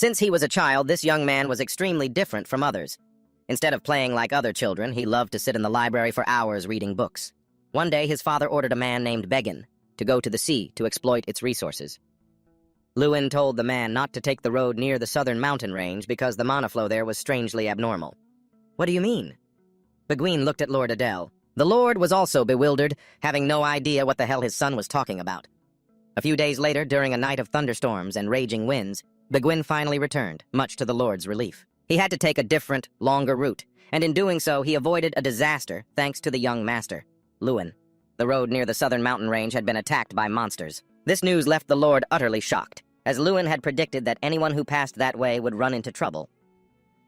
Since he was a child, this young man was extremely different from others. Instead of playing like other children, he loved to sit in the library for hours reading books. One day, his father ordered a man named Begin to go to the sea to exploit its resources. Lewin told the man not to take the road near the southern mountain range because the mana flow there was strangely abnormal. "What do you mean?" Begwin looked at Lord Adele. The Lord was also bewildered, having no idea what the hell his son was talking about. A few days later, during a night of thunderstorms and raging winds, Begwin finally returned, much to the Lord's relief. He had to take a different, longer route, and in doing so, he avoided a disaster thanks to the young master, Lewin. The road near the southern mountain range had been attacked by monsters. This news left the Lord utterly shocked, as Lewin had predicted that anyone who passed that way would run into trouble.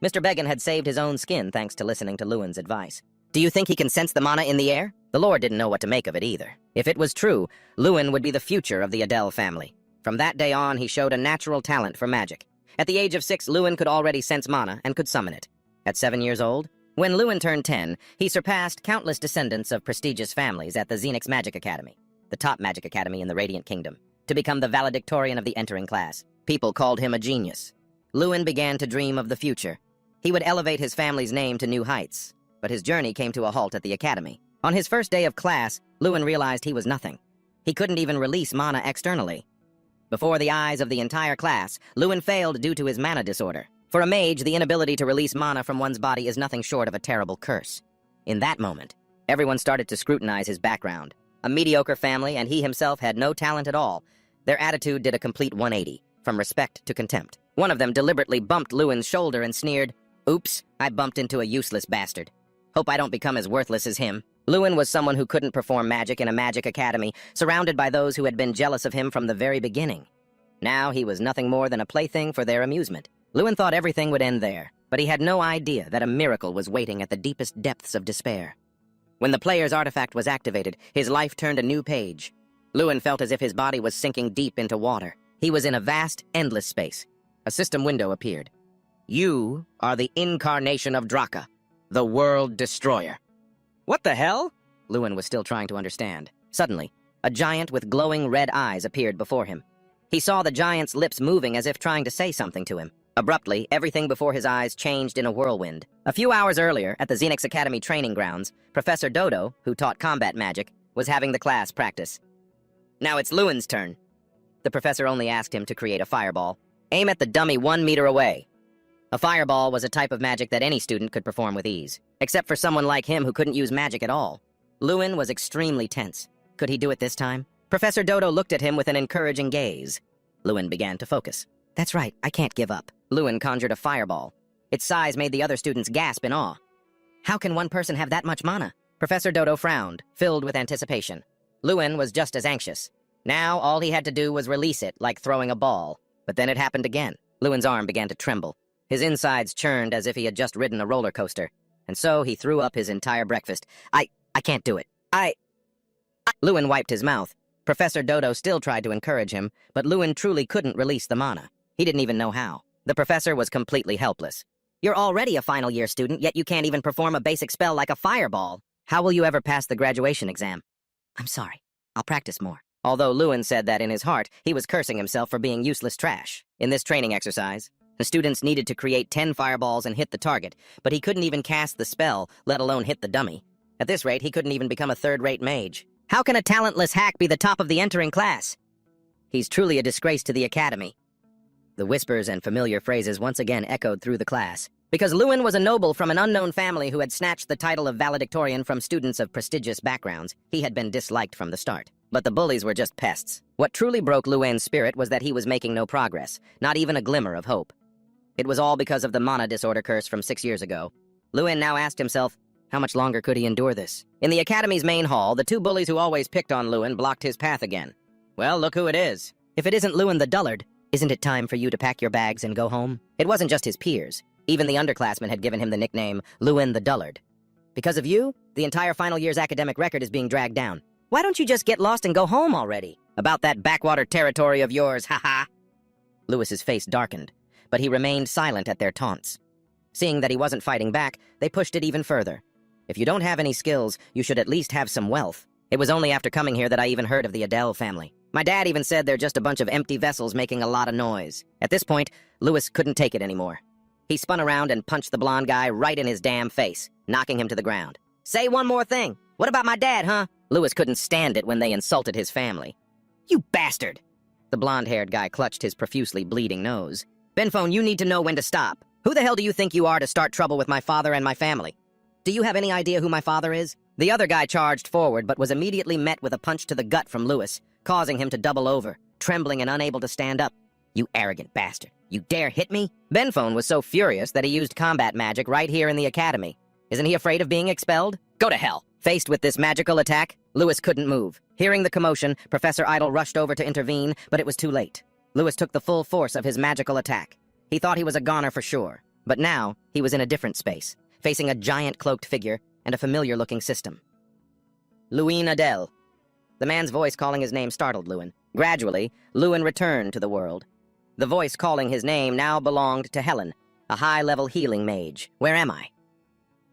Mr. Begin had saved his own skin thanks to listening to Lewin's advice. "Do you think he can sense the mana in the air?" The Lord didn't know what to make of it either. If it was true, Lewin would be the future of the Adele family. From that day on, he showed a natural talent for magic. At the age of 6, Lewin could already sense mana and could summon it. At 7 years old, when Lewin turned 10, he surpassed countless descendants of prestigious families at the Xenix Magic Academy, the top magic academy in the Radiant Kingdom, to become the valedictorian of the entering class. People called him a genius. Lewin began to dream of the future. He would elevate his family's name to new heights, but his journey came to a halt at the academy. On his first day of class, Lewin realized he was nothing. He couldn't even release mana externally. Before the eyes of the entire class, Lewin failed due to his mana disorder. For a mage, the inability to release mana from one's body is nothing short of a terrible curse. In that moment, everyone started to scrutinize his background. A mediocre family, and he himself had no talent at all. Their attitude did a complete 180, from respect to contempt. One of them deliberately bumped Lewin's shoulder and sneered, "Oops, I bumped into a useless bastard. Hope I don't become as worthless as him." Lewin was someone who couldn't perform magic in a magic academy, surrounded by those who had been jealous of him from the very beginning. Now he was nothing more than a plaything for their amusement. Lewin thought everything would end there, but he had no idea that a miracle was waiting at the deepest depths of despair. When the player's artifact was activated, his life turned a new page. Lewin felt as if his body was sinking deep into water. He was in a vast, endless space. A system window appeared. "You are the incarnation of Draa, the world destroyer." "What the hell?" Lewin was still trying to understand. Suddenly, a giant with glowing red eyes appeared before him. He saw the giant's lips moving as if trying to say something to him. Abruptly, everything before his eyes changed in a whirlwind. A few hours earlier, at the Xenix Academy training grounds, Professor Dodo, who taught combat magic, was having the class practice. "Now it's Lewin's turn." The professor only asked him to create a fireball. "Aim at the dummy 1 meter away." A fireball was a type of magic that any student could perform with ease, except for someone like him who couldn't use magic at all. Lewin was extremely tense. Could he do it this time? Professor Dodo looked at him with an encouraging gaze. Lewin began to focus. "That's right, I can't give up." Lewin conjured a fireball. Its size made the other students gasp in awe. How can one person have that much mana? Professor Dodo frowned, filled with anticipation. Lewin was just as anxious. Now all he had to do was release it like throwing a ball. But then it happened again. Lewin's arm began to tremble. His insides churned as if he had just ridden a roller coaster. And so he threw up his entire breakfast. I can't do it. Lewin wiped his mouth. Professor Dodo still tried to encourage him, but Lewin truly couldn't release the mana. He didn't even know how. The professor was completely helpless. "You're already a final year student, yet you can't even perform a basic spell like a fireball. How will you ever pass the graduation exam?" "I'm sorry. I'll practice more." Although Lewin said that in his heart, he was cursing himself for being useless trash. In this training exercise, the students needed to create 10 fireballs and hit the target, but he couldn't even cast the spell, let alone hit the dummy. At this rate, he couldn't even become a third-rate mage. How can a talentless hack be the top of the entering class? He's truly a disgrace to the academy. The whispers and familiar phrases once again echoed through the class. Because Lewin was a noble from an unknown family who had snatched the title of valedictorian from students of prestigious backgrounds, he had been disliked from the start. But the bullies were just pests. What truly broke Lewin's spirit was that he was making no progress, not even a glimmer of hope. It was all because of the mana disorder curse from 6 years ago. Lewin now asked himself, how much longer could he endure this? In the academy's main hall, the two bullies who always picked on Lewin blocked his path again. "Well, look who it is. If it isn't Lewin the dullard, isn't it time for you to pack your bags and go home?" It wasn't just his peers. Even the underclassmen had given him the nickname Lewin the dullard. "Because of you, the entire final year's academic record is being dragged down. Why don't you just get lost and go home already? About that backwater territory of yours, haha." Lewis's face darkened, but he remained silent at their taunts. Seeing that he wasn't fighting back, they pushed it even further. "If you don't have any skills, you should at least have some wealth. It was only after coming here that I even heard of the Adele family. My dad even said they're just a bunch of empty vessels making a lot of noise." At this point, Lewis couldn't take it anymore. He spun around and punched the blonde guy right in his damn face, knocking him to the ground. "Say one more thing. What about my dad, huh?" Lewis couldn't stand it when they insulted his family. "You bastard!" The blonde-haired guy clutched his profusely bleeding nose. "Benphone, you need to know when to stop. Who the hell do you think you are to start trouble with my father and my family? Do you have any idea who my father is?" The other guy charged forward but was immediately met with a punch to the gut from Lewis, causing him to double over, trembling and unable to stand up. "You arrogant bastard. You dare hit me?" Benphone was so furious that he used combat magic right here in the academy. Isn't he afraid of being expelled? Go to hell! Faced with this magical attack, Lewis couldn't move. Hearing the commotion, Professor Idle rushed over to intervene, but it was too late. Lewis took the full force of his magical attack. He thought he was a goner for sure, but now he was in a different space, facing a giant cloaked figure and a familiar-looking system. Lewin Adele. The man's voice calling his name startled Lewin. Gradually, Lewin returned to the world. The voice calling his name now belonged to Helen, a high-level healing mage. Where am I?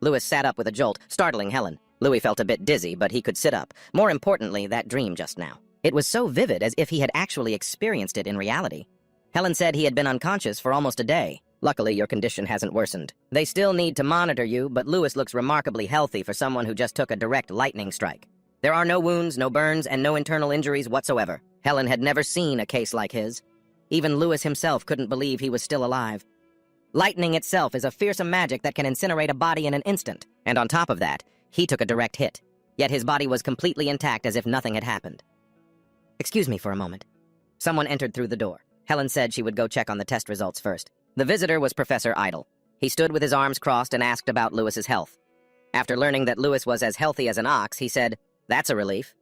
Lewis sat up with a jolt, startling Helen. Louis felt a bit dizzy, but he could sit up. More importantly, that dream just now. It was so vivid as if he had actually experienced it in reality. Helen said he had been unconscious for almost a day. Luckily, your condition hasn't worsened. They still need to monitor you, but Lewis looks remarkably healthy for someone who just took a direct lightning strike. There are no wounds, no burns, and no internal injuries whatsoever. Helen had never seen a case like his. Even Lewis himself couldn't believe he was still alive. Lightning itself is a fearsome magic that can incinerate a body in an instant, and on top of that, he took a direct hit. Yet his body was completely intact as if nothing had happened. "Excuse me for a moment." Someone entered through the door. Helen said she would go check on the test results first. The visitor was Professor Idle. He stood with his arms crossed and asked about Lewis's health. After learning that Lewis was as healthy as an ox, he said, "That's a relief."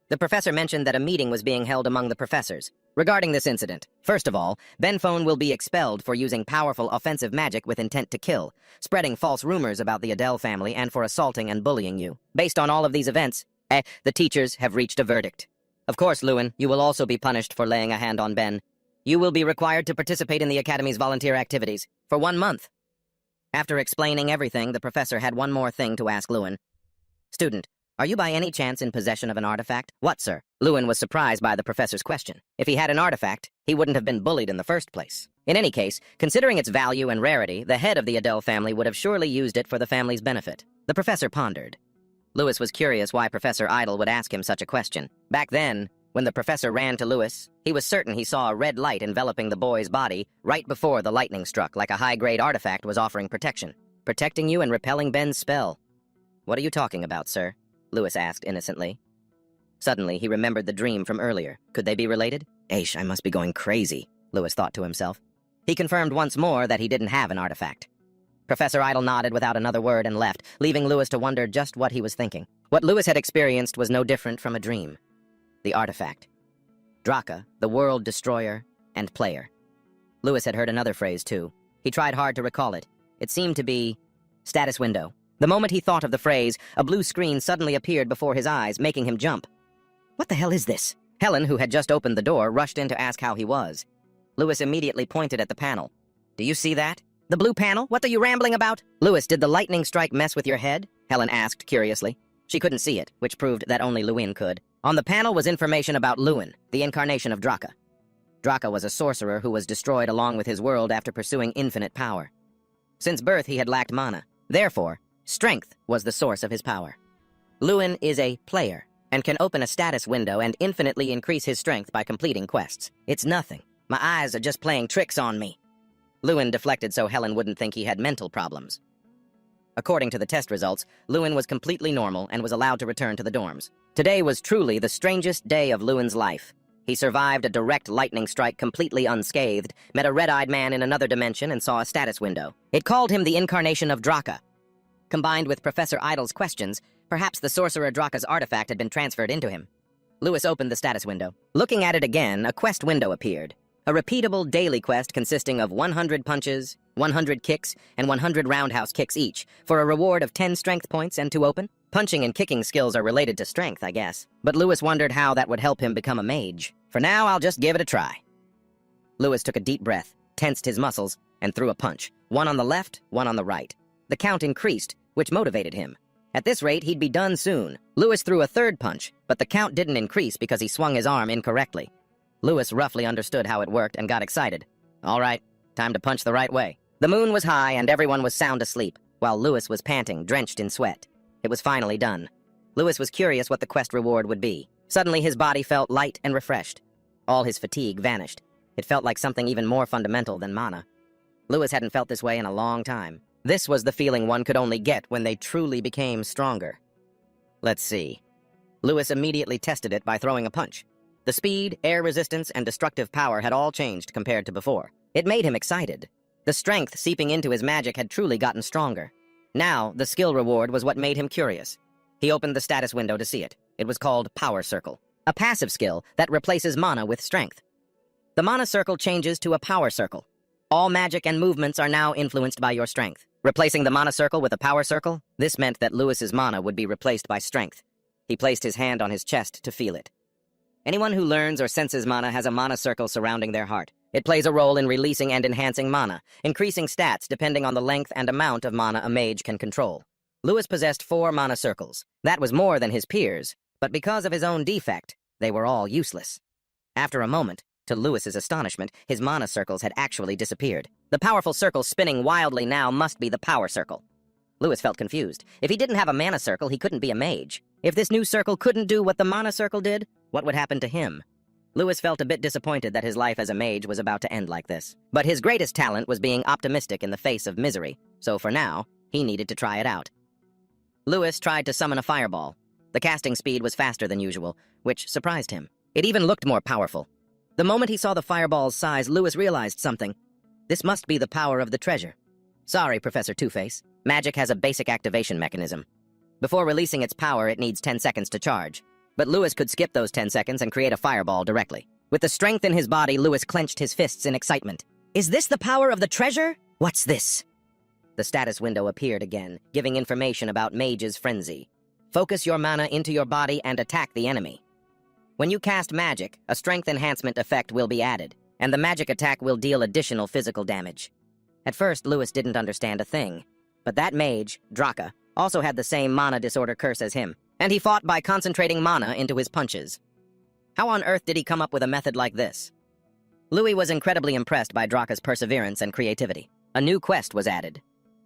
The professor mentioned that a meeting was being held among the professors regarding this incident. First of all, Benphone will be expelled for using powerful offensive magic with intent to kill, spreading false rumors about the Adele family, and for assaulting and bullying you. Based on all of these events, the teachers have reached a verdict. Of course, Lewin, you will also be punished for laying a hand on Ben. You will be required to participate in the Academy's volunteer activities for 1 month. After explaining everything, the professor had one more thing to ask Lewin. "Student, are you by any chance in possession of an artifact?" "What, sir?" Lewin was surprised by the professor's question. If he had an artifact, he wouldn't have been bullied in the first place. In any case, considering its value and rarity, the head of the Adele family would have surely used it for the family's benefit. The professor pondered. Lewis was curious why Professor Idle would ask him such a question. Back then, when the professor ran to Lewis, he was certain he saw a red light enveloping the boy's body right before the lightning struck, like a high-grade artifact was offering protection. Protecting you and repelling Ben's spell. "What are you talking about, sir?" Lewis asked innocently. Suddenly, he remembered the dream from earlier. Could they be related? "Aish, I must be going crazy," Lewis thought to himself. He confirmed once more that he didn't have an artifact. Professor Idle nodded without another word and left, leaving Lewis to wonder just what he was thinking. What Lewis had experienced was no different from a dream. The artifact. Draa, the world destroyer and player. Lewis had heard another phrase, too. He tried hard to recall it. It seemed to be status window. The moment he thought of the phrase, a blue screen suddenly appeared before his eyes, making him jump. "What the hell is this?" Helen, who had just opened the door, rushed in to ask how he was. Lewis immediately pointed at the panel. "Do you see that? The blue panel? What are you rambling about?" "Lewis, did the lightning strike mess with your head?" Helen asked curiously. She couldn't see it, which proved that only Lewin could. On the panel was information about Lewin, the incarnation of Draa. Draa was a sorcerer who was destroyed along with his world after pursuing infinite power. Since birth, he had lacked mana. Therefore, strength was the source of his power. Lewin is a player, and can open a status window and infinitely increase his strength by completing quests. "It's nothing. My eyes are just playing tricks on me." Lewin deflected so Helen wouldn't think he had mental problems. According to the test results, Lewin was completely normal and was allowed to return to the dorms. Today was truly the strangest day of Lewin's life. He survived a direct lightning strike completely unscathed, met a red-eyed man in another dimension, and saw a status window. It called him the incarnation of Draa. Combined with Professor Idle's questions, perhaps the sorcerer Draa's artifact had been transferred into him. Lewis opened the status window. Looking at it again, a quest window appeared. A repeatable daily quest consisting of 100 punches, 100 kicks, and 100 roundhouse kicks each, for a reward of 10 strength points and to open. Punching and kicking skills are related to strength, I guess. But Lewis wondered how that would help him become a mage. "For now, I'll just give it a try." Lewis took a deep breath, tensed his muscles, and threw a punch. One on the left, one on the right. The count increased, which motivated him. At this rate, he'd be done soon. Lewis threw a third punch, but the count didn't increase because he swung his arm incorrectly. Lewis roughly understood how it worked and got excited. "All right, Time to punch the right way. The moon was high and everyone was sound asleep, while Lewis was panting, drenched in sweat. It was finally done. Lewis was curious what the quest reward would be. Suddenly his body felt light and refreshed. All his fatigue vanished. It felt like something even more fundamental than mana. Lewis hadn't felt this way in a long time. This was the feeling one could only get when they truly became stronger. Let's see. Lewis immediately tested it by throwing a punch. The speed, air resistance, and destructive power had all changed compared to before. It made him excited. The strength seeping into his magic had truly gotten stronger. Now, the skill reward was what made him curious. He opened the status window to see it. It was called Power Circle, a passive skill that replaces mana with strength. The mana circle changes to a power circle. All magic and movements are now influenced by your strength. Replacing the mana circle with a power circle, this meant that Lewis's mana would be replaced by strength. He placed his hand on his chest to feel it. Anyone who learns or senses mana has a mana circle surrounding their heart. It plays a role in releasing and enhancing mana, increasing stats depending on the length and amount of mana a mage can control. Lewis possessed 4 mana circles. That was more than his peers, but because of his own defect, they were all useless. After a moment, to Lewis's astonishment, his mana circles had actually disappeared. The powerful circle spinning wildly now must be the power circle. Lewis felt confused. If he didn't have a mana circle, he couldn't be a mage. If this new circle couldn't do what the mana circle did, what would happen to him? Lewis felt a bit disappointed that his life as a mage was about to end like this. But his greatest talent was being optimistic in the face of misery, so for now, he needed to try it out. Lewis tried to summon a fireball. The casting speed was faster than usual, which surprised him. It even looked more powerful. The moment he saw the fireball's size, Lewis realized something. This must be the power of the treasure. Sorry, Professor Two-Face. Magic has a basic activation mechanism. Before releasing its power, it needs 10 seconds to charge. But Lewis could skip those 10 seconds and create a fireball directly. With the strength in his body, Lewis clenched his fists in excitement. Is this the power of the treasure? What's this? The status window appeared again, giving information about Mage's Frenzy. Focus your mana into your body and attack the enemy. When you cast magic, a strength enhancement effect will be added, and the magic attack will deal additional physical damage. At first, Lewis didn't understand a thing, but that mage, Draa, also had the same mana disorder curse as him, and he fought by concentrating mana into his punches. How on earth did he come up with a method like this? Louis was incredibly impressed by Draa's perseverance and creativity. A new quest was added.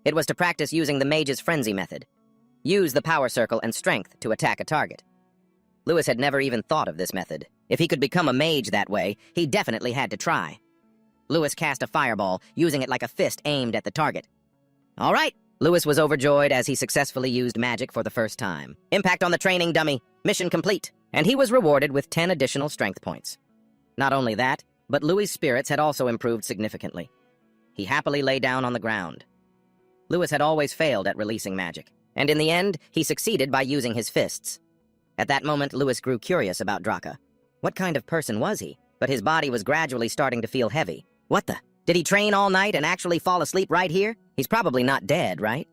It was to practice using the Mage's Frenzy method. Use the power circle and strength to attack a target. Lewis had never even thought of this method. If he could become a mage that way, he definitely had to try. Lewis cast a fireball, using it like a fist aimed at the target. All right! Lewis was overjoyed as he successfully used magic for the first time. Impact on the training dummy. Mission complete. And he was rewarded with 10 additional strength points. Not only that, but Louis's spirits had also improved significantly. He happily lay down on the ground. Lewis had always failed at releasing magic, and in the end, he succeeded by using his fists. At that moment, Lewis grew curious about Draa. What kind of person was he? But his body was gradually starting to feel heavy. What the? Did he train all night and actually fall asleep right here? He's probably not dead, right?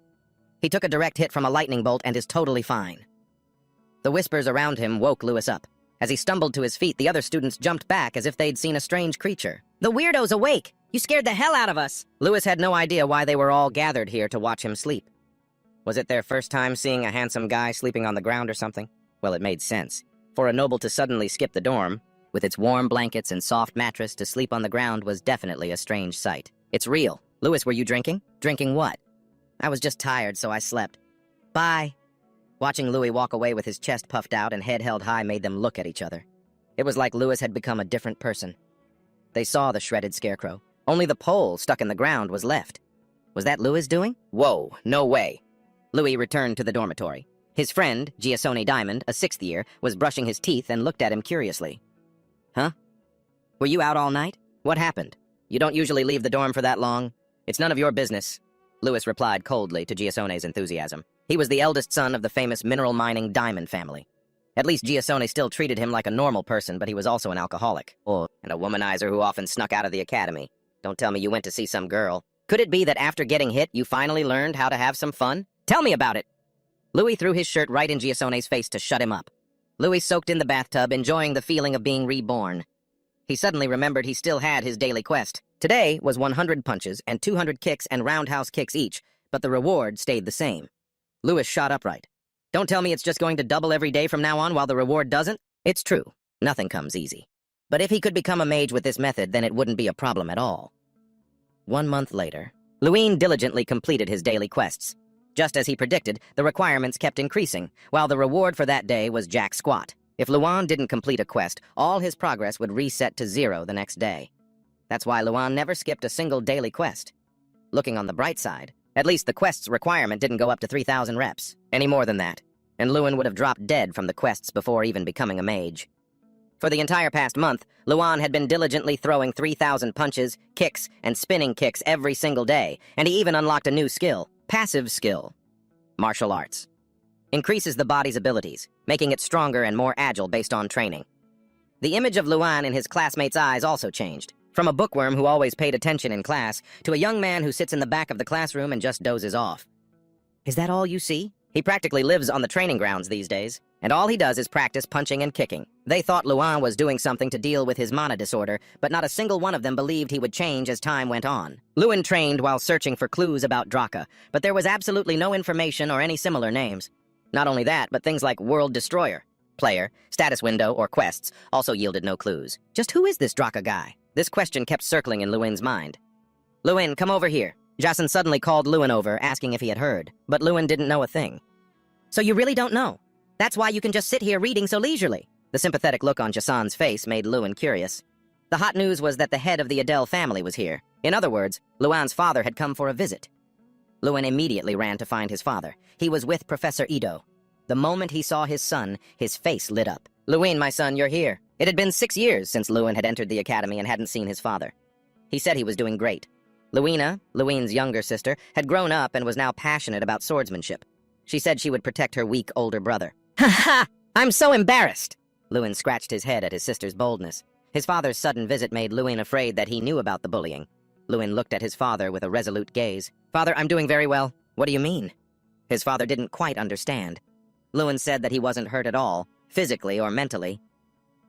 He took a direct hit from a lightning bolt and is totally fine. The whispers around him woke Lewis up. As he stumbled to his feet, the other students jumped back as if they'd seen a strange creature. The weirdo's awake! You scared the hell out of us! Lewis had no idea why they were all gathered here to watch him sleep. Was it their first time seeing a handsome guy sleeping on the ground or something? Well, it made sense. For a noble to suddenly skip the dorm, with its warm blankets and soft mattress, to sleep on the ground was definitely a strange sight. It's real. Lewis, were you drinking? Drinking what? I was just tired, so I slept. Bye. Watching Louis walk away with his chest puffed out and head held high made them look at each other. It was like Lewis had become a different person. They saw the shredded scarecrow. Only the pole stuck in the ground was left. Was that Louis doing? Whoa, no way. Louis returned to the dormitory. His friend, Giasone Diamond, a 6th year, was brushing his teeth and looked at him curiously. Huh? Were you out all night? What happened? You don't usually leave the dorm for that long. It's none of your business. Lewis replied coldly to Giasone's enthusiasm. He was the eldest son of the famous mineral-mining Diamond family. At least Giasone still treated him like a normal person, but he was also an alcoholic. And a womanizer who often snuck out of the academy. Don't tell me you went to see some girl. Could it be that after getting hit, you finally learned how to have some fun? Tell me about it! Louis threw his shirt right in Giasone's face to shut him up. Louis soaked in the bathtub, enjoying the feeling of being reborn. He suddenly remembered he still had his daily quest. Today was 100 punches and 200 kicks and roundhouse kicks each, but the reward stayed the same. Louis shot upright. Don't tell me it's just going to double every day from now on while the reward doesn't? It's true. Nothing comes easy. But if he could become a mage with this method, then it wouldn't be a problem at all. 1 month later, Luin diligently completed his daily quests. Just as he predicted, the requirements kept increasing, while the reward for that day was jack squat. If Luan didn't complete a quest, all his progress would reset to 0 the next day. That's why Luan never skipped a single daily quest. Looking on the bright side, at least the quest's requirement didn't go up to 3,000 reps, any more than that, and Luin would have dropped dead from the quests before even becoming a mage. For the entire past month, Luan had been diligently throwing 3,000 punches, kicks, and spinning kicks every single day, and he even unlocked a new skill, passive skill. Martial arts. Increases the body's abilities, making it stronger and more agile based on training. The image of Luan in his classmates' eyes also changed, from a bookworm who always paid attention in class to a young man who sits in the back of the classroom and just dozes off. Is that all you see? He practically lives on the training grounds these days, and all he does is practice punching and kicking. They thought Luan was doing something to deal with his mana disorder, but not a single one of them believed he would change as time went on. Luin trained while searching for clues about Draa, but there was absolutely no information or any similar names. Not only that, but things like World Destroyer, Player, Status Window, or Quests also yielded no clues. Just who is this Draa guy? This question kept circling in Luin's mind. Luin, come over here. Jason suddenly called Luin over, asking if he had heard, but Luin didn't know a thing. So you really don't know? That's why you can just sit here reading so leisurely. The sympathetic look on Jason's face made Luin curious. The hot news was that the head of the Adele family was here. In other words, Luan's father had come for a visit. Luin immediately ran to find his father. He was with Professor Ido. The moment he saw his son, his face lit up. Luin, my son, you're here. It had been 6 years since Luin had entered the academy and hadn't seen his father. He said he was doing great. Luina, Luin's younger sister, had grown up and was now passionate about swordsmanship. She said she would protect her weak older brother. Ha ha! I'm so embarrassed! Luin scratched his head at his sister's boldness. His father's sudden visit made Luin afraid that he knew about the bullying. Luin looked at his father with a resolute gaze. Father, I'm doing very well. What do you mean? His father didn't quite understand. Luin said that he wasn't hurt at all, physically or mentally.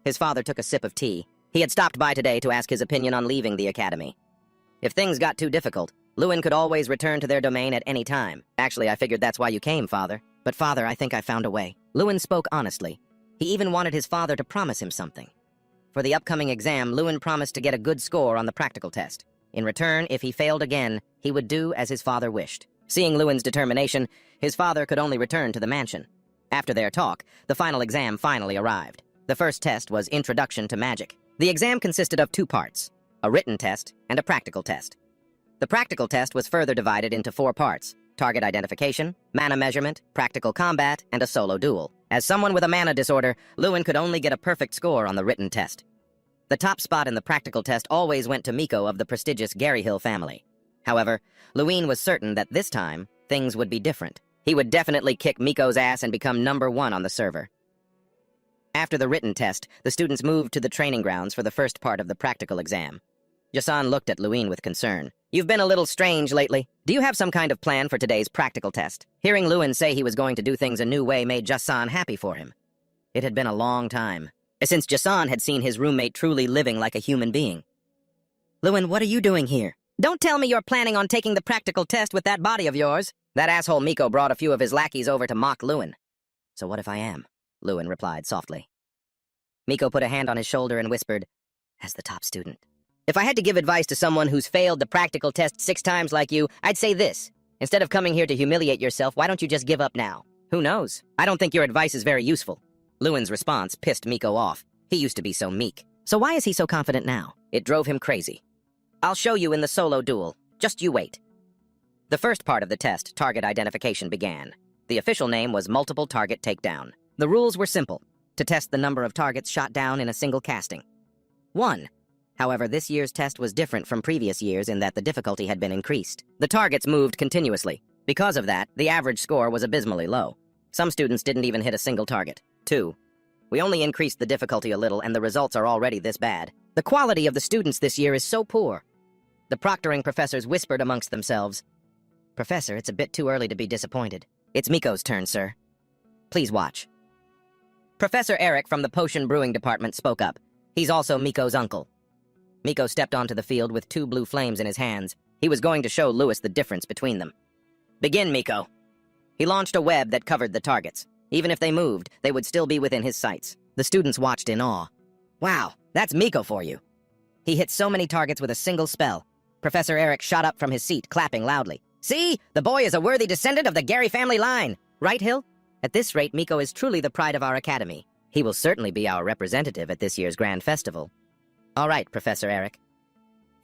His father took a sip of tea. He had stopped by today to ask his opinion on leaving the academy. If things got too difficult, Luin could always return to their domain at any time. Actually, I figured that's why you came, Father. But Father, I think I found a way. Luin spoke honestly. He even wanted his father to promise him something. For the upcoming exam, Luin promised to get a good score on the practical test. In return, if he failed again, he would do as his father wished. Seeing Luin's determination, his father could only return to the mansion. After their talk, the final exam finally arrived. The first test was Introduction to Magic. The exam consisted of 2 parts, a written test and a practical test. The practical test was further divided into 4 parts: target identification, mana measurement, practical combat, and a solo duel. As someone with a mana disorder, Luin could only get a perfect score on the written test. The top spot in the practical test always went to Miko of the prestigious Garyhill family. However, Luin was certain that this time, things would be different. He would definitely kick Miko's ass and become #1 on the server. After the written test, the students moved to the training grounds for the first part of the practical exam. Jason looked at Luin with concern. You've been a little strange lately. Do you have some kind of plan for today's practical test? Hearing Luin say he was going to do things a new way made Jason happy for him. It had been a long time, since Jason had seen his roommate truly living like a human being. Luin, what are you doing here? Don't tell me you're planning on taking the practical test with that body of yours. That asshole Miko brought a few of his lackeys over to mock Luin. So what if I am? Luin replied softly. Miko put a hand on his shoulder and whispered, as the top student. If I had to give advice to someone who's failed the practical test 6 times like you, I'd say this. Instead of coming here to humiliate yourself, why don't you just give up now? Who knows? I don't think your advice is very useful. Luin's response pissed Miko off. He used to be so meek. So why is he so confident now? It drove him crazy. I'll show you in the solo duel. Just you wait. The first part of the test, target identification, began. The official name was multiple target takedown. The rules were simple. To test the number of targets shot down in a single casting. 1. However, this year's test was different from previous years in that the difficulty had been increased. The targets moved continuously. Because of that, the average score was abysmally low. Some students didn't even hit a single target. 2. We only increased the difficulty a little and the results are already this bad. The quality of the students this year is so poor. The proctoring professors whispered amongst themselves. Professor, it's a bit too early to be disappointed. It's Miko's turn, sir. Please watch. Professor Eric from the potion brewing department spoke up. He's also Miko's uncle. Miko stepped onto the field with 2 blue flames in his hands. He was going to show Lewis the difference between them. Begin, Miko. He launched a web that covered the targets. Even if they moved, they would still be within his sights. The students watched in awe. Wow, that's Miko for you. He hit so many targets with a single spell. Professor Eric shot up from his seat, clapping loudly. See? The boy is a worthy descendant of the Gary family line. Right, Hill? At this rate, Miko is truly the pride of our academy. He will certainly be our representative at this year's grand festival. All right, Professor Eric.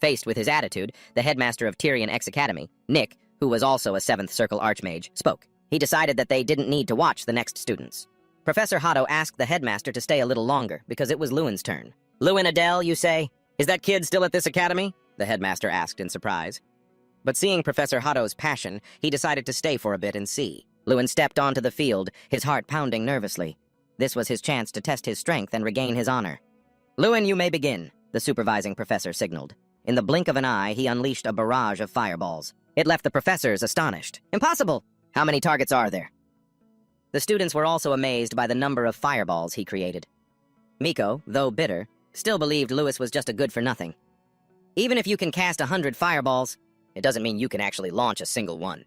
Faced with his attitude, the headmaster of Tyrion X Academy, Nick, who was also a 7th Circle Archmage, spoke. He decided that they didn't need to watch the next students. Professor Hotto asked the headmaster to stay a little longer, because it was Lewin's turn. Lewin Adele, you say? Is that kid still at this academy? The headmaster asked in surprise. But seeing Professor Hotto's passion, he decided to stay for a bit and see. Lewin stepped onto the field, his heart pounding nervously. This was his chance to test his strength and regain his honor. Lewin, you may begin, the supervising professor signaled. In the blink of an eye, he unleashed a barrage of fireballs. It left the professors astonished. Impossible! How many targets are there? The students were also amazed by the number of fireballs he created. Miko, though bitter, still believed Lewis was just a good-for-nothing. Even if you can cast 100 fireballs, it doesn't mean you can actually launch a single one.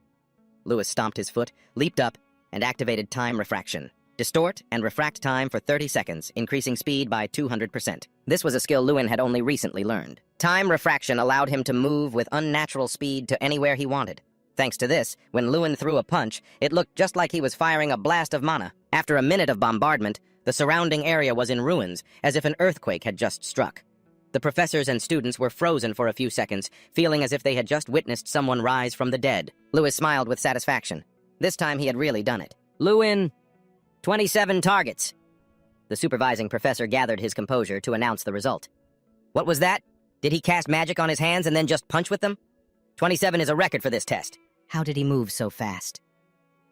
Lewis stomped his foot, leaped up, and activated time refraction. Distort and refract time for 30 seconds, increasing speed by 200%. This was a skill Lewin had only recently learned. Time refraction allowed him to move with unnatural speed to anywhere he wanted. Thanks to this, when Lewin threw a punch, it looked just like he was firing a blast of mana. After a minute of bombardment, the surrounding area was in ruins, as if an earthquake had just struck. The professors and students were frozen for a few seconds, feeling as if they had just witnessed someone rise from the dead. Lewis smiled with satisfaction. This time he had really done it. Lewin, 27 targets. The supervising professor gathered his composure to announce the result. What was that? Did he cast magic on his hands and then just punch with them? 27 is a record for this test. How did he move so fast?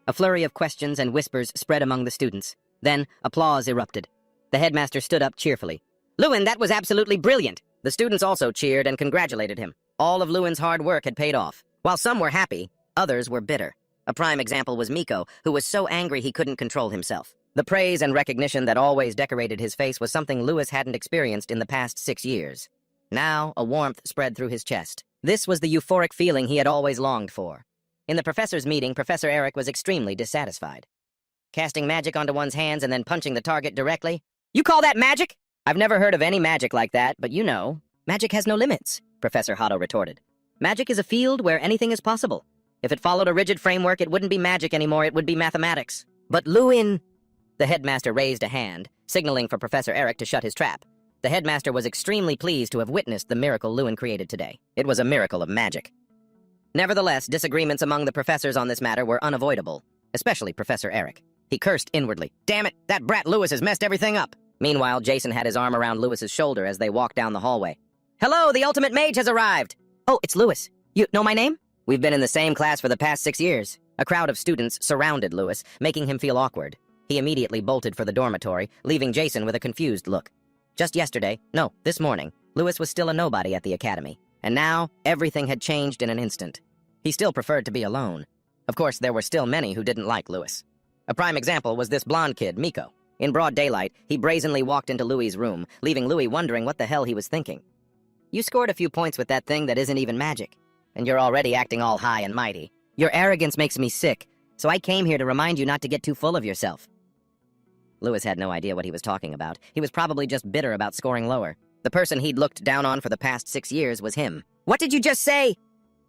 A flurry of questions and whispers spread among the students. Then, applause erupted. The headmaster stood up cheerfully. Lewin, that was absolutely brilliant! The students also cheered and congratulated him. All of Lewin's hard work had paid off. While some were happy, others were bitter. A prime example was Miko, who was so angry he couldn't control himself. The praise and recognition that always decorated his face was something Lewis hadn't experienced in the past 6 years. Now, a warmth spread through his chest. This was the euphoric feeling he had always longed for. In the professors' meeting, Professor Eric was extremely dissatisfied. Casting magic onto one's hands and then punching the target directly? You call that magic? I've never heard of any magic like that, but you know, magic has no limits, Professor Hotto retorted. Magic is a field where anything is possible. If it followed a rigid framework, it wouldn't be magic anymore, it would be mathematics. But Lewin... The headmaster raised a hand, signaling for Professor Eric to shut his trap. The headmaster was extremely pleased to have witnessed the miracle Lewin created today. It was a miracle of magic. Nevertheless, disagreements among the professors on this matter were unavoidable, especially Professor Eric. He cursed inwardly. Damn it, that brat Lewis has messed everything up. Meanwhile, Jason had his arm around Lewis's shoulder as they walked down the hallway. Hello, the ultimate mage has arrived! Oh, it's Lewis. You know my name? We've been in the same class for the past 6 years. A crowd of students surrounded Lewis, making him feel awkward. He immediately bolted for the dormitory, leaving Jason with a confused look. Just yesterday, no, this morning, Lewis was still a nobody at the academy. And now, everything had changed in an instant. He still preferred to be alone. Of course, there were still many who didn't like Lewis. A prime example was this blonde kid, Miko. In broad daylight, he brazenly walked into Louis's room, leaving Louis wondering what the hell he was thinking. You scored a few points with that thing that isn't even magic, and you're already acting all high and mighty. Your arrogance makes me sick, so I came here to remind you not to get too full of yourself. Louis had no idea what he was talking about. He was probably just bitter about scoring lower. The person he'd looked down on for the past 6 years was him. What did you just say?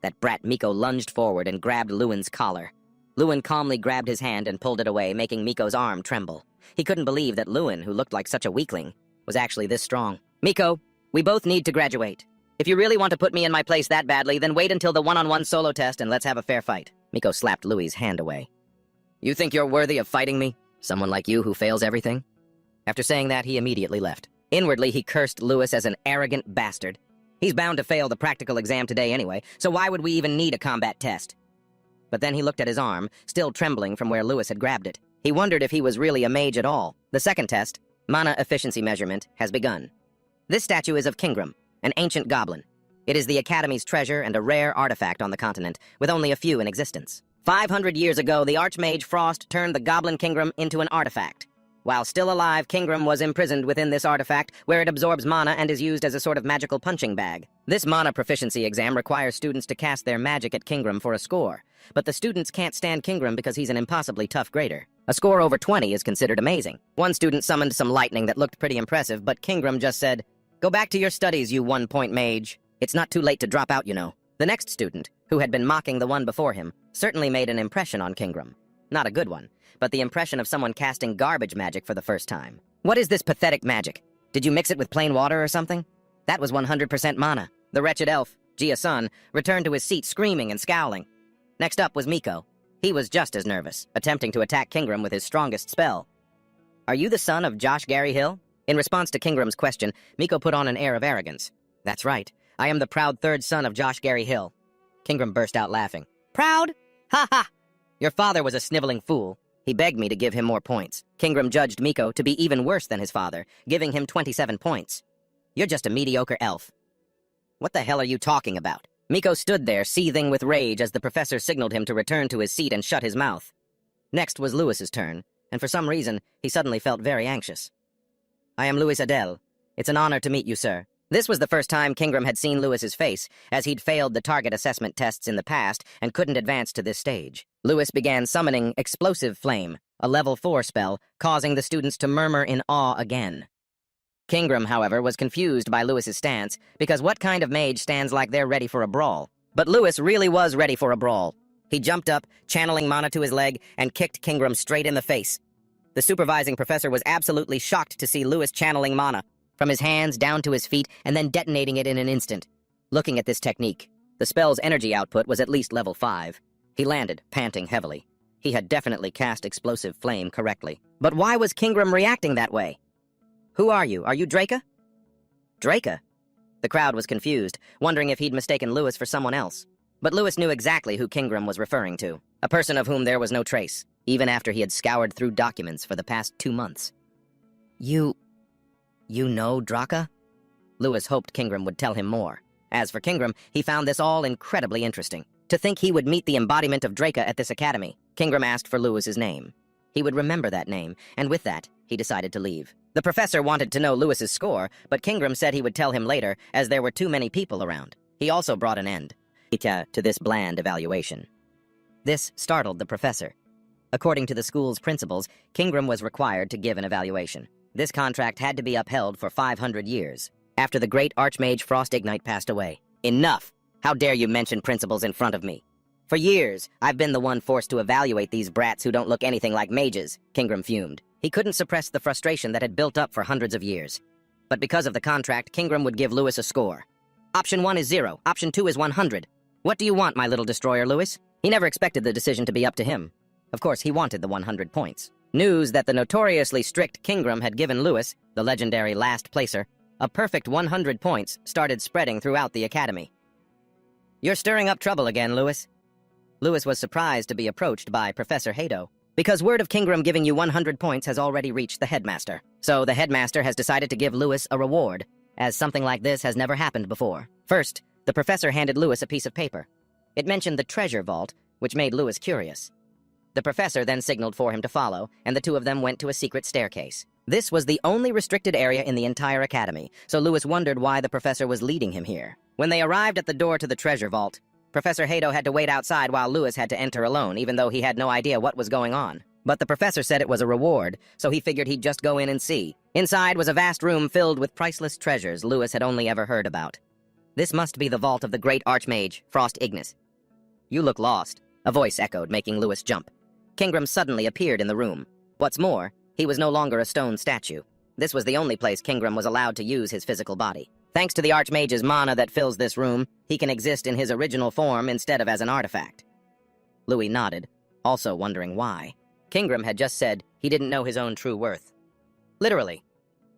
That brat Miko lunged forward and grabbed Lewin's collar. Lewin calmly grabbed his hand and pulled it away, making Miko's arm tremble. He couldn't believe that Lewin, who looked like such a weakling, was actually this strong. Miko, we both need to graduate. If you really want to put me in my place that badly, then wait until the one-on-one solo test and let's have a fair fight. Miko slapped Louis's hand away. You think you're worthy of fighting me? Someone like you who fails everything? After saying that, he immediately left. Inwardly, he cursed Lewis as an arrogant bastard. He's bound to fail the practical exam today anyway, so why would we even need a combat test? But then he looked at his arm, still trembling from where Lewis had grabbed it. He wondered if he was really a mage at all. The second test, mana efficiency measurement, has begun. This statue is of Kingram, an ancient goblin. It is the Academy's treasure and a rare artifact on the continent, with only a few in existence. 500 years ago, the Archmage Frost turned the goblin Kingram into an artifact. While still alive, Kingram was imprisoned within this artifact, where it absorbs mana and is used as a sort of magical punching bag. This mana proficiency exam requires students to cast their magic at Kingram for a score. But the students can't stand Kingram because he's an impossibly tough grader. A score over 20 is considered amazing. One student summoned some lightning that looked pretty impressive, but Kingram just said, "Go back to your studies, you 1-point mage. It's not too late to drop out, you know." The next student, who had been mocking the one before him, certainly made an impression on Kingram. Not a good one, but the impression of someone casting garbage magic for the first time. What is this pathetic magic? Did you mix it with plain water or something? That was 100% mana. The wretched elf, Jia-sun, returned to his seat screaming and scowling. Next up was Miko. He was just as nervous, attempting to attack Kingram with his strongest spell. Are you the son of Josh Gary Hill? In response to Kingram's question, Miko put on an air of arrogance. That's right. I am the proud third son of Josh Gary Hill. Kingram burst out laughing. Proud? Ha ha! Your father was a sniveling fool. He begged me to give him more points. Kingram judged Miko to be even worse than his father, giving him 27 points. You're just a mediocre elf. What the hell are you talking about? Miko stood there, seething with rage as the professor signaled him to return to his seat and shut his mouth. Next was Lewis's turn, and for some reason, he suddenly felt very anxious. I am Louis Adele. It's an honor to meet you, sir. This was the first time Kingram had seen Lewis's face, as he'd failed the target assessment tests in the past and couldn't advance to this stage. Lewis began summoning Explosive Flame, a level 4 spell, causing the students to murmur in awe again. Kingram, however, was confused by Lewis's stance, because what kind of mage stands like they're ready for a brawl? But Lewis really was ready for a brawl. He jumped up, channeling mana to his leg, and kicked Kingram straight in the face. The supervising professor was absolutely shocked to see Lewis channeling mana, from his hands down to his feet, and then detonating it in an instant. Looking at this technique, the spell's energy output was at least level 5. He landed, panting heavily. He had definitely cast Explosive Flame correctly. But why was Kingram reacting that way? Who are you? Are you Draa? Draa? The crowd was confused, wondering if he'd mistaken Lewis for someone else. But Lewis knew exactly who Kingram was referring to, a person of whom there was no trace, even after he had scoured through documents for the past 2 months. You know Draa? Lewis hoped Kingram would tell him more. As for Kingram, he found this all incredibly interesting. To think he would meet the embodiment of Draa at this academy. Kingram asked for Lewis's name. He would remember that name, and with that, he decided to leave. The professor wanted to know Lewis's score, but Kingram said he would tell him later, as there were too many people around. He also brought an end to this bland evaluation. This startled the professor. According to the school's principles, Kingram was required to give an evaluation. This contract had to be upheld for 500 years, after the great Archmage Frostignite passed away. Enough! How dare you mention principles in front of me? For years, I've been the one forced to evaluate these brats who don't look anything like mages, Kingram fumed. He couldn't suppress the frustration that had built up for hundreds of years. But because of the contract, Kingram would give Lewis a score. Option 1 is 0, option 2 is 100. What do you want, my little destroyer, Lewis? He never expected the decision to be up to him. Of course, he wanted the 100 points. News that the notoriously strict Kingram had given Lewis, the legendary last placer, a perfect 100 points started spreading throughout the academy. You're stirring up trouble again, Lewis. Lewis was surprised to be approached by Professor Hado, because word of Kingram giving you 100 points has already reached the headmaster. So the headmaster has decided to give Lewis a reward, as something like this has never happened before. First, the professor handed Lewis a piece of paper. It mentioned the treasure vault, which made Lewis curious. The professor then signaled for him to follow, and the two of them went to a secret staircase. This was the only restricted area in the entire academy, so Lewis wondered why the professor was leading him here. When they arrived at the door to the treasure vault, Professor Hado had to wait outside while Lewis had to enter alone, even though he had no idea what was going on. But the professor said it was a reward, so he figured he'd just go in and see. Inside was a vast room filled with priceless treasures Lewis had only ever heard about. This must be the vault of the great Archmage, Frost Ignis. You look lost, a voice echoed, making Lewis jump. Kingram suddenly appeared in the room. What's more, he was no longer a stone statue. This was the only place Kingram was allowed to use his physical body. Thanks to the Archmage's mana that fills this room, he can exist in his original form instead of as an artifact. Louis nodded, also wondering why. Kingram had just said he didn't know his own true worth. Literally,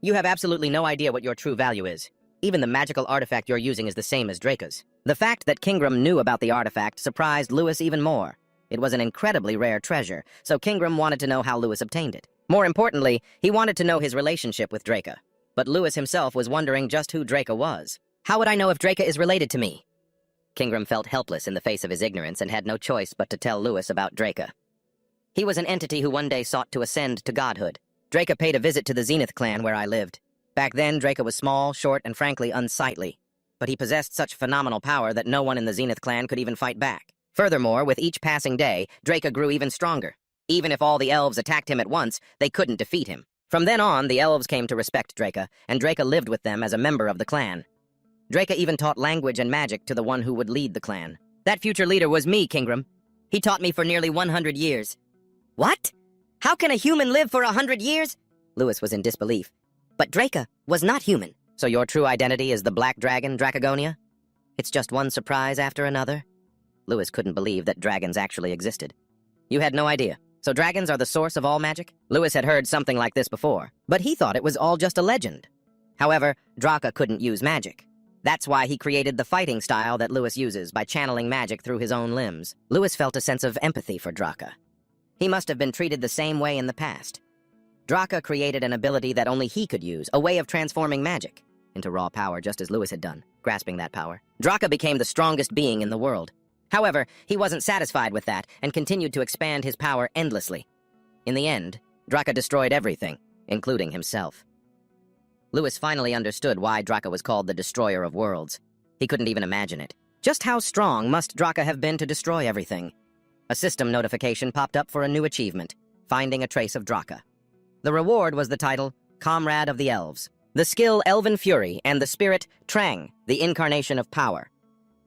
you have absolutely no idea what your true value is. Even the magical artifact you're using is the same as Draca's. The fact that Kingram knew about the artifact surprised Lewis even more. It was an incredibly rare treasure, so Kingram wanted to know how Lewis obtained it. More importantly, he wanted to know his relationship with Draa. But Lewis himself was wondering just who Draa was. How would I know if Draa is related to me? Kingram felt helpless in the face of his ignorance and had no choice but to tell Lewis about Draa. He was an entity who one day sought to ascend to godhood. Draa paid a visit to the Zenith clan where I lived. Back then, Draa was small, short, and frankly unsightly. But he possessed such phenomenal power that no one in the Zenith clan could even fight back. Furthermore, with each passing day, Draa grew even stronger. Even if all the elves attacked him at once, they couldn't defeat him. From then on, the elves came to respect Draa, and Draa lived with them as a member of the clan. Draa even taught language and magic to the one who would lead the clan. That future leader was me, Kingram. He taught me for nearly 100 years. What? How can a human live for 100 years? Lewis was in disbelief. But Draa was not human. So your true identity is the Black Dragon, Dracagonia? It's just one surprise after another? Lewis couldn't believe that dragons actually existed. You had no idea. So dragons are the source of all magic? Lewis had heard something like this before, but he thought it was all just a legend. However, Draa couldn't use magic. That's why he created the fighting style that Lewis uses by channeling magic through his own limbs. Lewis felt a sense of empathy for Draa. He must have been treated the same way in the past. Draa created an ability that only he could use, a way of transforming magic into raw power, just as Lewis had done, grasping that power. Draa became the strongest being in the world. However, he wasn't satisfied with that and continued to expand his power endlessly. In the end, Draa destroyed everything, including himself. Lewis finally understood why Draa was called the Destroyer of Worlds. He couldn't even imagine it. Just how strong must Draa have been to destroy everything? A system notification popped up for a new achievement, finding a trace of Draa. The reward was the title, Comrade of the Elves, the skill Elven Fury, and the spirit Trang, the incarnation of power.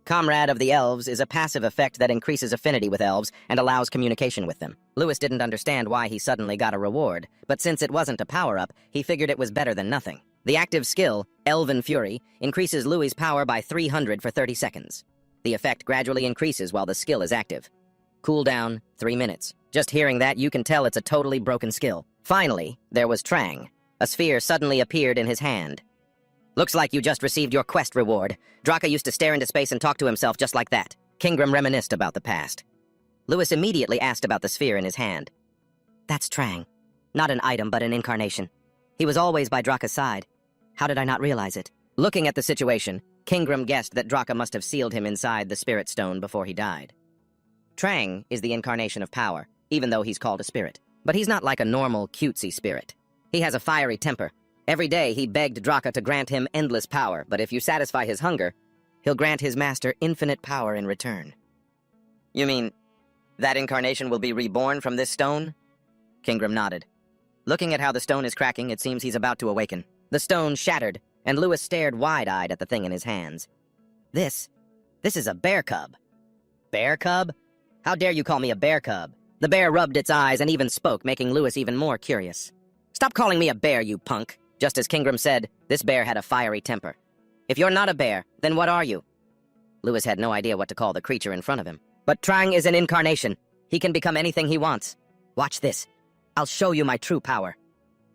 Comrade of the Elves is a passive effect that increases affinity with elves and allows communication with them. Lewis didn't understand why he suddenly got a reward, but since it wasn't a power-up, he figured it was better than nothing. The active skill, Elven Fury, increases Louis's power by 300 for 30 seconds. The effect gradually increases while the skill is active. Cooldown, 3 minutes. Just hearing that, you can tell it's a totally broken skill. Finally, there was Trang. A sphere suddenly appeared in his hand. Looks like you just received your quest reward. Draa used to stare into space and talk to himself just like that. Kingram reminisced about the past. Lewis immediately asked about the sphere in his hand. That's Trang. Not an item, but an incarnation. He was always by Draa's side. How did I not realize it? Looking at the situation, Kingram guessed that Draa must have sealed him inside the spirit stone before he died. Trang is the incarnation of power, even though he's called a spirit. But he's not like a normal, cutesy spirit. He has a fiery temper. Every day he begged Draa to grant him endless power, but if you satisfy his hunger, he'll grant his master infinite power in return. You mean, that incarnation will be reborn from this stone? Kingram nodded. Looking at how the stone is cracking, it seems he's about to awaken. The stone shattered, and Lewis stared wide-eyed at the thing in his hands. This is a bear cub. Bear cub? How dare you call me a bear cub? The bear rubbed its eyes and even spoke, making Lewis even more curious. Stop calling me a bear, you punk. Just as Kingram said, this bear had a fiery temper. If you're not a bear, then what are you? Lewis had no idea what to call the creature in front of him. But Trang is an incarnation. He can become anything he wants. Watch this. I'll show you my true power.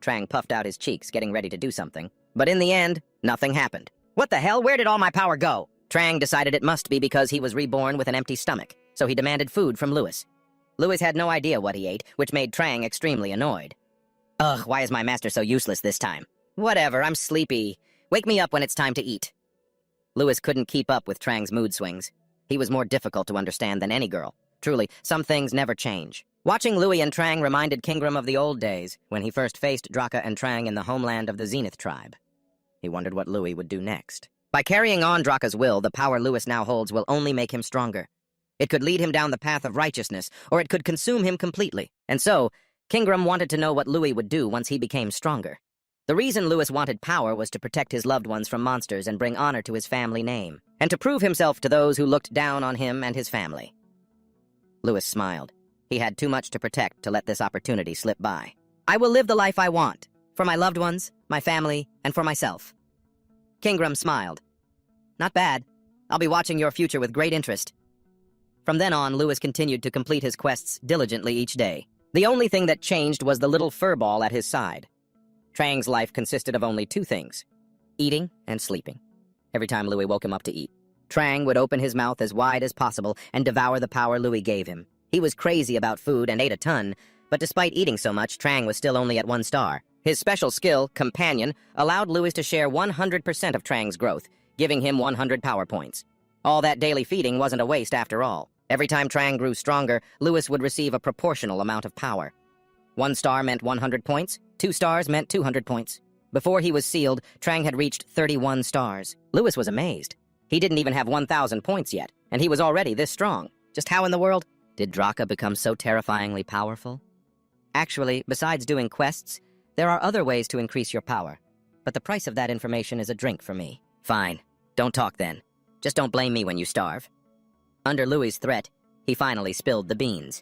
Trang puffed out his cheeks, getting ready to do something. But in the end, nothing happened. What the hell? Where did all my power go? Trang decided it must be because he was reborn with an empty stomach, so he demanded food from Lewis. Lewis had no idea what he ate, which made Trang extremely annoyed. Ugh, why is my master so useless this time? Whatever, I'm sleepy. Wake me up when it's time to eat. Lewis couldn't keep up with Trang's mood swings. He was more difficult to understand than any girl. Truly, some things never change. Watching Louis and Trang reminded Kingram of the old days, when he first faced Draa and Trang in the homeland of the Zenith tribe. He wondered what Louis would do next. By carrying on Draa's will, the power Lewis now holds will only make him stronger. It could lead him down the path of righteousness, or it could consume him completely. And so, Kingram wanted to know what Louis would do once he became stronger. The reason Lewis wanted power was to protect his loved ones from monsters and bring honor to his family name, and to prove himself to those who looked down on him and his family. Lewis smiled. He had too much to protect to let this opportunity slip by. I will live the life I want, for my loved ones, my family, and for myself. Kingram smiled. Not bad. I'll be watching your future with great interest. From then on, Lewis continued to complete his quests diligently each day. The only thing that changed was the little furball at his side. Trang's life consisted of only 2 things: eating and sleeping. Every time Louis woke him up to eat, Trang would open his mouth as wide as possible and devour the power Louis gave him. He was crazy about food and ate a ton, but despite eating so much, Trang was still only at 1 star. His special skill, Companion, allowed Louis to share 100% of Trang's growth, giving him 100 power points. All that daily feeding wasn't a waste after all. Every time Trang grew stronger, Lewis would receive a proportional amount of power. 1 star meant 100 points, 2 stars meant 200 points. Before he was sealed, Trang had reached 31 stars. Lewis was amazed. He didn't even have 1,000 points yet, and he was already this strong. Just how in the world did Draa become so terrifyingly powerful? Actually, besides doing quests, there are other ways to increase your power. But the price of that information is a drink for me. Fine. Don't talk then. Just don't blame me when you starve. Under Louis's threat, he finally spilled the beans.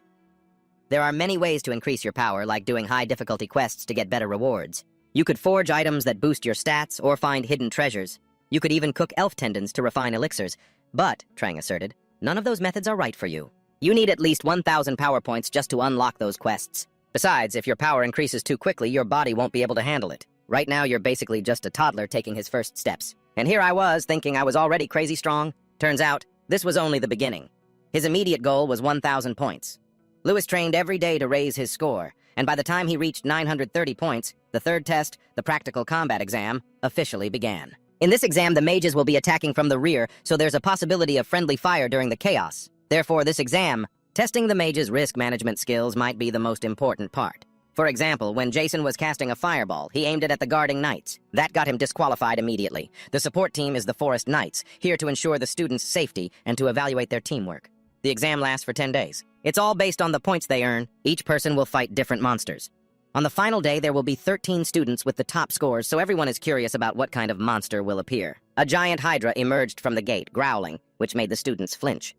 There are many ways to increase your power, like doing high-difficulty quests to get better rewards. You could forge items that boost your stats or find hidden treasures. You could even cook elf tendons to refine elixirs. But, Trang asserted, none of those methods are right for you. You need at least 1,000 power points just to unlock those quests. Besides, if your power increases too quickly, your body won't be able to handle it. Right now, you're basically just a toddler taking his first steps. And here I was, thinking I was already crazy strong. Turns out, this was only the beginning. His immediate goal was 1,000 points. Louis trained every day to raise his score, and by the time he reached 930 points, the third test, the practical combat exam, officially began. In this exam, the mages will be attacking from the rear, so there's a possibility of friendly fire during the chaos. Therefore, this exam, testing the mage's risk management skills might be the most important part. For example, when Jason was casting a fireball, he aimed it at the guarding knights. That got him disqualified immediately. The support team is the Forest Knights, here to ensure the students' safety and to evaluate their teamwork. The exam lasts for 10 days. It's all based on the points they earn. Each person will fight different monsters. On the final day, there will be 13 students with the top scores, so everyone is curious about what kind of monster will appear. A giant hydra emerged from the gate, growling, which made the students flinch.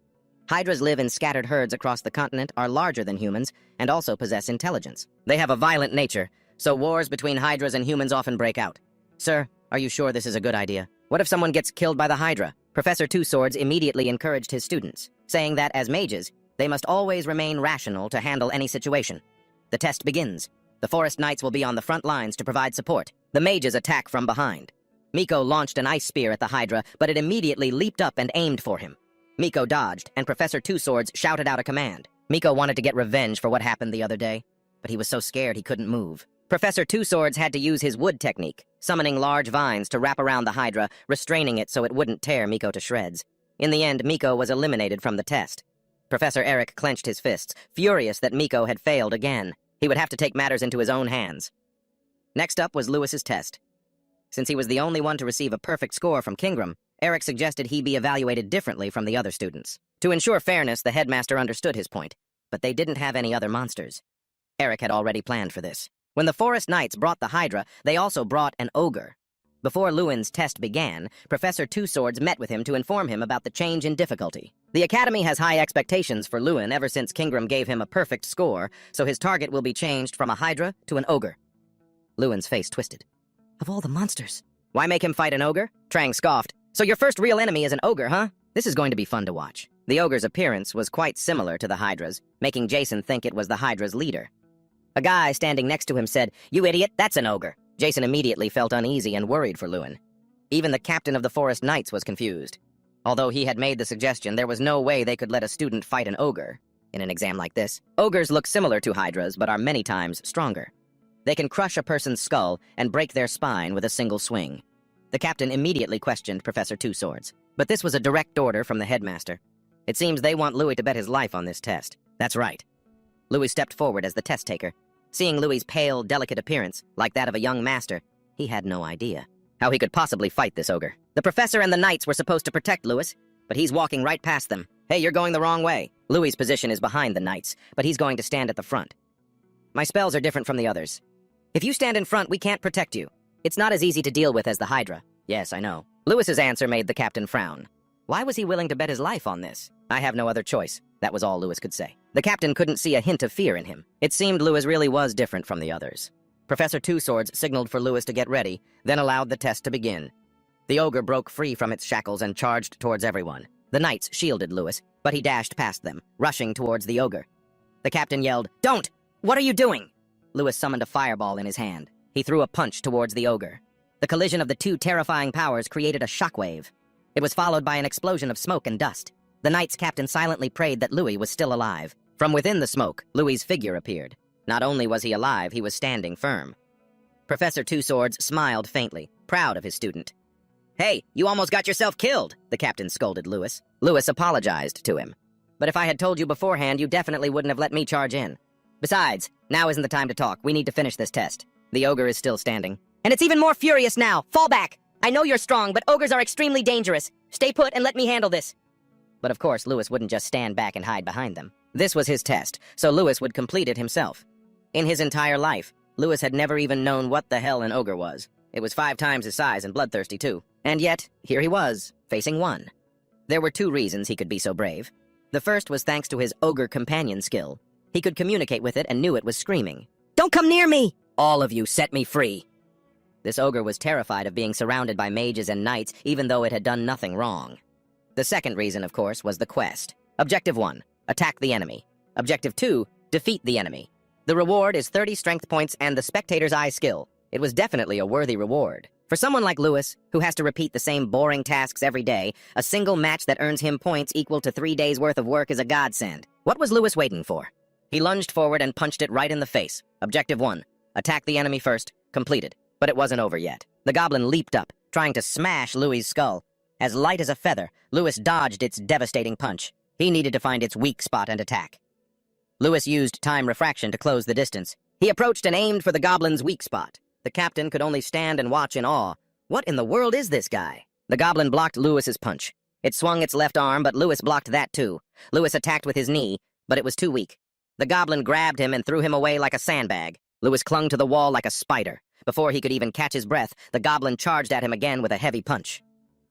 Hydras live in scattered herds across the continent, are larger than humans, and also possess intelligence. They have a violent nature, so wars between hydras and humans often break out. Sir, are you sure this is a good idea? What if someone gets killed by the hydra? Professor Two Swords immediately encouraged his students, saying that as mages, they must always remain rational to handle any situation. The test begins. The Forest Knights will be on the front lines to provide support. The mages attack from behind. Miko launched an ice spear at the hydra, but it immediately leaped up and aimed for him. Miko dodged, and Professor Two Swords shouted out a command. Miko wanted to get revenge for what happened the other day, but he was so scared he couldn't move. Professor Two Swords had to use his wood technique, summoning large vines to wrap around the hydra, restraining it so it wouldn't tear Miko to shreds. In the end, Miko was eliminated from the test. Professor Eric clenched his fists, furious that Miko had failed again. He would have to take matters into his own hands. Next up was Louis's test. Since he was the only one to receive a perfect score from Kingram, Eric suggested he be evaluated differently from the other students. To ensure fairness, the headmaster understood his point, but they didn't have any other monsters. Eric had already planned for this. When the Forest Knights brought the Hydra, they also brought an ogre. Before Lewin's test began, Professor Two Swords met with him to inform him about the change in difficulty. The Academy has high expectations for Lewin ever since Kingram gave him a perfect score, so his target will be changed from a Hydra to an ogre. Lewin's face twisted. Of all the monsters. Why make him fight an ogre? Trang scoffed. So your first real enemy is an ogre, huh? This is going to be fun to watch. The ogre's appearance was quite similar to the Hydra's, making Jason think it was the Hydra's leader. A guy standing next to him said, "You idiot, that's an ogre." Jason immediately felt uneasy and worried for Lewin. Even the captain of the Forest Knights was confused. Although he had made the suggestion, there was no way they could let a student fight an ogre in an exam like this. Ogres look similar to Hydras, but are many times stronger. They can crush a person's skull and break their spine with a single swing. The captain immediately questioned Professor Two Swords. But this was a direct order from the headmaster. It seems they want Louis to bet his life on this test. That's right. Louis stepped forward as the test taker. Seeing Louis's pale, delicate appearance, like that of a young master, he had no idea how he could possibly fight this ogre. The professor and the knights were supposed to protect Louis, but he's walking right past them. Hey, you're going the wrong way. Louis's position is behind the knights, but he's going to stand at the front. My spells are different from the others. If you stand in front, we can't protect you. It's not as easy to deal with as the Hydra. Yes, I know. Louis's answer made the captain frown. Why was he willing to bet his life on this? I have no other choice. That was all Louis could say. The captain couldn't see a hint of fear in him. It seemed Louis really was different from the others. Professor Two Swords signaled for Louis to get ready, then allowed the test to begin. The ogre broke free from its shackles and charged towards everyone. The knights shielded Louis, but he dashed past them, rushing towards the ogre. The captain yelled, "Don't! What are you doing?" Louis summoned a fireball in his hand. He threw a punch towards the ogre. The collision of the two terrifying powers created a shockwave. It was followed by an explosion of smoke and dust. The knight's captain silently prayed that Louis was still alive. From within the smoke, Louis's figure appeared. Not only was he alive, he was standing firm. Professor Two Swords smiled faintly, proud of his student. "Hey, you almost got yourself killed," the captain scolded Louis. Louis apologized to him. "But if I had told you beforehand, you definitely wouldn't have let me charge in. Besides, now isn't the time to talk. We need to finish this test." The ogre is still standing. "And it's even more furious now. Fall back. I know you're strong, but ogres are extremely dangerous. Stay put and let me handle this." But of course, Louis wouldn't just stand back and hide behind them. This was his test, so Louis would complete it himself. In his entire life, Louis had never even known what the hell an ogre was. It was 5 times his size and bloodthirsty, too. And yet, here he was, facing one. There were 2 reasons he could be so brave. The first was thanks to his ogre companion skill. He could communicate with it and knew it was screaming, "Don't come near me! All of you, set me free!" This ogre was terrified of being surrounded by mages and knights, even though it had done nothing wrong. The second reason, of course, was the quest. Objective 1, attack the enemy. Objective 2, defeat the enemy. The reward is 30 strength points and the spectator's eye skill. It was definitely a worthy reward. For someone like Lewis, who has to repeat the same boring tasks every day, a single match that earns him points equal to 3 days' worth of work is a godsend. What was Lewis waiting for? He lunged forward and punched it right in the face. Objective 1, attack the enemy first. Completed. But it wasn't over yet. The goblin leaped up, trying to smash Louis's skull. As light as a feather, Lewis dodged its devastating punch. He needed to find its weak spot and attack. Lewis used time refraction to close the distance. He approached and aimed for the goblin's weak spot. The captain could only stand and watch in awe. What in the world is this guy? The goblin blocked Lewis's punch. It swung its left arm, but Lewis blocked that too. Lewis attacked with his knee, but it was too weak. The goblin grabbed him and threw him away like a sandbag. Lewis clung to the wall like a spider. Before he could even catch his breath, the goblin charged at him again with a heavy punch.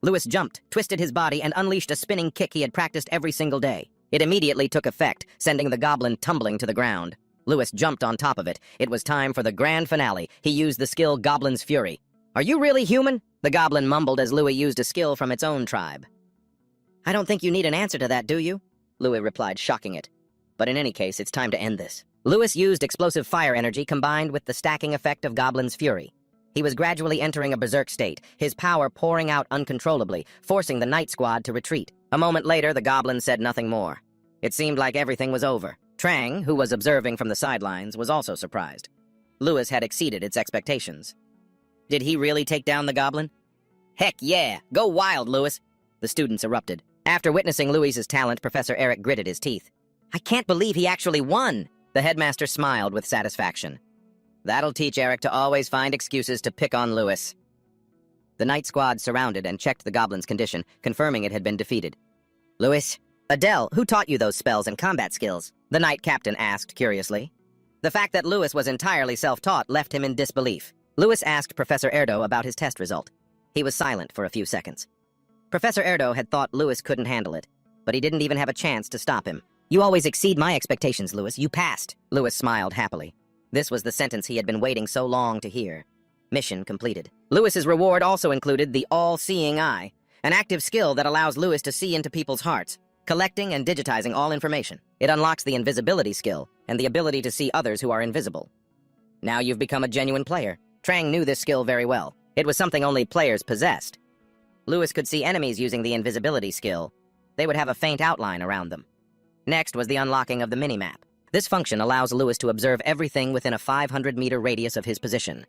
Lewis jumped, twisted his body, and unleashed a spinning kick he had practiced every single day. It immediately took effect, sending the goblin tumbling to the ground. Lewis jumped on top of it. It was time for the grand finale. He used the skill Goblin's Fury. "Are you really human?" the goblin mumbled as Louis used a skill from its own tribe. "I don't think you need an answer to that, do you?" Louis replied, shocking it. "But in any case, it's time to end this." Lewis used explosive fire energy combined with the stacking effect of Goblin's Fury. He was gradually entering a berserk state, his power pouring out uncontrollably, forcing the Night Squad to retreat. A moment later, the goblin said nothing more. It seemed like everything was over. Trang, who was observing from the sidelines, was also surprised. Lewis had exceeded its expectations. Did he really take down the goblin? "Heck yeah! Go wild, Lewis!" The students erupted. After witnessing Louis's talent, Professor Eric gritted his teeth. "I can't believe he actually won!" The headmaster smiled with satisfaction. "That'll teach Eric to always find excuses to pick on Lewis." The Night Squad surrounded and checked the goblin's condition, confirming it had been defeated. "Lewis? Adele, who taught you those spells and combat skills?" the Knight Captain asked curiously. The fact that Lewis was entirely self-taught left him in disbelief. Lewis asked Professor Erdo about his test result. He was silent for a few seconds. Professor Erdo had thought Lewis couldn't handle it, but he didn't even have a chance to stop him. "You always exceed my expectations, Lewis. You passed." Lewis smiled happily. This was the sentence he had been waiting so long to hear. Mission completed. Lewis's reward also included the All-Seeing Eye, an active skill that allows Lewis to see into people's hearts, collecting and digitizing all information. It unlocks the invisibility skill and the ability to see others who are invisible. Now you've become a genuine player. Trang knew this skill very well. It was something only players possessed. Lewis could see enemies using the invisibility skill. They would have a faint outline around them. Next was the unlocking of the minimap. This function allows Lewis to observe everything within a 500-meter radius of his position.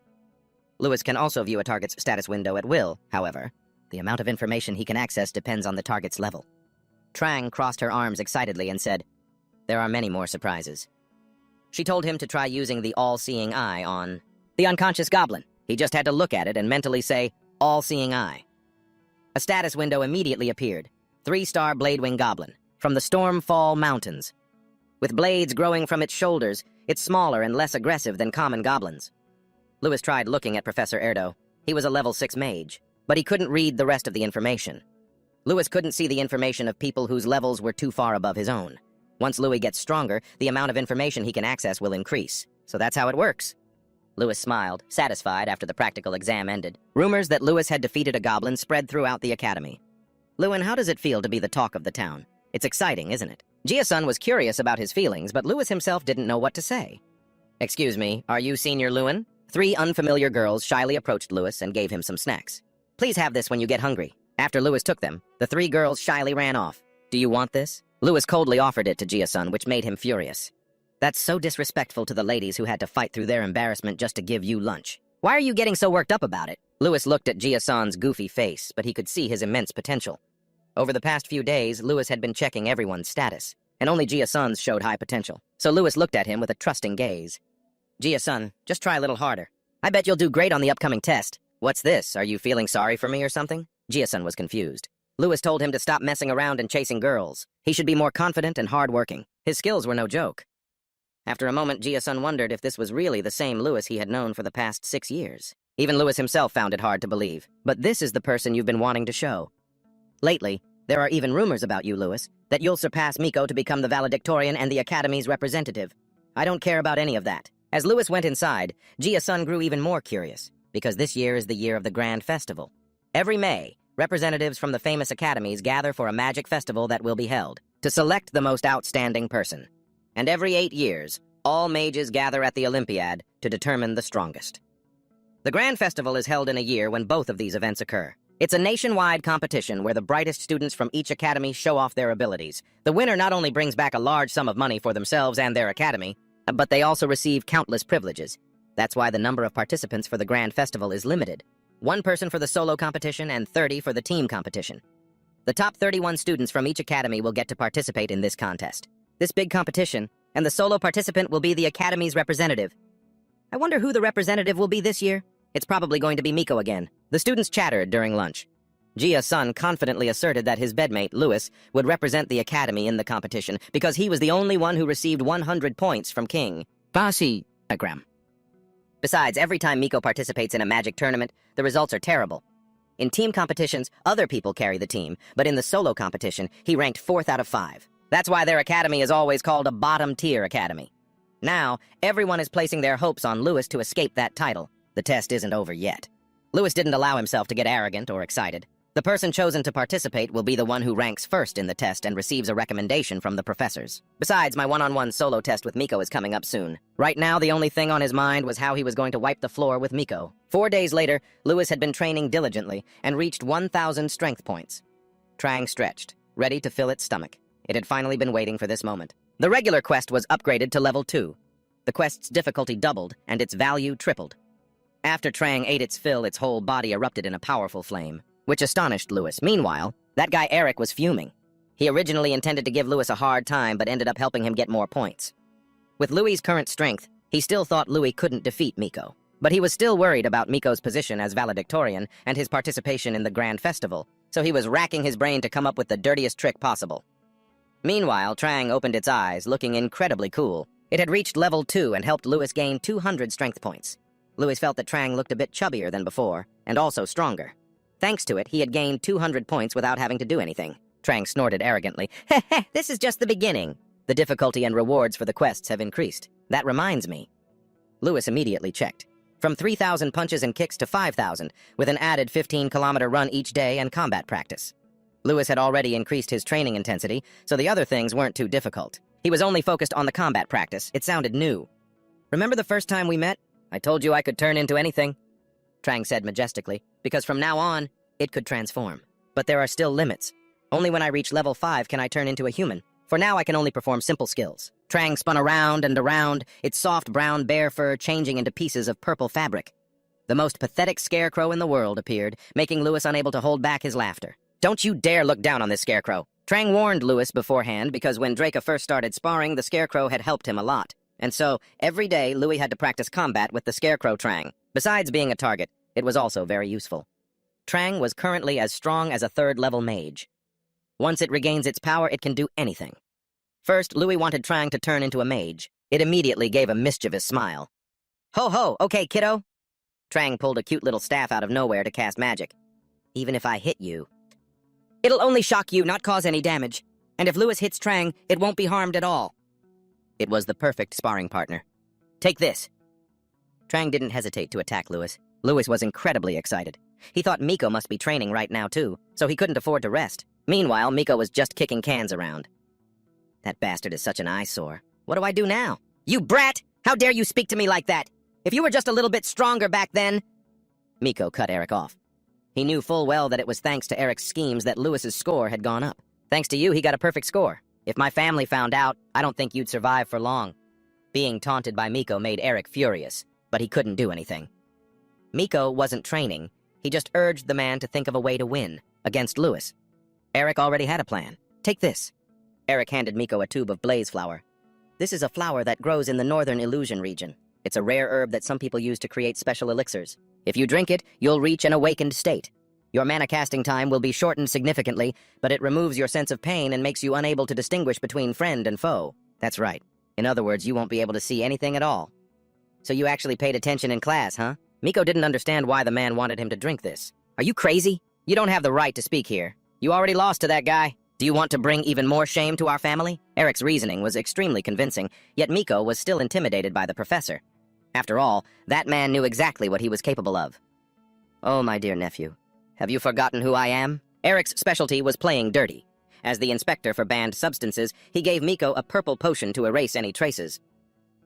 Lewis can also view a target's status window at will, however. The amount of information he can access depends on the target's level. Trang crossed her arms excitedly and said, "There are many more surprises." She told him to try using the All-Seeing Eye on the unconscious goblin. He just had to look at it and mentally say, "All-Seeing Eye." A status window immediately appeared. 3-star Bladewing Goblin, from the Stormfall Mountains. With blades growing from its shoulders, it's smaller and less aggressive than common goblins. Lewis tried looking at Professor Erdo. He was a level 6 mage, but he couldn't read the rest of the information. Lewis couldn't see the information of people whose levels were too far above his own. Once Louis gets stronger, the amount of information he can access will increase. So that's how it works. Lewis smiled, satisfied after the practical exam ended. Rumors that Lewis had defeated a goblin spread throughout the academy. "Lewin, how does it feel to be the talk of the town? It's exciting, isn't it?" Jia-sun was curious about his feelings, but Lewis himself didn't know what to say. "Excuse me, are you Senior Lewin?" 3 unfamiliar girls shyly approached Lewis and gave him some snacks. "Please have this when you get hungry." After Lewis took them, the 3 girls shyly ran off. "Do you want this?" Lewis coldly offered it to Jia-sun, which made him furious. "That's so disrespectful to the ladies who had to fight through their embarrassment just to give you lunch. Why are you getting so worked up about it?" Lewis looked at Jia-sun's goofy face, but he could see his immense potential. Over the past few days, Lewis had been checking everyone's status, and only Jia-sun's showed high potential. So Lewis looked at him with a trusting gaze. "Jia-sun, just try a little harder. I bet you'll do great on the upcoming test." "What's this? Are you feeling sorry for me or something?" Jia-sun was confused. Lewis told him to stop messing around and chasing girls. He should be more confident and hard-working. His skills were no joke. After a moment, Jia-sun wondered if this was really the same Lewis he had known for the past 6 years. Even Lewis himself found it hard to believe. But this is the person you've been wanting to show. Lately, there are even rumors about you, Lewis, that you'll surpass Miko to become the valedictorian and the Academy's representative. I don't care about any of that. As Lewis went inside, Gia-sun grew even more curious, because this year is the year of the Grand Festival. Every May, representatives from the famous academies gather for a magic festival that will be held, to select the most outstanding person. And every 8 years, all mages gather at the Olympiad to determine the strongest. The Grand Festival is held in a year when both of these events occur. It's a nationwide competition where the brightest students from each academy show off their abilities. The winner not only brings back a large sum of money for themselves and their academy, but they also receive countless privileges. That's why the number of participants for the Grand Festival is limited. 1 person for the solo competition and 30 for the team competition. The top 31 students from each academy will get to participate in this contest. This big competition, and the solo participant will be the academy's representative. I wonder who the representative will be this year? It's probably going to be Miko again. The students chattered during lunch. Gia-sun confidently asserted that his bedmate, Lewis, would represent the academy in the competition because he was the only one who received 100 points from King Basi-agram. Besides, every time Miko participates in a magic tournament, the results are terrible. In team competitions, other people carry the team, but in the solo competition, he ranked 4th out of 5. That's why their academy is always called a bottom-tier academy. Now, everyone is placing their hopes on Lewis to escape that title. The test isn't over yet. Lewis didn't allow himself to get arrogant or excited. The person chosen to participate will be the one who ranks first in the test and receives a recommendation from the professors. Besides, my one-on-one solo test with Miko is coming up soon. Right now, the only thing on his mind was how he was going to wipe the floor with Miko. 4 days later, Lewis had been training diligently and reached 1,000 strength points. Trang stretched, ready to fill its stomach. It had finally been waiting for this moment. The regular quest was upgraded to level 2. The quest's difficulty doubled, and its value tripled. After Trang ate its fill, its whole body erupted in a powerful flame, which astonished Lewis. Meanwhile, that guy Eric was fuming. He originally intended to give Lewis a hard time, but ended up helping him get more points. With Louis's current strength, he still thought Louis couldn't defeat Miko. But he was still worried about Miko's position as valedictorian and his participation in the Grand Festival, so he was racking his brain to come up with the dirtiest trick possible. Meanwhile, Trang opened its eyes, looking incredibly cool. It had reached level 2 and helped Lewis gain 200 strength points. Lewis felt that Trang looked a bit chubbier than before, and also stronger. Thanks to it, he had gained 200 points without having to do anything. Trang snorted arrogantly. Heh heh, this is just the beginning. The difficulty and rewards for the quests have increased. That reminds me. Lewis immediately checked. From 3,000 punches and kicks to 5,000, with an added 15-kilometer run each day and combat practice. Lewis had already increased his training intensity, so the other things weren't too difficult. He was only focused on the combat practice. It sounded new. Remember the first time we met? I told you I could turn into anything, Trang said majestically, because from now on, it could transform. But there are still limits. Only when I reach level 5 can I turn into a human. For now, I can only perform simple skills. Trang spun around and around, its soft brown bear fur changing into pieces of purple fabric. The most pathetic scarecrow in the world appeared, making Lewis unable to hold back his laughter. Don't you dare look down on this scarecrow. Trang warned Lewis beforehand because when Draca first started sparring, the scarecrow had helped him a lot. And so, every day, Louis had to practice combat with the scarecrow Trang. Besides being a target, it was also very useful. Trang was currently as strong as a 3rd-level mage. Once it regains its power, it can do anything. First, Louis wanted Trang to turn into a mage. It immediately gave a mischievous smile. Ho ho, okay, kiddo? Trang pulled a cute little staff out of nowhere to cast magic. Even if I hit you, it'll only shock you, not cause any damage. And if Louis hits Trang, it won't be harmed at all. It was the perfect sparring partner. Take this. Trang didn't hesitate to attack Lewis. Lewis was incredibly excited. He thought Miko must be training right now, too, so he couldn't afford to rest. Meanwhile, Miko was just kicking cans around. That bastard is such an eyesore. What do I do now? You brat! How dare you speak to me like that? If you were just a little bit stronger back then... Miko cut Eric off. He knew full well that it was thanks to Eric's schemes that Lewis's score had gone up. Thanks to you, he got a perfect score. If my family found out, I don't think you'd survive for long. Being taunted by Miko made Eric furious, but he couldn't do anything. Miko wasn't training. He just urged the man to think of a way to win, against Lewis. Eric already had a plan. Take this. Eric handed Miko a tube of blaze flower. This is a flower that grows in the northern illusion region. It's a rare herb that some people use to create special elixirs. If you drink it, you'll reach an awakened state. Your mana casting time will be shortened significantly, but it removes your sense of pain and makes you unable to distinguish between friend and foe. That's right. In other words, you won't be able to see anything at all. So you actually paid attention in class, huh? Miko didn't understand why the man wanted him to drink this. Are you crazy? You don't have the right to speak here. You already lost to that guy. Do you want to bring even more shame to our family? Eric's reasoning was extremely convincing, yet Miko was still intimidated by the professor. After all, that man knew exactly what he was capable of. Oh, my dear nephew, have you forgotten who I am? Eric's specialty was playing dirty. As the inspector for banned substances, he gave Miko a purple potion to erase any traces.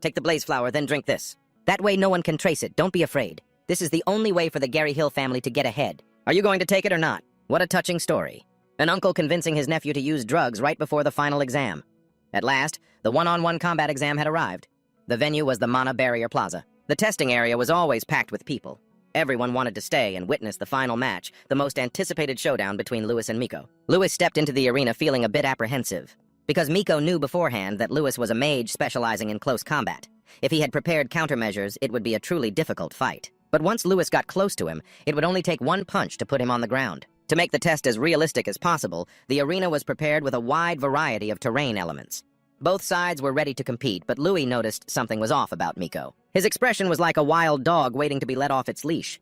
Take the blaze flower, then drink this. That way no one can trace it, don't be afraid. This is the only way for the Gary Hill family to get ahead. Are you going to take it or not? What a touching story. An uncle convincing his nephew to use drugs right before the final exam. At last, the one-on-one combat exam had arrived. The venue was the Mana Barrier Plaza. The testing area was always packed with people. Everyone wanted to stay and witness the final match, the most anticipated showdown between Lewis and Miko. Lewis stepped into the arena feeling a bit apprehensive, because Miko knew beforehand that Lewis was a mage specializing in close combat. If he had prepared countermeasures, it would be a truly difficult fight. But once Lewis got close to him, it would only take one punch to put him on the ground. To make the test as realistic as possible, the arena was prepared with a wide variety of terrain elements. Both sides were ready to compete, but Louis noticed something was off about Miko. His expression was like a wild dog waiting to be let off its leash.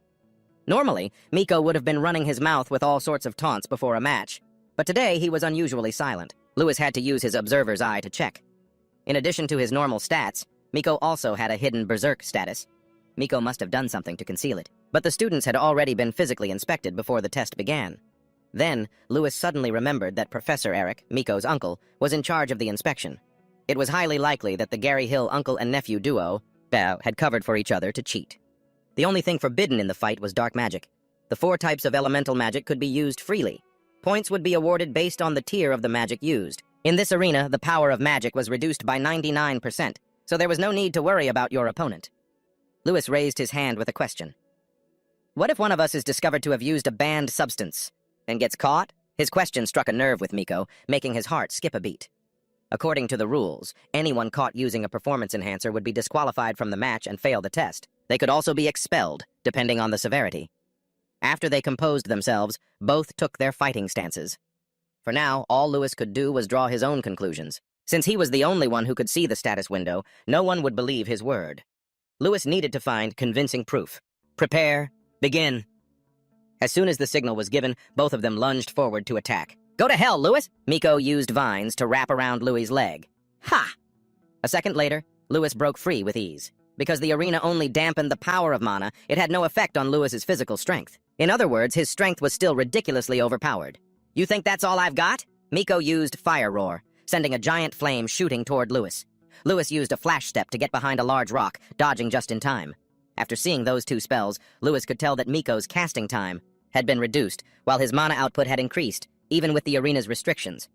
Normally, Miko would have been running his mouth with all sorts of taunts before a match, but today he was unusually silent. Lewis had to use his observer's eye to check. In addition to his normal stats, Miko also had a hidden berserk status. Miko must have done something to conceal it, but the students had already been physically inspected before the test began. Then, Lewis suddenly remembered that Professor Eric, Miko's uncle, was in charge of the inspection. It was highly likely that the Gary Hill uncle and nephew duo, Bao, had covered for each other to cheat. The only thing forbidden in the fight was dark magic. The 4 types of elemental magic could be used freely. Points would be awarded based on the tier of the magic used. In this arena, the power of magic was reduced by 99%, so there was no need to worry about your opponent. Lewis raised his hand with a question. What if one of us is discovered to have used a banned substance and gets caught? His question struck a nerve with Miko, making his heart skip a beat. According to the rules, anyone caught using a performance enhancer would be disqualified from the match and fail the test. They could also be expelled, depending on the severity. After they composed themselves, both took their fighting stances. For now, all Lewis could do was draw his own conclusions. Since he was the only one who could see the status window, no one would believe his word. Lewis needed to find convincing proof. Prepare, begin. As soon as the signal was given, both of them lunged forward to attack. Go to hell, Lewis! Miko used vines to wrap around Louis's leg. Ha! A second later, Lewis broke free with ease. Because the arena only dampened the power of mana, it had no effect on Lewis's physical strength. In other words, his strength was still ridiculously overpowered. You think that's all I've got? Miko used Fire Roar, sending a giant flame shooting toward Lewis. Lewis used a flash step to get behind a large rock, dodging just in time. After seeing those 2 spells, Lewis could tell that Miko's casting time had been reduced, while his mana output had increased, even with the arena's restrictions.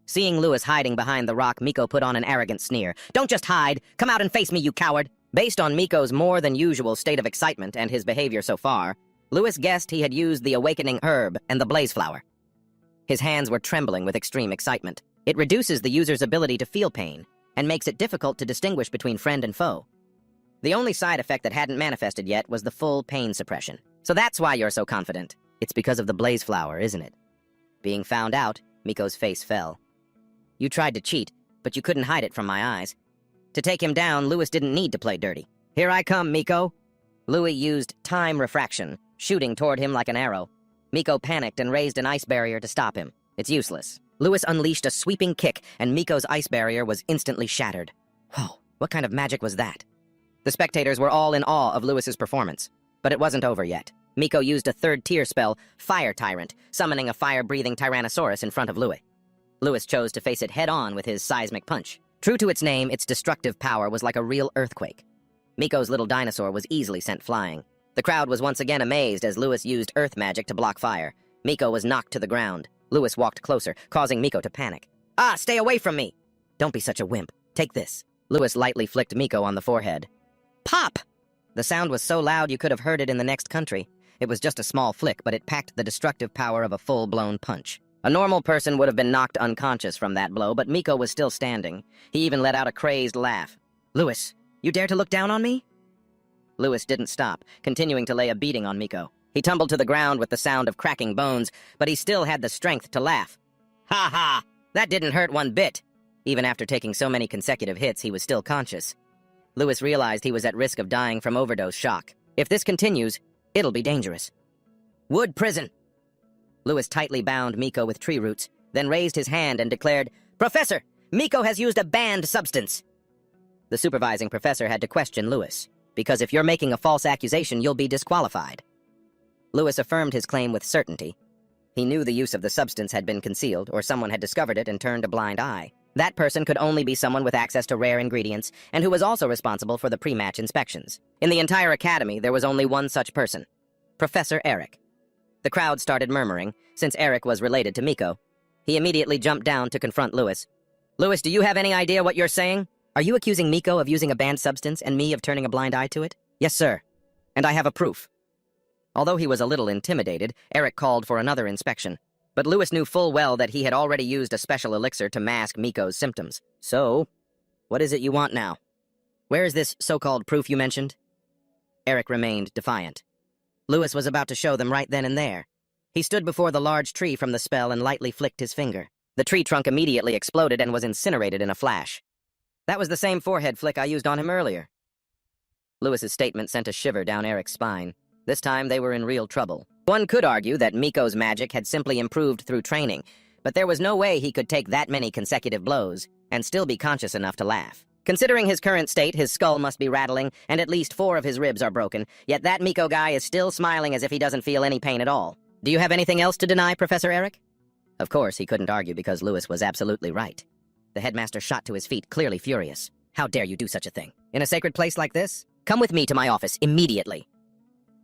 Seeing Lewis hiding behind the rock, Miko put on an arrogant sneer. Don't just hide! Come out and face me, you coward! Based on Miko's more than usual state of excitement and his behavior so far, Lewis guessed he had used the awakening herb and the blaze flower. His hands were trembling with extreme excitement. It reduces the user's ability to feel pain, and makes it difficult to distinguish between friend and foe. The only side effect that hadn't manifested yet was the full pain suppression. So that's why you're so confident. It's because of the blaze flower, isn't it? Being found out, Miko's face fell. You tried to cheat, but you couldn't hide it from my eyes. To take him down, Lewis didn't need to play dirty. Here I come, Miko. Louis used time refraction, shooting toward him like an arrow. Miko panicked and raised an ice barrier to stop him. It's useless. Lewis unleashed a sweeping kick, and Miko's ice barrier was instantly shattered. Whoa, what kind of magic was that? The spectators were all in awe of Lewis's performance, but it wasn't over yet. Miko used a 3rd-tier spell, Fire Tyrant, summoning a fire-breathing Tyrannosaurus in front of Louis. Lewis chose to face it head-on with his seismic punch. True to its name, its destructive power was like a real earthquake. Miko's little dinosaur was easily sent flying. The crowd was once again amazed as Lewis used earth magic to block fire. Miko was knocked to the ground. Lewis walked closer, causing Miko to panic. Ah, stay away from me! Don't be such a wimp. Take this. Lewis lightly flicked Miko on the forehead. Pop! The sound was so loud you could have heard it in the next country. It was just a small flick, but it packed the destructive power of a full-blown punch. A normal person would have been knocked unconscious from that blow, but Miko was still standing. He even let out a crazed laugh. Lewis, you dare to look down on me? Lewis didn't stop, continuing to lay a beating on Miko. He tumbled to the ground with the sound of cracking bones, but he still had the strength to laugh. Ha ha! That didn't hurt one bit! Even after taking so many consecutive hits, he was still conscious. Lewis realized he was at risk of dying from overdose shock. If this continues, it'll be dangerous. Wood prison! Lewis tightly bound Miko with tree roots, then raised his hand and declared, "Professor, Miko has used a banned substance." The supervising professor had to question Lewis, because if you're making a false accusation, you'll be disqualified. Lewis affirmed his claim with certainty. He knew the use of the substance had been concealed, or someone had discovered it and turned a blind eye. That person could only be someone with access to rare ingredients, and who was also responsible for the pre-match inspections. In the entire academy, there was only one such person, Professor Eric. The crowd started murmuring, since Eric was related to Miko. He immediately jumped down to confront Lewis. "Lewis, do you have any idea what you're saying? Are you accusing Miko of using a banned substance and me of turning a blind eye to it?" "Yes, sir. And I have a proof." Although he was a little intimidated, Eric called for another inspection. But Lewis knew full well that he had already used a special elixir to mask Miko's symptoms. "So, what is it you want now? Where is this so-called proof you mentioned?" Eric remained defiant. Lewis was about to show them right then and there. He stood before the large tree from the spell and lightly flicked his finger. The tree trunk immediately exploded and was incinerated in a flash. "That was the same forehead flick I used on him earlier." Lewis's statement sent a shiver down Eric's spine. This time they were in real trouble. One could argue that Miko's magic had simply improved through training, but there was no way he could take that many consecutive blows and still be conscious enough to laugh. Considering his current state, his skull must be rattling, and at least 4 of his ribs are broken, yet that Miko guy is still smiling as if he doesn't feel any pain at all. "Do you have anything else to deny, Professor Eric?" Of course, he couldn't argue because Lewis was absolutely right. The headmaster shot to his feet, clearly furious. "How dare you do such a thing? In a sacred place like this? Come with me to my office, immediately."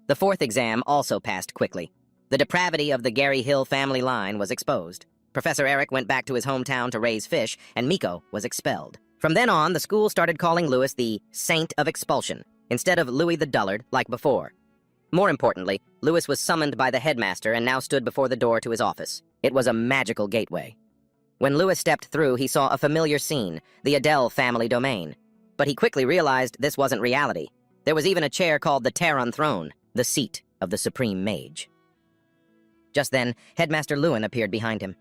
The 4th exam also passed quickly. The depravity of the Gary Hill family line was exposed. Professor Eric went back to his hometown to raise fish, and Miko was expelled. From then on, the school started calling Lewis the Saint of Expulsion, instead of Louis the Dullard like before. More importantly, Lewis was summoned by the headmaster and now stood before the door to his office. It was a magical gateway. When Lewis stepped through, he saw a familiar scene, the Adele family domain. But he quickly realized this wasn't reality. There was even a chair called the Terran Throne, the seat of the Supreme Mage. Just then, Headmaster Lewin appeared behind him.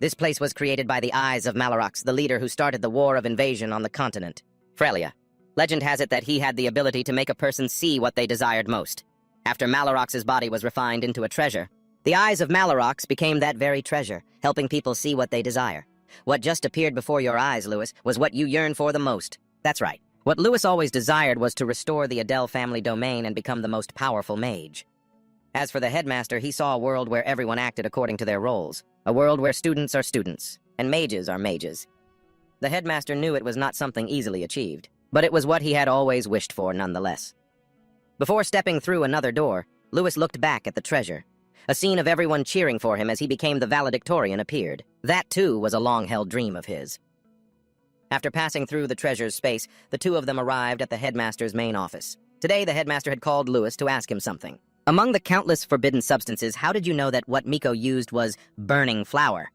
"This place was created by the Eyes of Malarox, the leader who started the war of invasion on the continent. Frelia. Legend has it that he had the ability to make a person see what they desired most. After Malarox's body was refined into a treasure, the Eyes of Malarox became that very treasure, helping people see what they desire. What just appeared before your eyes, Lewis, was what you yearn for the most. That's right. What Lewis always desired was to restore the Adele family domain and become the most powerful mage. As for the headmaster, he saw a world where everyone acted according to their roles, a world where students are students, and mages are mages. The headmaster knew it was not something easily achieved, but it was what he had always wished for nonetheless. Before stepping through another door, Lewis looked back at the treasure. A scene of everyone cheering for him as he became the valedictorian appeared. That, too, was a long-held dream of his. After passing through the treasure's space, the 2 of them arrived at the headmaster's main office. Today, the headmaster had called Lewis to ask him something. "Among the countless forbidden substances, how did you know that what Miko used was burning flour?"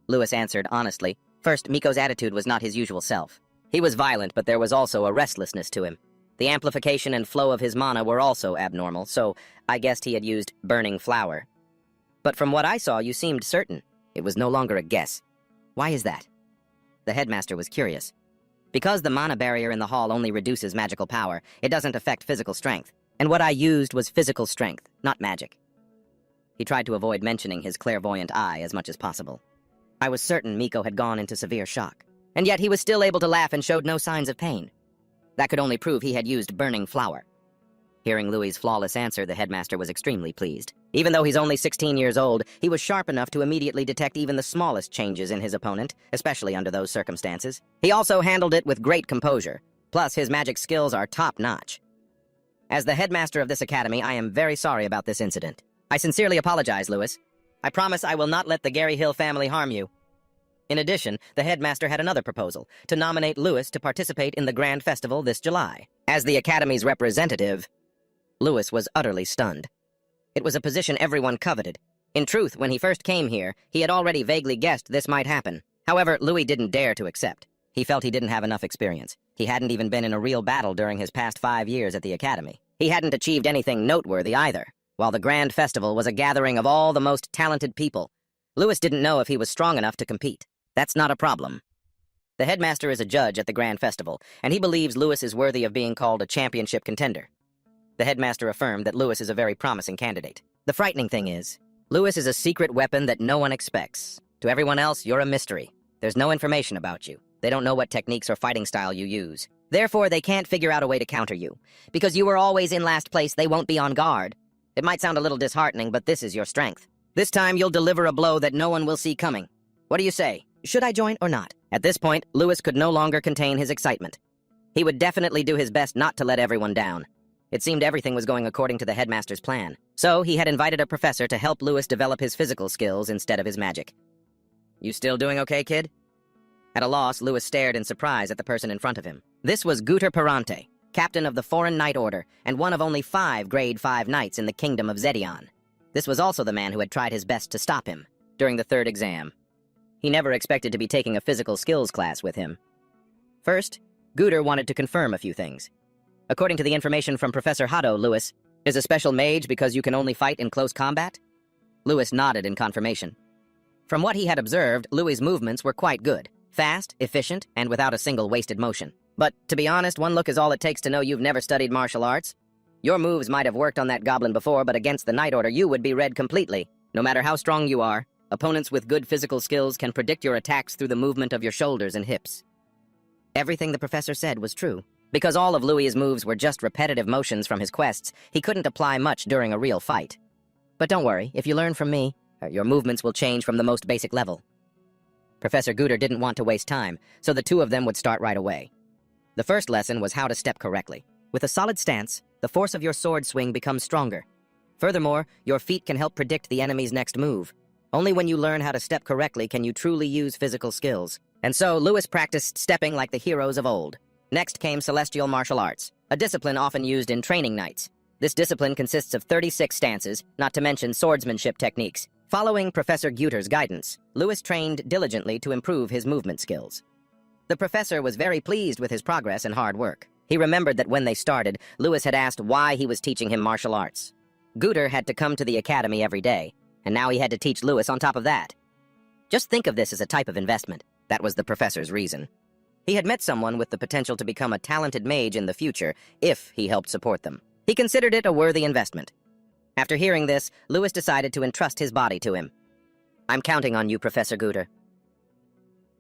Lewis answered honestly. First, Miko's attitude was not his usual self. He was violent, but there was also a restlessness to him. The amplification and flow of his mana were also abnormal, so I guessed he had used burning flour. "But from what I saw, you seemed certain. It was no longer a guess. Why is that?" The headmaster was curious. "Because the mana barrier in the hall only reduces magical power, it doesn't affect physical strength. And what I used was physical strength, not magic." He tried to avoid mentioning his clairvoyant eye as much as possible. "I was certain Miko had gone into severe shock. And yet he was still able to laugh and showed no signs of pain. That could only prove he had used burning flour." Hearing Louis's flawless answer, the headmaster was extremely pleased. Even though he's only 16 years old, he was sharp enough to immediately detect even the smallest changes in his opponent, especially under those circumstances. He also handled it with great composure. Plus, his magic skills are top-notch. "As the headmaster of this academy, I am very sorry about this incident. I sincerely apologize, Lewis. I promise I will not let the Gary Hill family harm you." In addition, the headmaster had another proposal, to nominate Lewis to participate in the Grand Festival this July. As the academy's representative, Lewis was utterly stunned. It was a position everyone coveted. In truth, when he first came here, he had already vaguely guessed this might happen. However, Louis didn't dare to accept. He felt he didn't have enough experience. He hadn't even been in a real battle during his past 5 years at the academy. He hadn't achieved anything noteworthy either. While the Grand Festival was a gathering of all the most talented people, Lewis didn't know if he was strong enough to compete. That's not a problem. The headmaster is a judge at the Grand Festival, and he believes Lewis is worthy of being called a championship contender. The headmaster affirmed that Lewis is a very promising candidate. The frightening thing is, Lewis is a secret weapon that no one expects. To everyone else, you're a mystery. There's no information about you. They don't know what techniques or fighting style you use. Therefore, they can't figure out a way to counter you. Because you were always in last place, they won't be on guard. It might sound a little disheartening, but this is your strength. This time, you'll deliver a blow that no one will see coming. What do you say? Should I join or not? At this point, Lewis could no longer contain his excitement. He would definitely do his best not to let everyone down. It seemed everything was going according to the headmaster's plan. So, he had invited a professor to help Lewis develop his physical skills instead of his magic. You still doing okay, kid? At a loss, Lewis stared in surprise at the person in front of him. This was Guter Perante, captain of the Foreign Knight Order, and one of only 5 Grade 5 knights in the Kingdom of Zedion. This was also the man who had tried his best to stop him during the 3rd exam. He never expected to be taking a physical skills class with him. First, Guter wanted to confirm a few things. According to the information from Professor Hado, Lewis is a special mage because you can only fight in close combat? Lewis nodded in confirmation. From what he had observed, Louis's movements were quite good. Fast, efficient, and without a single wasted motion. But, to be honest, one look is all it takes to know you've never studied martial arts. Your moves might have worked on that goblin before, but against the Knight Order you would be read completely. No matter how strong you are, opponents with good physical skills can predict your attacks through the movement of your shoulders and hips. Everything the professor said was true. Because all of Louis's moves were just repetitive motions from his quests, he couldn't apply much during a real fight. But don't worry, if you learn from me, your movements will change from the most basic level. Professor Guter didn't want to waste time, so the two of them would start right away. The first lesson was how to step correctly. With a solid stance, the force of your sword swing becomes stronger. Furthermore, your feet can help predict the enemy's next move. Only when you learn how to step correctly can you truly use physical skills. And so, Lewis practiced stepping like the heroes of old. Next came celestial martial arts, a discipline often used in training knights. This discipline consists of 36 stances, not to mention swordsmanship techniques. Following Professor Guter's guidance, Lewis trained diligently to improve his movement skills. The professor was very pleased with his progress and hard work. He remembered that when they started, Lewis had asked why he was teaching him martial arts. Guter had to come to the academy every day, and now he had to teach Lewis on top of that. Just think of this as a type of investment. That was the professor's reason. He had met someone with the potential to become a talented mage in the future if he helped support them. He considered it a worthy investment. After hearing this, Lewis decided to entrust his body to him. I'm counting on you, Professor Guter.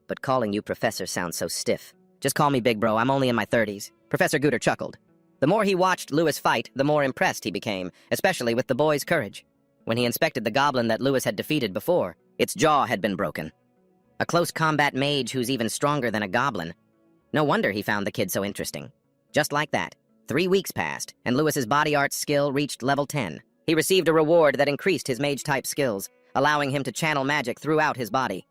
But calling you Professor sounds so stiff. Just call me Big Bro, I'm only in my 30s. Professor Guter chuckled. The more he watched Lewis fight, the more impressed he became, especially with the boy's courage. When he inspected the goblin that Lewis had defeated before, its jaw had been broken. A close combat mage who's even stronger than a goblin. No wonder he found the kid so interesting. Just like that, 3 weeks passed, and Lewis's body arts skill reached level 10. He received a reward that increased his mage-type skills, allowing him to channel magic throughout his body.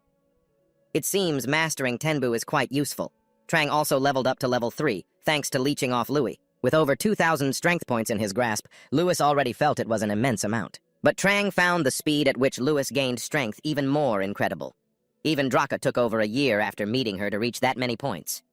It seems mastering Tenbu is quite useful. Trang also leveled up to level 3, thanks to leeching off Louis. With over 2,000 strength points in his grasp, Lewis already felt it was an immense amount. But Trang found the speed at which Lewis gained strength even more incredible. Even Draa took over a year after meeting her to reach that many points.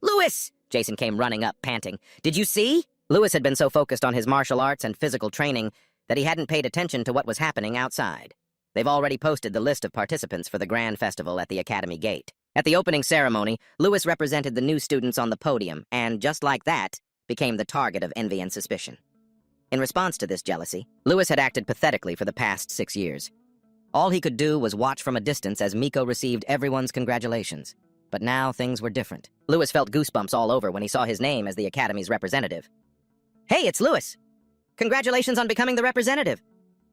Lewis! Jason came running up, panting. Did you see? Lewis had been so focused on his martial arts and physical training that he hadn't paid attention to what was happening outside. They've already posted the list of participants for the Grand Festival at the Academy Gate. At the opening ceremony, Lewis represented the new students on the podium, and just like that, became the target of envy and suspicion. In response to this jealousy, Lewis had acted pathetically for the past 6 years. All he could do was watch from a distance as Miko received everyone's congratulations. But now things were different. Lewis felt goosebumps all over when he saw his name as the Academy's representative. Hey, it's Lewis! Congratulations on becoming the representative!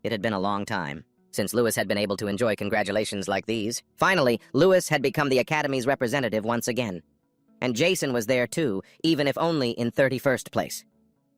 It had been a long time since Lewis had been able to enjoy congratulations like these. Finally, Lewis had become the Academy's representative once again. And Jason was there too, even if only in 31st place.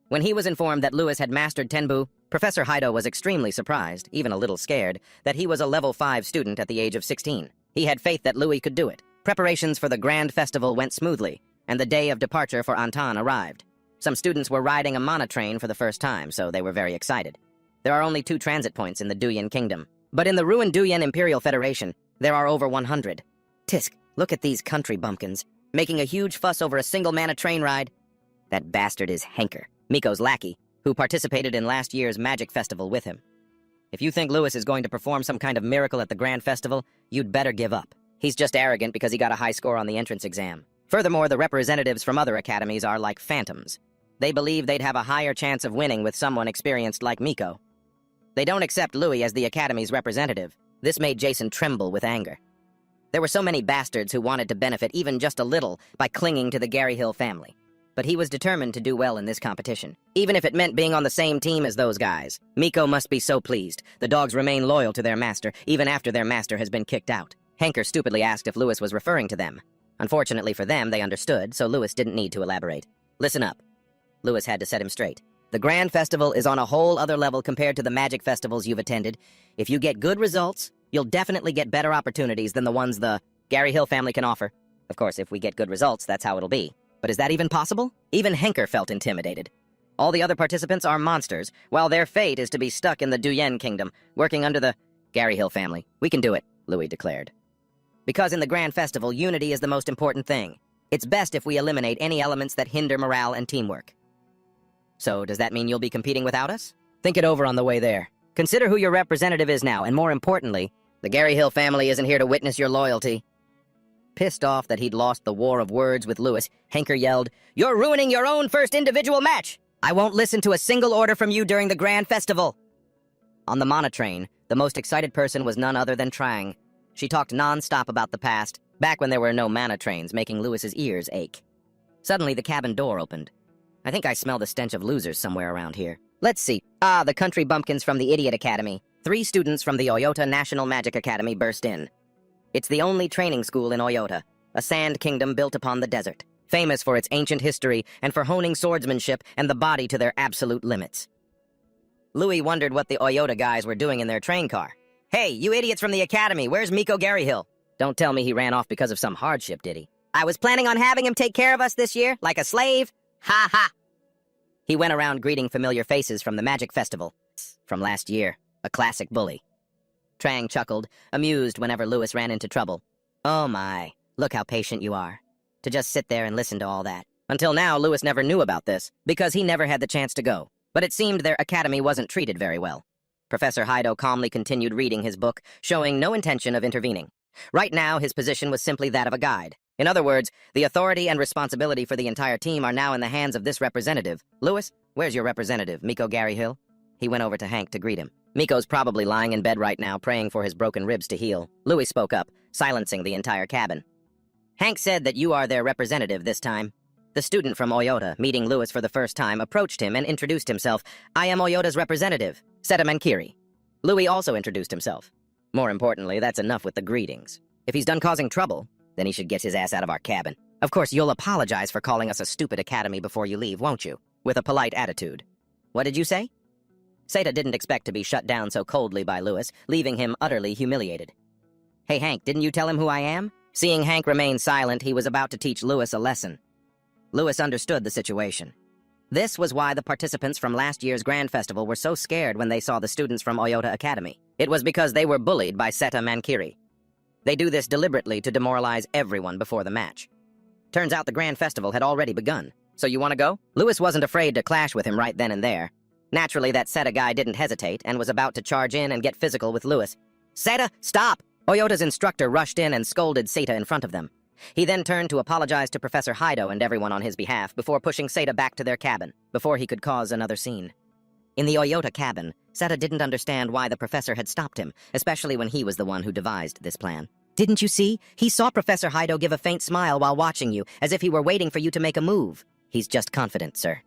When he was informed that Lewis had mastered Tenbu, Professor Haido was extremely surprised, even a little scared, that he was a level 5 student at the age of 16. He had faith that Louis could do it. Preparations for the Grand Festival went smoothly, and the day of departure for Antan arrived. Some students were riding a mana train for the first time, so they were very excited. There are only 2 transit points in the Duyan Kingdom, but in the ruined Duyan Imperial Federation, there are over 100. Tisk, look at these country bumpkins, making a huge fuss over a single mana train ride. That bastard is Henker, Miko's lackey, who participated in last year's Magic Festival with him. If you think Lewis is going to perform some kind of miracle at the Grand Festival, you'd better give up. He's just arrogant because he got a high score on the entrance exam. Furthermore, the representatives from other academies are like phantoms. They believe they'd have a higher chance of winning with someone experienced like Miko. They don't accept Louis as the Academy's representative. This made Jason tremble with anger. There were so many bastards who wanted to benefit even just a little by clinging to the Gary Hill family. But he was determined to do well in this competition, even if it meant being on the same team as those guys. Miko must be so pleased. The dogs remain loyal to their master, even after their master has been kicked out. Hanker stupidly asked if Louis was referring to them. Unfortunately for them, they understood, so Louis didn't need to elaborate. Listen up. Louis had to set him straight. The Grand Festival is on a whole other level compared to the magic festivals you've attended. If you get good results, you'll definitely get better opportunities than the ones the Gary Hill family can offer. Of course, if we get good results, that's how it'll be. But is that even possible? Even Hanker felt intimidated. All the other participants are monsters, while their fate is to be stuck in the Duyen Kingdom, working under the Gary Hill family. We can do it, Louis declared. Because in the Grand Festival, unity is the most important thing. It's best if we eliminate any elements that hinder morale and teamwork. So, does that mean you'll be competing without us? Think it over on the way there. Consider who your representative is now, and more importantly, the Gary Hill family isn't here to witness your loyalty. Pissed off that he'd lost the war of words with Louis, Hanker yelled, "You're ruining your own first individual match! I won't listen to a single order from you during the Grand Festival!" On the Mana train, the most excited person was none other than Trang. She talked non-stop about the past, back when there were no Mana trains, making Louis's ears ache. Suddenly, the cabin door opened. I think I smell the stench of losers somewhere around here. Let's see. Ah, the country bumpkins from the Idiot Academy. 3 students from the Oyota National Magic Academy burst in. It's the only training school in Oyota, a sand kingdom built upon the desert, famous for its ancient history and for honing swordsmanship and the body to their absolute limits. Louis wondered what the Oyota guys were doing in their train car. Hey, you idiots from the academy, where's Miko Garyhill? Don't tell me he ran off because of some hardship, did he? I was planning on having him take care of us this year, like a slave. Ha ha! He went around greeting familiar faces from the Magic Festival. From last year, a classic bully. Trang chuckled, amused whenever Louis ran into trouble. Oh my, look how patient you are. To just sit there and listen to all that. Until now, Louis never knew about this, because he never had the chance to go. But it seemed their academy wasn't treated very well. Professor Heido calmly continued reading his book, showing no intention of intervening. Right now, his position was simply that of a guide. In other words, the authority and responsibility for the entire team are now in the hands of this representative. Louis, where's your representative, Miko Garyhill? He went over to Hank to greet him. Miko's probably lying in bed right now, praying for his broken ribs to heal. Louis spoke up, silencing the entire cabin. Hank said that you are their representative this time. The student from Oyota, meeting Louis for the first time, approached him and introduced himself. I am Oyota's representative, Seta Mankiri. Louis also introduced himself. More importantly, that's enough with the greetings. If he's done causing trouble, then he should get his ass out of our cabin. Of course, you'll apologize for calling us a stupid academy before you leave, won't you? With a polite attitude. What did you say? Seta didn't expect to be shut down so coldly by Louis, leaving him utterly humiliated. Hey, Hank, didn't you tell him who I am? Seeing Hank remain silent, he was about to teach Louis a lesson. Louis understood the situation. This was why the participants from last year's Grand Festival were so scared when they saw the students from Oyota Academy. It was because they were bullied by Seta Mankiri. They do this deliberately to demoralize everyone before the match. Turns out the Grand Festival had already begun. So you want to go? Louis wasn't afraid to clash with him right then and there. Naturally, that Seta guy didn't hesitate and was about to charge in and get physical with Louis. Seta, stop! Oyota's instructor rushed in and scolded Seta in front of them. He then turned to apologize to Professor Heido and everyone on his behalf before pushing Seta back to their cabin, before he could cause another scene. In the Oyota cabin, Seta didn't understand why the professor had stopped him, especially when he was the one who devised this plan. Didn't you see? He saw Professor Heido give a faint smile while watching you, as if he were waiting for you to make a move. He's just confident, sir.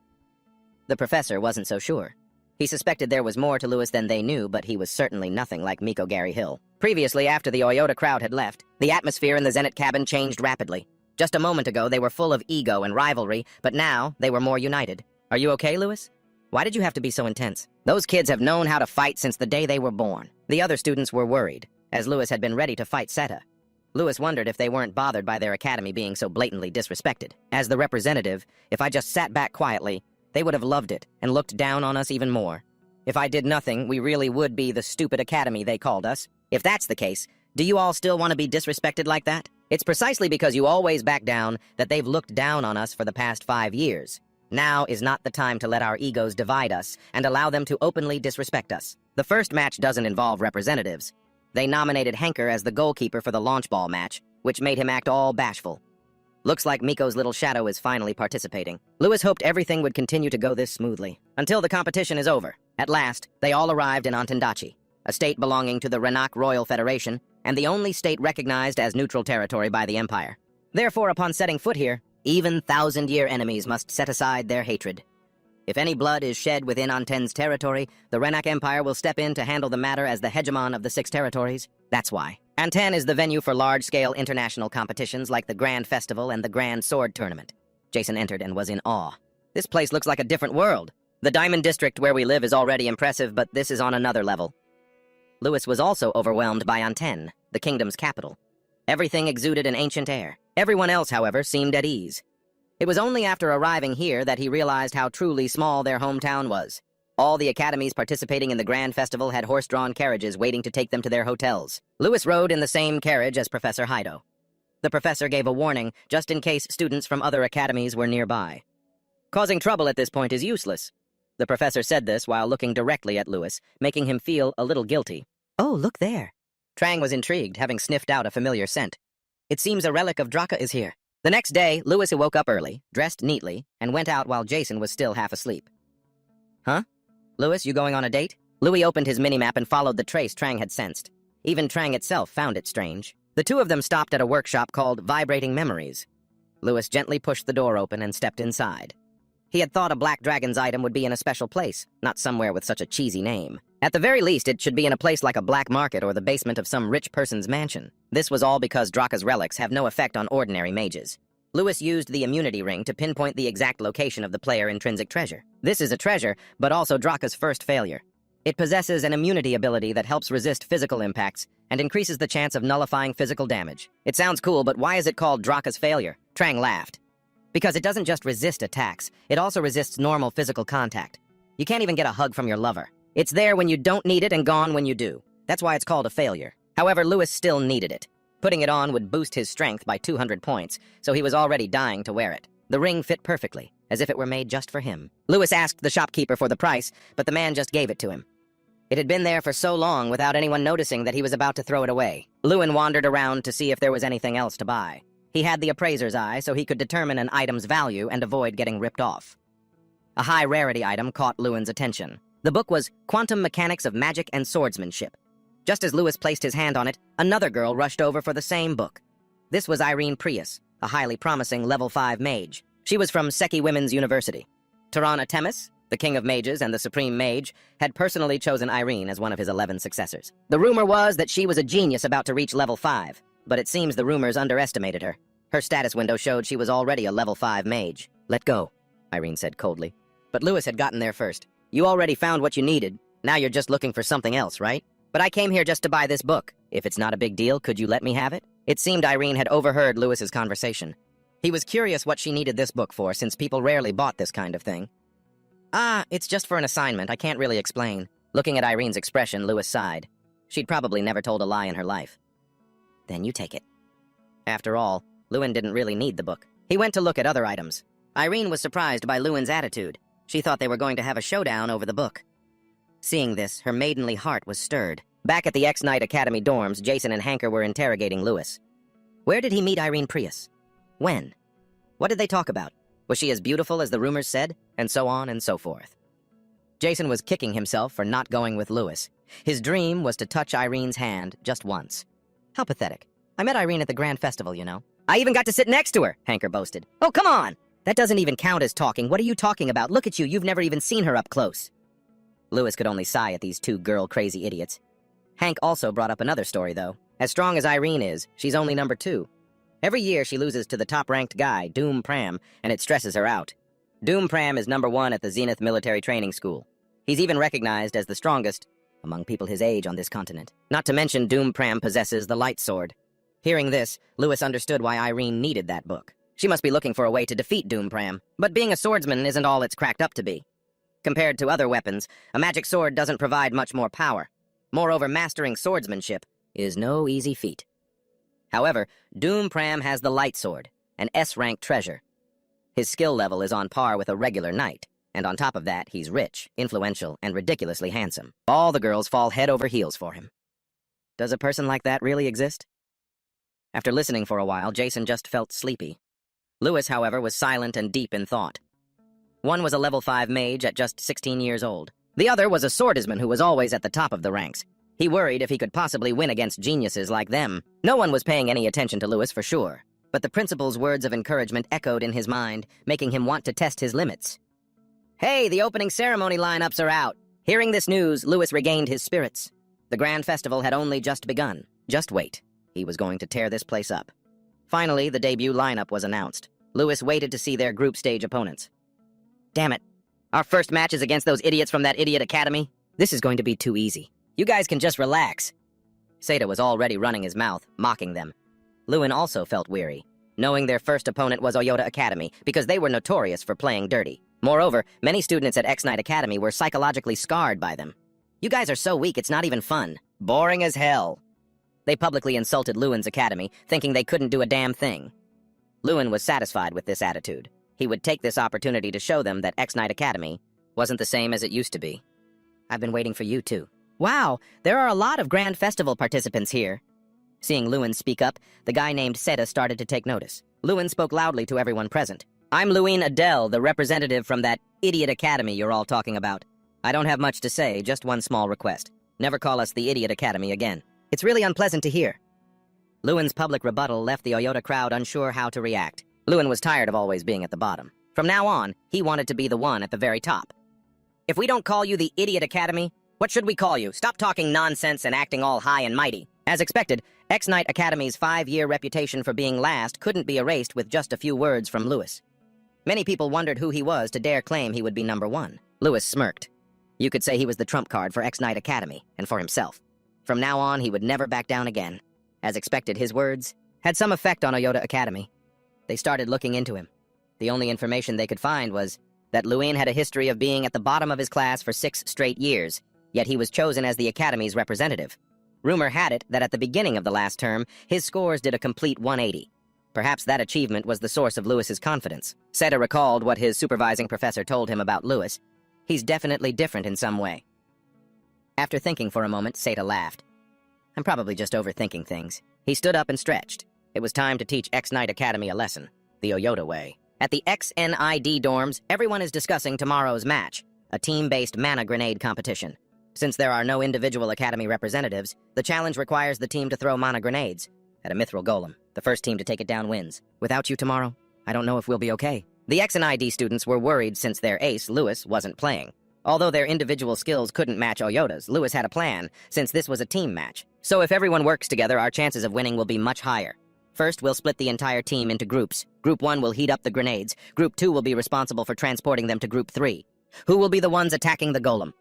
The professor wasn't so sure. He suspected there was more to Louis than they knew, but he was certainly nothing like Miko Garyhill. Previously, after the Oyota crowd had left, the atmosphere in the Zenith cabin changed rapidly. Just a moment ago, they were full of ego and rivalry, but now they were more united. Are you okay, Louis? Why did you have to be so intense? Those kids have known how to fight since the day they were born. The other students were worried, as Louis had been ready to fight Seta. Louis wondered if they weren't bothered by their academy being so blatantly disrespected. As the representative, if I just sat back quietly, they would have loved it and looked down on us even more. If I did nothing, we really would be the stupid academy they called us. If that's the case, do you all still want to be disrespected like that? It's precisely because you always back down that they've looked down on us for the past 5 years. Now is not the time to let our egos divide us and allow them to openly disrespect us. The first match doesn't involve representatives. They nominated Hanker as the goalkeeper for the launch ball match, which made him act all bashful. Looks like Miko's little shadow is finally participating. Lewis hoped everything would continue to go this smoothly. Until the competition is over. At last, they all arrived in Ontendachi, a state belonging to the Renak Royal Federation, and the only state recognized as neutral territory by the Empire. Therefore, upon setting foot here, even thousand-year enemies must set aside their hatred. If any blood is shed within Anten's territory, the Renak Empire will step in to handle the matter as the hegemon of the 6 territories. That's why. Anten is the venue for large-scale international competitions like the Grand Festival and the Grand Sword Tournament. Jason entered and was in awe. This place looks like a different world. The Diamond District where we live is already impressive, but this is on another level. Lewis was also overwhelmed by Anten, the kingdom's capital. Everything exuded an ancient air. Everyone else, however, seemed at ease. It was only after arriving here that he realized how truly small their hometown was. All the academies participating in the Grand Festival had horse-drawn carriages waiting to take them to their hotels. Lewis rode in the same carriage as Professor Heido. The professor gave a warning, just in case students from other academies were nearby. Causing trouble at this point is useless. The professor said this while looking directly at Lewis, making him feel a little guilty. Oh, look there. Trang was intrigued, having sniffed out a familiar scent. It seems a relic of Draa is here. The next day, Lewis woke up early, dressed neatly, and went out while Jason was still half asleep. Huh? Lewis, you going on a date? Louis opened his minimap and followed the trace Trang had sensed. Even Trang itself found it strange. The two of them stopped at a workshop called Vibrating Memories. Lewis gently pushed the door open and stepped inside. He had thought a Black Dragon's item would be in a special place, not somewhere with such a cheesy name. At the very least, it should be in a place like a black market or the basement of some rich person's mansion. This was all because Draa's relics have no effect on ordinary mages. Lewis used the immunity ring to pinpoint the exact location of the player intrinsic treasure. This is a treasure, but also Draa's first failure. It possesses an immunity ability that helps resist physical impacts and increases the chance of nullifying physical damage. It sounds cool, but why is it called Draa's failure? Trang laughed. Because it doesn't just resist attacks, it also resists normal physical contact. You can't even get a hug from your lover. It's there when you don't need it and gone when you do. That's why it's called a failure. However, Lewis still needed it. Putting it on would boost his strength by 200 points, so he was already dying to wear it. The ring fit perfectly, as if it were made just for him. Lewis asked the shopkeeper for the price, but the man just gave it to him. It had been there for so long without anyone noticing that he was about to throw it away. Lewin wandered around to see if there was anything else to buy. He had the appraiser's eye, so he could determine an item's value and avoid getting ripped off. A high-rarity item caught Lewin's attention. The book was Quantum Mechanics of Magic and Swordsmanship. Just as Lewis placed his hand on it, another girl rushed over for the same book. This was Irene Prius, a highly promising level 5 mage. She was from Seki Women's University. Tirana Temis, the king of mages and the supreme mage, had personally chosen Irene as one of his 11 successors. The rumor was that she was a genius about to reach level 5, but it seems the rumors underestimated her. Her status window showed she was already a level 5 mage. Let go, Irene said coldly. But Lewis had gotten there first. You already found what you needed. Now you're just looking for something else, right? But I came here just to buy this book. If it's not a big deal, could you let me have it? It seemed Irene had overheard Lewis's conversation. He was curious what she needed this book for, since people rarely bought this kind of thing. Ah, it's just for an assignment. I can't really explain. Looking at Irene's expression, Lewis sighed. She'd probably never told a lie in her life. Then you take it. After all, Lewin didn't really need the book. He went to look at other items. Irene was surprised by Lewin's attitude. She thought they were going to have a showdown over the book. Seeing this, her maidenly heart was stirred. Back at the X-Knight Academy dorms, Jason and Hanker were interrogating Lewis. Where did he meet Irene Prius? When? What did they talk about? Was she as beautiful as the rumors said? And so on and so forth. Jason was kicking himself for not going with Lewis. His dream was to touch Irene's hand just once. How pathetic. I met Irene at the Grand Festival, you know. I even got to sit next to her, Hanker boasted. Oh, come on! That doesn't even count as talking. What are you talking about? Look at you, you've never even seen her up close. Lewis could only sigh at these two girl-crazy idiots. Hank also brought up another story, though. As strong as Irene is, she's only number 2. Every year she loses to the top-ranked guy, Doom Pram, and it stresses her out. Doom Pram is number 1 at the Zenith Military Training School. He's even recognized as the strongest among people his age on this continent. Not to mention Doom Pram possesses the light sword. Hearing this, Lewis understood why Irene needed that book. She must be looking for a way to defeat Doom Pram, but being a swordsman isn't all it's cracked up to be. Compared to other weapons, a magic sword doesn't provide much more power. Moreover, mastering swordsmanship is no easy feat. However, Doom Pram has the light sword, an S-rank treasure. His skill level is on par with a regular knight, and on top of that, he's rich, influential, and ridiculously handsome. All the girls fall head over heels for him. Does a person like that really exist? After listening for a while, Jason just felt sleepy. Lewis, however, was silent and deep in thought. One was a level 5 mage at just 16 years old. The other was a swordsman who was always at the top of the ranks. He worried if he could possibly win against geniuses like them. No one was paying any attention to Lewis for sure, but the principal's words of encouragement echoed in his mind, making him want to test his limits. Hey, the opening ceremony lineups are out! Hearing this news, Lewis regained his spirits. The grand festival had only just begun. Just wait. He was going to tear this place up. Finally, the debut lineup was announced. Lewis waited to see their group stage opponents. Damn it. Our first match is against those idiots from that idiot academy? This is going to be too easy. You guys can just relax. Seda was already running his mouth, mocking them. Lewin also felt weary, knowing their first opponent was Oyota Academy because they were notorious for playing dirty. Moreover, many students at X-Knight Academy were psychologically scarred by them. You guys are so weak, it's not even fun. Boring as hell. They publicly insulted Lewin's academy, thinking they couldn't do a damn thing. Lewin was satisfied with this attitude. He would take this opportunity to show them that X-Knight Academy wasn't the same as it used to be. I've been waiting for you too. Wow, there are a lot of Grand Festival participants here. Seeing Lewin speak up, the guy named Seda started to take notice. Lewin spoke loudly to everyone present. I'm Lewin Adele, the representative from that idiot academy you're all talking about. I don't have much to say, just one small request. Never call us the Idiot Academy again. It's really unpleasant to hear. Lewin's public rebuttal left the Oyota crowd unsure how to react. Lewin was tired of always being at the bottom. From now on, he wanted to be the one at the very top. If we don't call you the Idiot Academy, what should we call you? Stop talking nonsense and acting all high and mighty. As expected, X-Knight Academy's 5-year reputation for being last couldn't be erased with just a few words from Lewis. Many people wondered who he was to dare claim he would be number 1. Lewis smirked. You could say he was the trump card for X-Knight Academy, and for himself. From now on, he would never back down again. As expected, his words had some effect on Oyota Academy. They started looking into him. The only information they could find was that Lewin had a history of being at the bottom of his class for 6 straight years, yet he was chosen as the Academy's representative. Rumor had it that at the beginning of the last term, his scores did a complete 180. Perhaps that achievement was the source of Lewis's confidence. Seda recalled what his supervising professor told him about Lewis. He's definitely different in some way. After thinking for a moment, Seda laughed. I'm probably just overthinking things. He stood up and stretched. It was time to teach X-Knight Academy a lesson, the Oyota way. At the XNID dorms, everyone is discussing tomorrow's match, a team-based mana grenade competition. Since there are no individual Academy representatives, the challenge requires the team to throw mana grenades at a mithril golem. The first team to take it down wins. Without you tomorrow, I don't know if we'll be okay. The XNID students were worried since their ace, Lewis, wasn't playing. Although their individual skills couldn't match Oyota's, Lewis had a plan, since this was a team match. So if everyone works together, our chances of winning will be much higher. First, we'll split the entire team into groups. Group 1 will heat up the grenades. Group 2 will be responsible for transporting them to Group 3. Who will be the ones attacking the golem?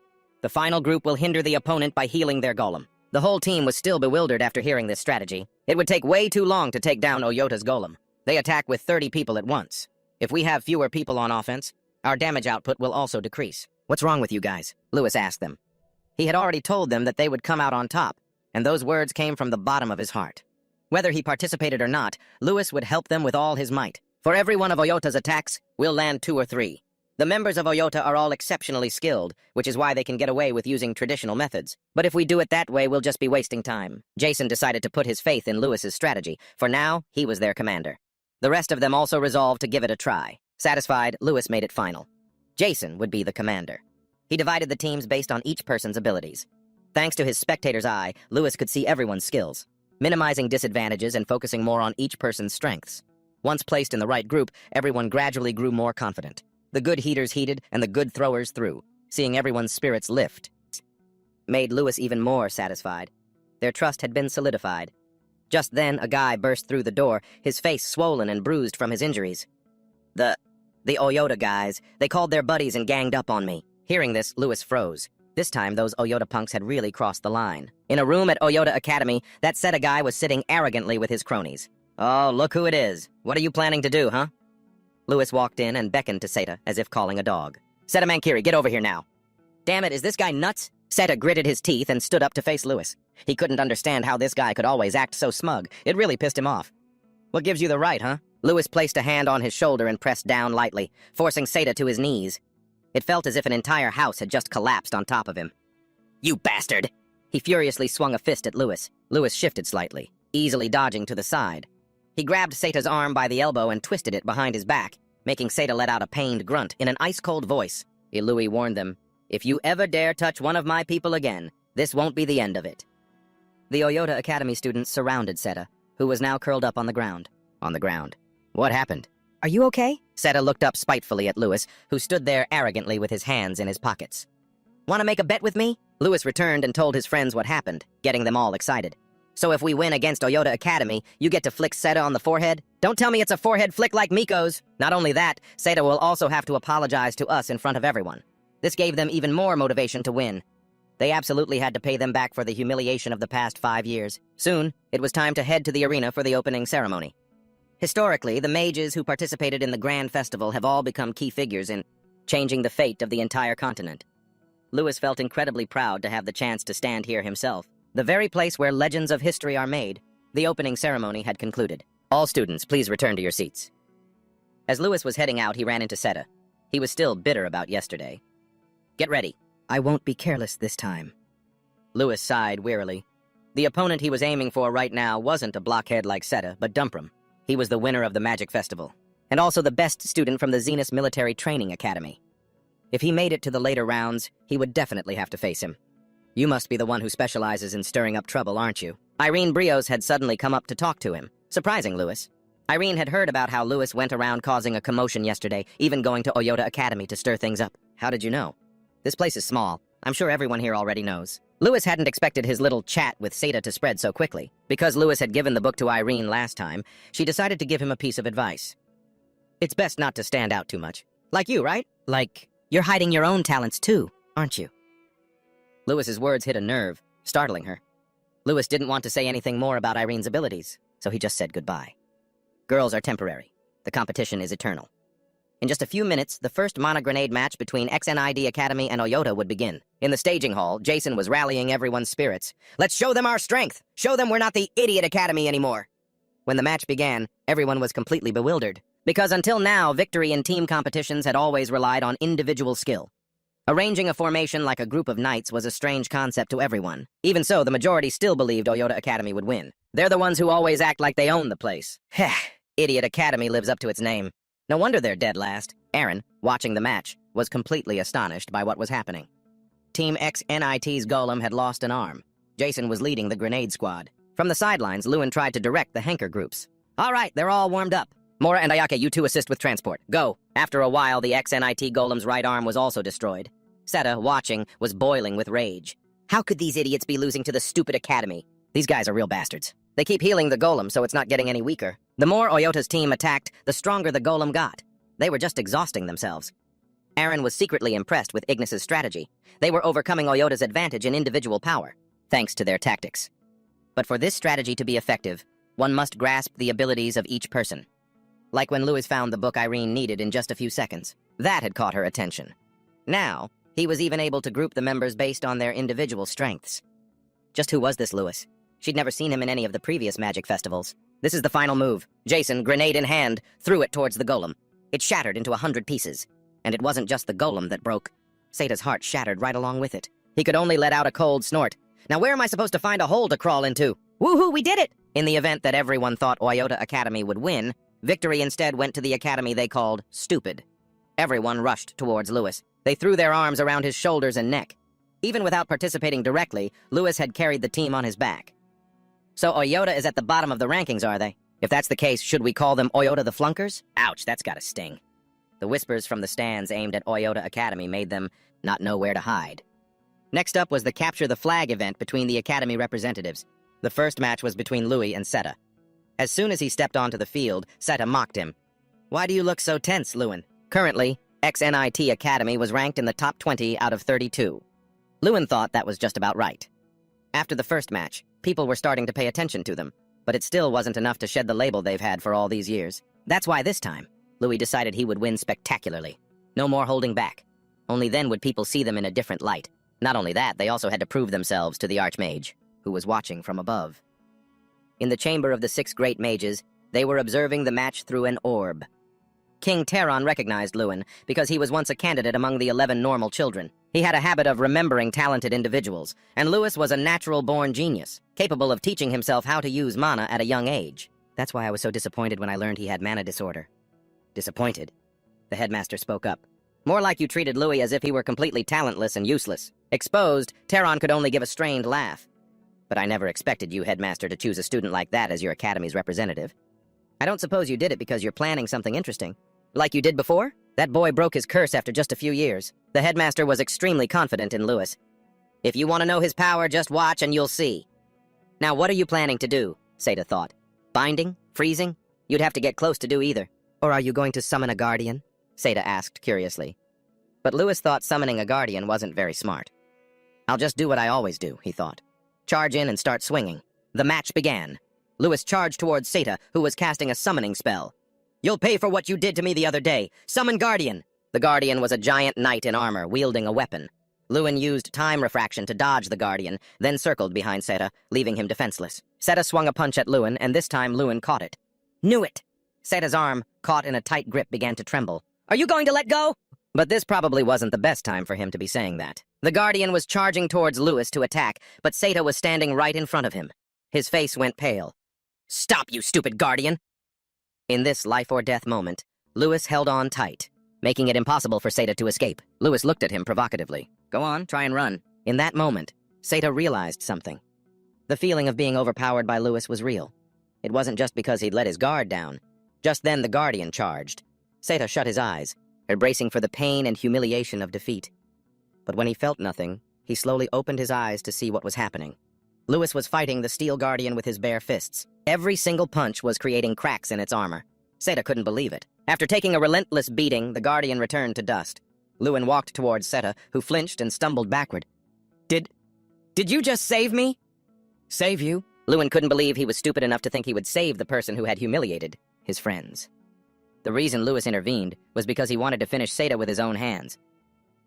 The final group will hinder the opponent by healing their golem. The whole team was still bewildered after hearing this strategy. It would take way too long to take down Oyota's golem. They attack with 30 people at once. If we have fewer people on offense, our damage output will also decrease. What's wrong with you guys? Lewis asked them. He had already told them that they would come out on top, and those words came from the bottom of his heart. Whether he participated or not, Lewis would help them with all his might. For every one of Oyota's attacks, we'll land 2 or 3. The members of Oyota are all exceptionally skilled, which is why they can get away with using traditional methods. But if we do it that way, we'll just be wasting time. Jason decided to put his faith in Lewis's strategy. For now, he was their commander. The rest of them also resolved to give it a try. Satisfied, Lewis made it final. Jason would be the commander. He divided the teams based on each person's abilities. Thanks to his spectator's eye, Lewis could see everyone's skills, minimizing disadvantages and focusing more on each person's strengths. Once placed in the right group, everyone gradually grew more confident. The good heaters heated and the good throwers threw. Seeing everyone's spirits lift made Lewis even more satisfied. Their trust had been solidified. Just then, a guy burst through the door, his face swollen and bruised from his injuries. The Oyota guys. They called their buddies and ganged up on me. Hearing this, Lewis froze. This time, those Oyota punks had really crossed the line. In a room at Oyota Academy, that Seda guy was sitting arrogantly with his cronies. Oh, look who it is. What are you planning to do, huh? Lewis walked in and beckoned to Seda, as if calling a dog. Seda Mankiri, get over here now. Damn it, is this guy nuts? Seda gritted his teeth and stood up to face Lewis. He couldn't understand how this guy could always act so smug. It really pissed him off. What gives you the right, huh? Lewis placed a hand on his shoulder and pressed down lightly, forcing Seda to his knees. It felt as if an entire house had just collapsed on top of him. You bastard! He furiously swung a fist at Lewis. Lewis shifted slightly, easily dodging to the side. He grabbed Seta's arm by the elbow and twisted it behind his back, making Seta let out a pained grunt in an ice-cold voice. Ilui warned them, "If you ever dare touch one of my people again, this won't be the end of it." The Oyota Academy students surrounded Seta, who was now curled up on the ground. What happened? "Are you okay?" Seta looked up spitefully at Lewis, who stood there arrogantly with his hands in his pockets. "Want to make a bet with me?" Lewis returned and told his friends what happened, getting them all excited. "So if we win against Oyota Academy, you get to flick Seta on the forehead? Don't tell me it's a forehead flick like Miko's! Not only that, Seta will also have to apologize to us in front of everyone." This gave them even more motivation to win. They absolutely had to pay them back for the humiliation of the past 5 years. Soon, it was time to head to the arena for the opening ceremony. Historically, the mages who participated in the Grand Festival have all become key figures in changing the fate of the entire continent. Lewis felt incredibly proud to have the chance to stand here himself, the very place where legends of history are made. The opening ceremony had concluded. "All students, please return to your seats." As Lewis was heading out, he ran into Seta. He was still bitter about yesterday. "Get ready. I won't be careless this time." Lewis sighed wearily. The opponent he was aiming for right now wasn't a blockhead like Seta, but Dumprum. He was the winner of the Magic Festival, and also the best student from the Zenith Military Training Academy. If he made it to the later rounds, he would definitely have to face him. "You must be the one who specializes in stirring up trouble, aren't you?" Irene Brios had suddenly come up to talk to him, surprising Lewis. Irene had heard about how Lewis went around causing a commotion yesterday, even going to Oyota Academy to stir things up. "How did you know?" "This place is small. I'm sure everyone here already knows." Lewis hadn't expected his little chat with Seta to spread so quickly. Because Lewis had given the book to Irene last time, she decided to give him a piece of advice. "It's best not to stand out too much. Like you, right? Like, you're hiding your own talents too, aren't you?" Lewis's words hit a nerve, startling her. Lewis didn't want to say anything more about Irene's abilities, so he just said goodbye. Girls are temporary. The competition is eternal. In just a few minutes, the first Mana-Grenade match between XNID Academy and Oyota would begin. In the staging hall, Jason was rallying everyone's spirits. "Let's show them our strength! Show them we're not the Idiot Academy anymore!" When the match began, everyone was completely bewildered, because until now, victory in team competitions had always relied on individual skill. Arranging a formation like a group of knights was a strange concept to everyone. Even so, the majority still believed Oyota Academy would win. They're the ones who always act like they own the place. Heh, Idiot Academy lives up to its name. No wonder they're dead last. Aaron, watching the match, was completely astonished by what was happening. Team XNIT's golem had lost an arm. Jason was leading the grenade squad. From the sidelines, Lewin tried to direct the Henker groups. "All right, they're all warmed up. Mora and Ayake, you two assist with transport. Go." After a while, the XNIT golem's right arm was also destroyed. Seta, watching, was boiling with rage. How could these idiots be losing to the stupid academy? These guys are real bastards. They keep healing the golem, so it's not getting any weaker. The more Oyota's team attacked, the stronger the golem got. They were just exhausting themselves. Aaron was secretly impressed with Ignis's strategy. They were overcoming Oyota's advantage in individual power, thanks to their tactics. But for this strategy to be effective, one must grasp the abilities of each person. Like when Lewis found the book Irene needed in just a few seconds. That had caught her attention. Now, he was even able to group the members based on their individual strengths. Just who was this Lewis? She'd never seen him in any of the previous magic festivals. This is the final move. Jason, grenade in hand, threw it towards the golem. It shattered into 100 pieces. And it wasn't just the golem that broke. Seta's heart shattered right along with it. He could only let out a cold snort. Now where am I supposed to find a hole to crawl into? Woohoo, we did it! In the event that everyone thought Oyota Academy would win, victory instead went to the academy they called Stupid. Everyone rushed towards Lewis. They threw their arms around his shoulders and neck. Even without participating directly, Lewis had carried the team on his back. So Oyota is at the bottom of the rankings, are they? If that's the case, should we call them Oyota the Flunkers? Ouch, that's gotta sting. The whispers from the stands aimed at Oyota Academy made them not know where to hide. Next up was the Capture the Flag event between the Academy representatives. The first match was between Louis and Seta. As soon as he stepped onto the field, Seta mocked him. "Why do you look so tense, Lewin?" Currently, XNIT Academy was ranked in the top 20 out of 32. Lewin thought that was just about right. After the first match, people were starting to pay attention to them, but it still wasn't enough to shed the label they've had for all these years. That's why this time, Louis decided he would win spectacularly. No more holding back. Only then would people see them in a different light. Not only that, they also had to prove themselves to the Archmage, who was watching from above. In the chamber of the 6 great mages, they were observing the match through an orb. King Terron recognized Lewin because he was once a candidate among the 11 normal children. He had a habit of remembering talented individuals, and Lewis was a natural-born genius, capable of teaching himself how to use mana at a young age. That's why I was so disappointed when I learned he had mana disorder. Disappointed? The headmaster spoke up. More like you treated Louis as if he were completely talentless and useless. Exposed, Taron could only give a strained laugh. But I never expected you, headmaster, to choose a student like that as your academy's representative. I don't suppose you did it because you're planning something interesting. Like you did before? That boy broke his curse after just a few years. The headmaster was extremely confident in Louis. If you want to know his power, just watch and you'll see. Now, what are you planning to do? Seda thought. Binding? Freezing? You'd have to get close to do either. Or are you going to summon a guardian? Seda asked curiously. But Louis thought summoning a guardian wasn't very smart. I'll just do what I always do, he thought. Charge in and start swinging. The match began. Louis charged towards Seda, who was casting a summoning spell. You'll pay for what you did to me the other day. Summon Guardian! The Guardian was a giant knight in armor, wielding a weapon. Lewin used time refraction to dodge the Guardian, then circled behind Seda, leaving him defenseless. Seda swung a punch at Lewin, and this time Lewin caught it. Knew it! Seda's arm, caught in a tight grip, began to tremble. Are you going to let go? But this probably wasn't the best time for him to be saying that. The Guardian was charging towards Louis to attack, but Seda was standing right in front of him. His face went pale. Stop, you stupid Guardian! In this life-or-death moment, Louis held on tight, making it impossible for Seda to escape. Louis looked at him provocatively. Go on, try and run. In that moment, Seda realized something. The feeling of being overpowered by Louis was real. It wasn't just because he'd let his guard down. Just then the Guardian charged. Seda shut his eyes, bracing for the pain and humiliation of defeat. But when he felt nothing, he slowly opened his eyes to see what was happening. Louis was fighting the Steel Guardian with his bare fists. Every single punch was creating cracks in its armor. Seda couldn't believe it. After taking a relentless beating, the Guardian returned to dust. Lewin walked towards Seda, who flinched and stumbled backward. Did you just save me? Save you? Lewin couldn't believe he was stupid enough to think he would save the person who had humiliated his friends. The reason Louis intervened was because he wanted to finish Seda with his own hands.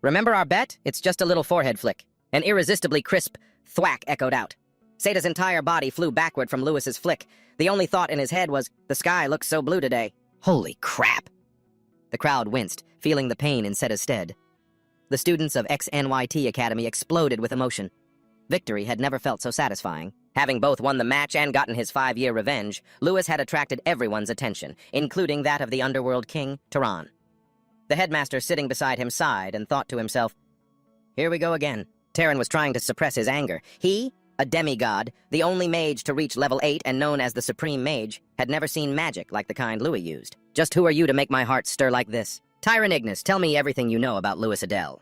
Remember our bet? It's just a little forehead flick. An irresistibly crisp thwack echoed out. Seda's entire body flew backward from Louis's flick. The only thought in his head was, the sky looks so blue today. Holy crap! The crowd winced, feeling the pain in Seda's stead. The students of XNYT Academy exploded with emotion. Victory had never felt so satisfying. Having both won the match and gotten his 5-year revenge, Louis had attracted everyone's attention, including that of the underworld king, Taron. The headmaster sitting beside him sighed and thought to himself, here we go again. Taron was trying to suppress his anger. He, a demigod, the only mage to reach level 8 and known as the Supreme Mage, had never seen magic like the kind Louis used. Just who are you to make my heart stir like this? Tyron Ignis, tell me everything you know about Louis Adele.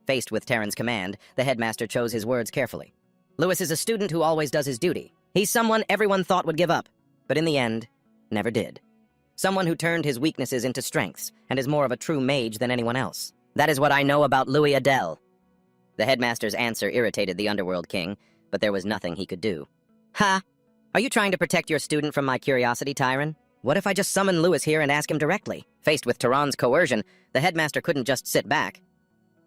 Faced with Taron's command, the headmaster chose his words carefully. Louis is a student who always does his duty. He's someone everyone thought would give up, but in the end, never did. Someone who turned his weaknesses into strengths and is more of a true mage than anyone else. That is what I know about Louis Adele. The headmaster's answer irritated the underworld king, but there was nothing he could do. Ha! Are you trying to protect your student from my curiosity, Tyron? What if I just summon Louis here and ask him directly? Faced with Taron's coercion, the headmaster couldn't just sit back.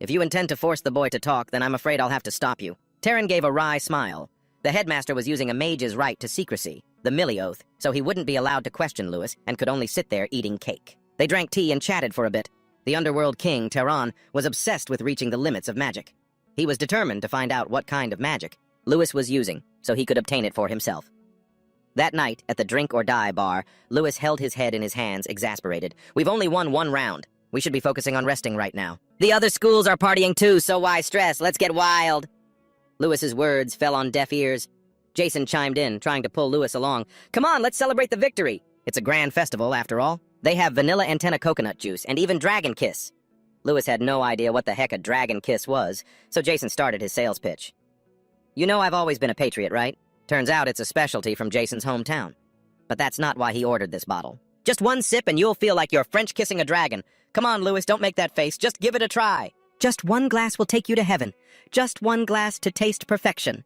If you intend to force the boy to talk, then I'm afraid I'll have to stop you. Taron gave a wry smile. The headmaster was using a mage's right to secrecy, the Millie Oath, so he wouldn't be allowed to question Louis and could only sit there eating cake. They drank tea and chatted for a bit. The underworld king, Taron, was obsessed with reaching the limits of magic. He was determined to find out what kind of magic Louis was using so he could obtain it for himself. That night, at the Drink or Die bar, Louis held his head in his hands, exasperated. We've only won one round. We should be focusing on resting right now. The other schools are partying too, so why stress? Let's get wild. Louis's words fell on deaf ears. Jason chimed in, trying to pull Louis along. Come on, let's celebrate the victory. It's a grand festival, after all. They have vanilla antenna coconut juice and even dragon kiss. Louis had no idea what the heck a dragon kiss was, so Jason started his sales pitch. You know I've always been a patriot, right? Turns out it's a specialty from Jason's hometown. But that's not why he ordered this bottle. Just one sip and you'll feel like you're French kissing a dragon. Come on, Louis, don't make that face. Just give it a try. Just one glass will take you to heaven. Just one glass to taste perfection.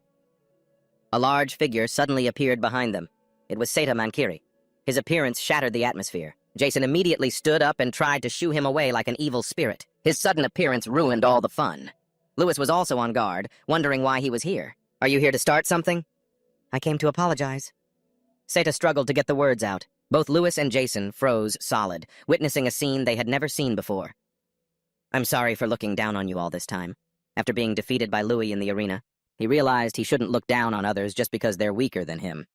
A large figure suddenly appeared behind them. It was Seta Mankiri. His appearance shattered the atmosphere. Jason immediately stood up and tried to shoo him away like an evil spirit. His sudden appearance ruined all the fun. Louis was also on guard, wondering why he was here. Are you here to start something? I came to apologize. Seta struggled to get the words out. Both Louis and Jason froze solid, witnessing a scene they had never seen before. I'm sorry for looking down on you all this time. After being defeated by Louis in the arena, he realized he shouldn't look down on others just because they're weaker than him.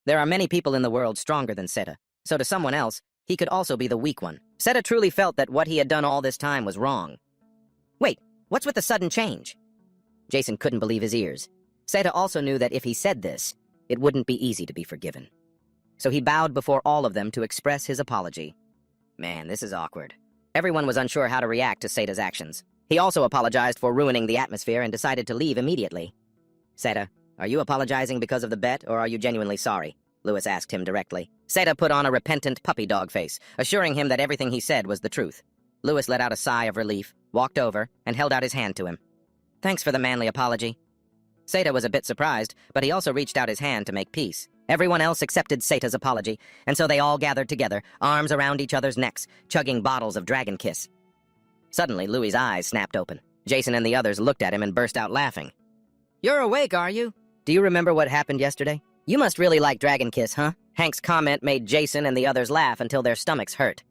There are many people in the world stronger than Seta, so to someone else, he could also be the weak one. Seta truly felt that what he had done all this time was wrong. Wait, what's with the sudden change? Jason couldn't believe his ears. Seta also knew that if he said this, it wouldn't be easy to be forgiven. So he bowed before all of them to express his apology. Man, this is awkward. Everyone was unsure how to react to Seta's actions. He also apologized for ruining the atmosphere and decided to leave immediately. Seta, are you apologizing because of the bet, or are you genuinely sorry? Lewis asked him directly. Seta put on a repentant puppy dog face, assuring him that everything he said was the truth. Lewis let out a sigh of relief, walked over, and held out his hand to him. Thanks for the manly apology. Seta was a bit surprised, but he also reached out his hand to make peace. Everyone else accepted Seta's apology, and so they all gathered together, arms around each other's necks, chugging bottles of Dragon Kiss. Suddenly, Louis's eyes snapped open. Jason and the others looked at him and burst out laughing. You're awake, are you? Do you remember what happened yesterday? You must really like Dragon Kiss, huh? Hank's comment made Jason and the others laugh until their stomachs hurt.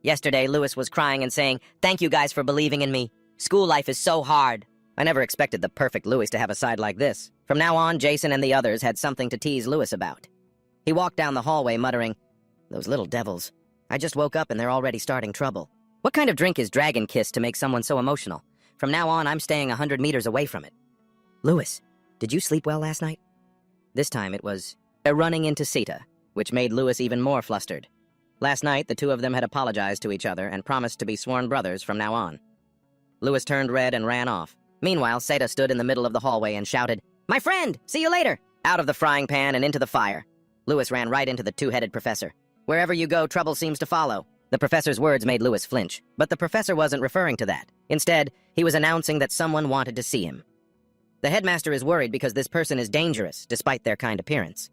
Yesterday, Louis was crying and saying, "Thank you guys for believing in me. School life is so hard." I never expected the perfect Louis to have a side like this. From now on, Jason and the others had something to tease Louis about. He walked down the hallway muttering, "Those little devils. I just woke up and they're already starting trouble. What kind of drink is Dragon Kiss to make someone so emotional? From now on, I'm staying 100 meters away from it." Louis, did you sleep well last night? This time it was a running into Seta, which made Louis even more flustered. Last night, the two of them had apologized to each other and promised to be sworn brothers from now on. Louis turned red and ran off. Meanwhile, Seta stood in the middle of the hallway and shouted, "My friend! See you later!" Out of the frying pan and into the fire. Louis ran right into the two-headed professor. Wherever you go, trouble seems to follow. The professor's words made Louis flinch, but the professor wasn't referring to that. Instead, he was announcing that someone wanted to see him. The headmaster is worried because this person is dangerous, despite their kind appearance.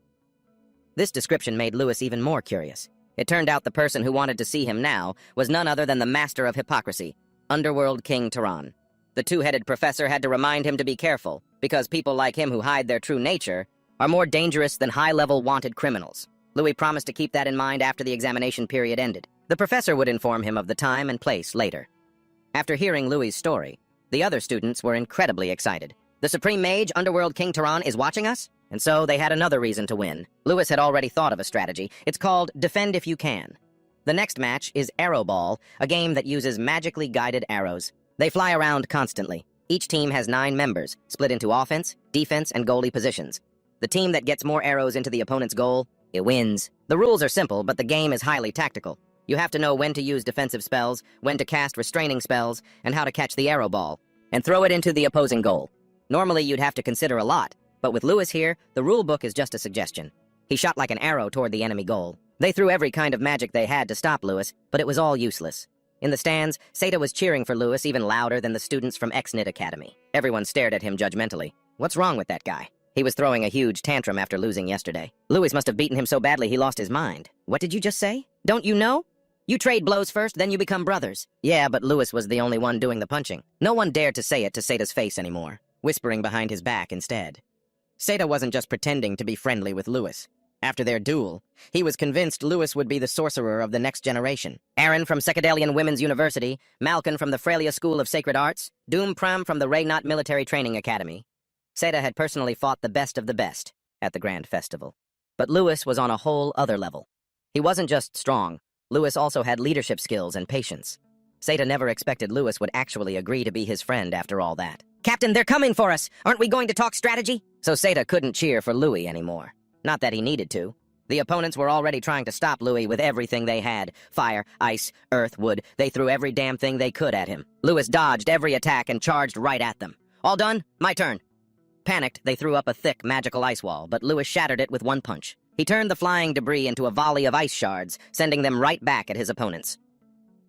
This description made Louis even more curious. It turned out the person who wanted to see him now was none other than the master of hypocrisy, Underworld King Tehran. The two-headed professor had to remind him to be careful, because people like him who hide their true nature are more dangerous than high-level wanted criminals. Louis promised to keep that in mind after the examination period ended. The professor would inform him of the time and place later. After hearing Louis's story, the other students were incredibly excited. The Supreme Mage, Underworld King Tehran, is watching us? And so they had another reason to win. Louis had already thought of a strategy. It's called Defend If You Can. The next match is Arrow Ball, a game that uses magically guided arrows. They fly around constantly. Each team has 9 members, split into offense, defense, and goalie positions. The team that gets more arrows into the opponent's goal, it wins. The rules are simple, but the game is highly tactical. You have to know when to use defensive spells, when to cast restraining spells, and how to catch the arrow ball, and throw it into the opposing goal. Normally, you'd have to consider a lot, but with Louis here, the rule book is just a suggestion. He shot like an arrow toward the enemy goal. They threw every kind of magic they had to stop Louis, but it was all useless. In the stands, Seta was cheering for Louis even louder than the students from X-Knit Academy. Everyone stared at him judgmentally. What's wrong with that guy? He was throwing a huge tantrum after losing yesterday. Louis must have beaten him so badly he lost his mind. What did you just say? Don't you know? You trade blows first, then you become brothers. Yeah, but Louis was the only one doing the punching. No one dared to say it to Seta's face anymore, whispering behind his back instead. Seta wasn't just pretending to be friendly with Louis. After their duel, he was convinced Louis would be the sorcerer of the next generation. Aaron from Secadelian Women's University, Malkin from the Frelia School of Sacred Arts, Doom Pram from the Raynot Military Training Academy. Seta had personally fought the best of the best at the Grand Festival. But Louis was on a whole other level. He wasn't just strong. Louis also had leadership skills and patience. Seta never expected Louis would actually agree to be his friend after all that. "Captain, they're coming for us! Aren't we going to talk strategy?" So Seta couldn't cheer for Louis anymore. Not that he needed to. The opponents were already trying to stop Louis with everything they had. Fire, ice, earth, wood. They threw every damn thing they could at him. Louis dodged every attack and charged right at them. "All done? My turn." Panicked, they threw up a thick, magical ice wall, but Louis shattered it with one punch. He turned the flying debris into a volley of ice shards, sending them right back at his opponents.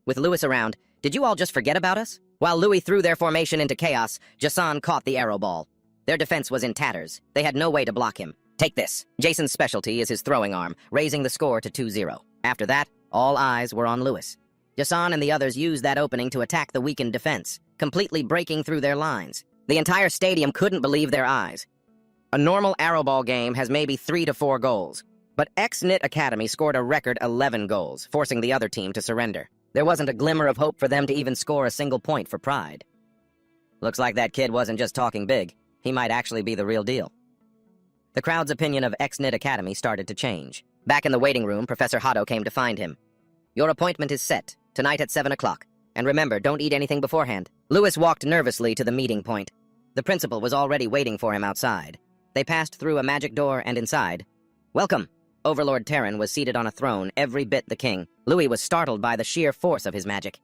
With Louis around, did you all just forget about us? While Louis threw their formation into chaos, Jason caught the arrow ball. Their defense was in tatters. They had no way to block him. "Take this." Jason's specialty is his throwing arm, raising the score to 2-0. After that, all eyes were on Louis. Jason and the others used that opening to attack the weakened defense, completely breaking through their lines. The entire stadium couldn't believe their eyes. A normal arrow ball game has maybe 3 to 4 goals, but X-Knit Academy scored a record 11 goals, forcing the other team to surrender. There wasn't a glimmer of hope for them to even score a single point for pride. Looks like that kid wasn't just talking big. He might actually be the real deal. The crowd's opinion of Exnit Academy started to change. Back in the waiting room, Professor Hado came to find him. "Your appointment is set, tonight at 7 o'clock. And remember, don't eat anything beforehand." Lewis walked nervously to the meeting point. The principal was already waiting for him outside. They passed through a magic door and inside. "Welcome." Overlord Terran was seated on a throne, every bit the king. Louis was startled by the sheer force of his magic.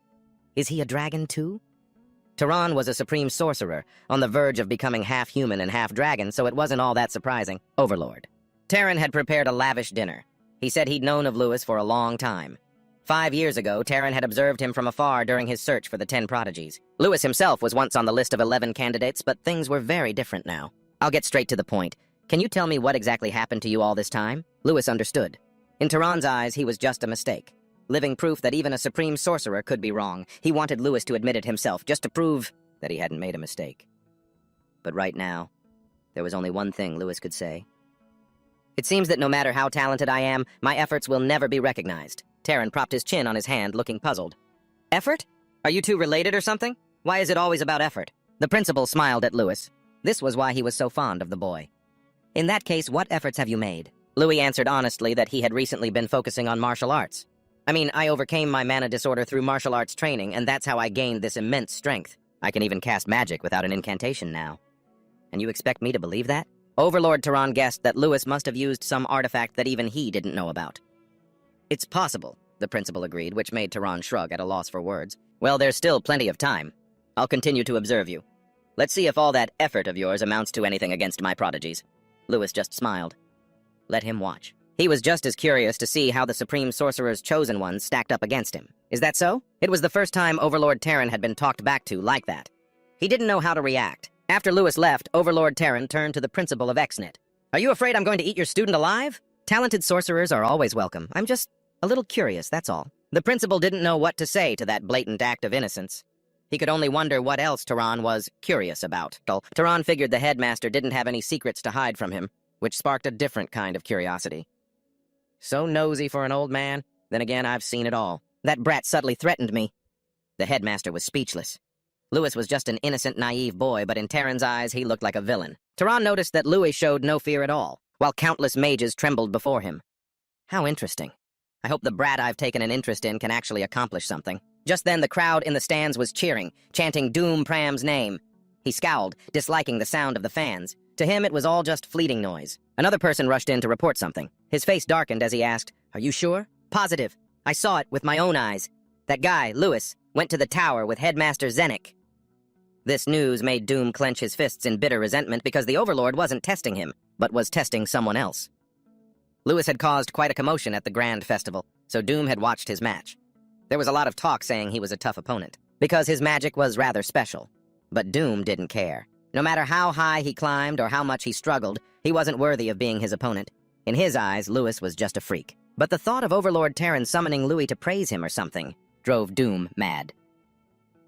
Is he a dragon too? Tehran was a supreme sorcerer, on the verge of becoming half human and half dragon, so it wasn't all that surprising. Overlord. Terran had prepared a lavish dinner. He said he'd known of Louis for a long time. 5 years ago, Terran had observed him from afar during his search for the 10 prodigies. Louis himself was once on the list of 11 candidates, but things were very different now. "I'll get straight to the point. Can you tell me what exactly happened to you all this time?" Louis understood. In Tehran's eyes, he was just a mistake. Living proof that even a supreme sorcerer could be wrong. He wanted Louis to admit it himself, just to prove that he hadn't made a mistake. But right now, there was only one thing Louis could say. "It seems that no matter how talented I am, my efforts will never be recognized." Terran propped his chin on his hand, looking puzzled. "Effort? Are you two related or something? Why is it always about effort?" The principal smiled at Louis. This was why he was so fond of the boy. "In that case, what efforts have you made?" Louis answered honestly that he had recently been focusing on martial arts. I overcame my mana disorder through martial arts training, and that's how I gained this immense strength. I can even cast magic without an incantation now." "And you expect me to believe that?" Overlord Tehran guessed that Louis must have used some artifact that even he didn't know about. "It's possible," the principal agreed, which made Tehran shrug at a loss for words. "Well, there's still plenty of time. I'll continue to observe you. Let's see if all that effort of yours amounts to anything against my prodigies." Louis just smiled. Let him watch. He was just as curious to see how the Supreme Sorcerer's chosen ones stacked up against him. Is that so? It was the first time Overlord Terran had been talked back to like that. He didn't know how to react. After Louis left, Overlord Terran turned to the principal of Exnit. "Are you afraid I'm going to eat your student alive?" "Talented sorcerers are always welcome. I'm just a little curious, that's all." The principal didn't know what to say to that blatant act of innocence. He could only wonder what else Tehran was curious about. Tehran figured the headmaster didn't have any secrets to hide from him, which sparked a different kind of curiosity. "So nosy for an old man. Then again, I've seen it all. That brat subtly threatened me." The headmaster was speechless. Louis was just an innocent, naive boy, but in Terran's eyes, he looked like a villain. Tehran noticed that Louis showed no fear at all, while countless mages trembled before him. How interesting. I hope the brat I've taken an interest in can actually accomplish something. Just then, the crowd in the stands was cheering, chanting Doom Pram's name. He scowled, disliking the sound of the fans. To him, it was all just fleeting noise. Another person rushed in to report something. His face darkened as he asked, "Are you sure?" "Positive. I saw it with my own eyes. That guy, Louis, went to the tower with Headmaster Zenik." This news made Doom clench his fists in bitter resentment because the Overlord wasn't testing him, but was testing someone else. Louis had caused quite a commotion at the Grand Festival, so Doom had watched his match. There was a lot of talk saying he was a tough opponent, because his magic was rather special. But Doom didn't care. No matter how high he climbed or how much he struggled, he wasn't worthy of being his opponent. In his eyes, Louis was just a freak. But the thought of Overlord Terran summoning Louis to praise him or something drove Doom mad.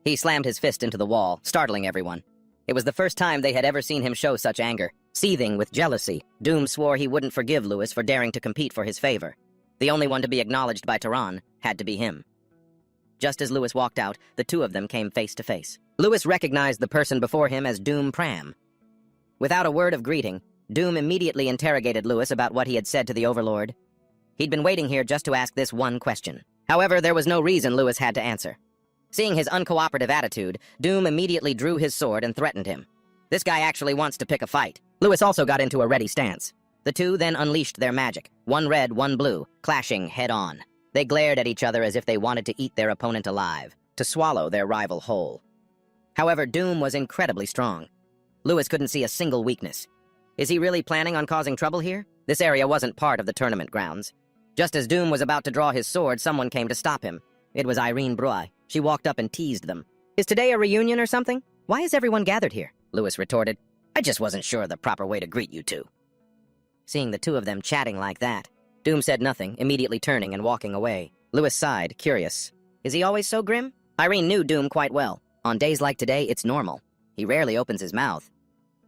He slammed his fist into the wall, startling everyone. It was the first time they had ever seen him show such anger. Seething with jealousy, Doom swore he wouldn't forgive Louis for daring to compete for his favor. The only one to be acknowledged by Tehran had to be him. Just as Louis walked out, the two of them came face to face. Louis recognized the person before him as Doom Pram. Without a word of greeting, Doom immediately interrogated Louis about what he had said to the Overlord. He'd been waiting here just to ask this one question. However, there was no reason Louis had to answer. Seeing his uncooperative attitude, Doom immediately drew his sword and threatened him. This guy actually wants to pick a fight. Louis also got into a ready stance. The two then unleashed their magic, one red, one blue, clashing head-on. They glared at each other as if they wanted to eat their opponent alive, to swallow their rival whole. However, Doom was incredibly strong. Louis couldn't see a single weakness. Is he really planning on causing trouble here? This area wasn't part of the tournament grounds. Just as Doom was about to draw his sword, someone came to stop him. It was Irene Bruy. She walked up and teased them. "Is today a reunion or something? Why is everyone gathered here?" Louis retorted. "I just wasn't sure the proper way to greet you two." Seeing the two of them chatting like that, Doom said nothing, immediately turning and walking away. Louis sighed, curious. Is he always so grim? Irene knew Doom quite well. On days like today, it's normal. He rarely opens his mouth.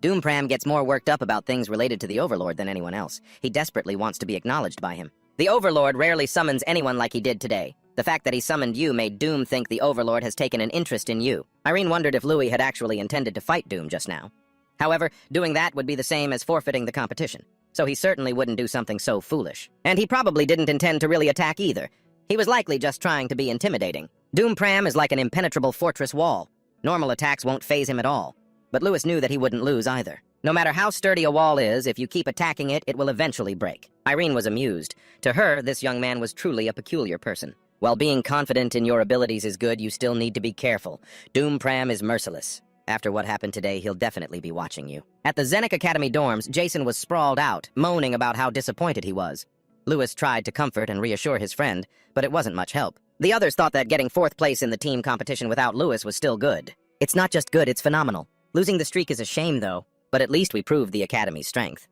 Doom Pram gets more worked up about things related to the Overlord than anyone else. He desperately wants to be acknowledged by him. The Overlord rarely summons anyone like he did today. The fact that he summoned you made Doom think the Overlord has taken an interest in you. Irene wondered if Louis had actually intended to fight Doom just now. However, doing that would be the same as forfeiting the competition. so he certainly wouldn't do something so foolish. And he probably didn't intend to really attack either. He was likely just trying to be intimidating. Doom Pram is like an impenetrable fortress wall. Normal attacks won't faze him at all. But Lewis knew that he wouldn't lose either. No matter how sturdy a wall is, if you keep attacking it, it will eventually break. Irene was amused. To her, this young man was truly a peculiar person. While being confident in your abilities is good, you still need to be careful. Doom Pram is merciless. After what happened today, he'll definitely be watching you. At the Zennik Academy dorms, Jason was sprawled out, moaning about how disappointed he was. Lewis tried to comfort and reassure his friend, but it wasn't much help. The others thought that getting 4th place in the team competition without Lewis was still good. It's not just good, it's phenomenal. Losing the streak is a shame, though, but at least we proved the Academy's strength.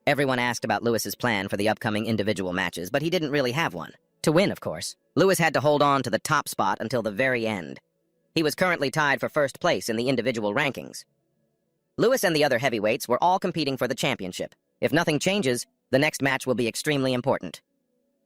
Everyone asked about Lewis's plan for the upcoming individual matches, but he didn't really have one. To win, of course. Lewis had to hold on to the top spot until the very end. He was currently tied for 1st place in the individual rankings. Lewis and the other heavyweights were all competing for the championship. If nothing changes, the next match will be extremely important.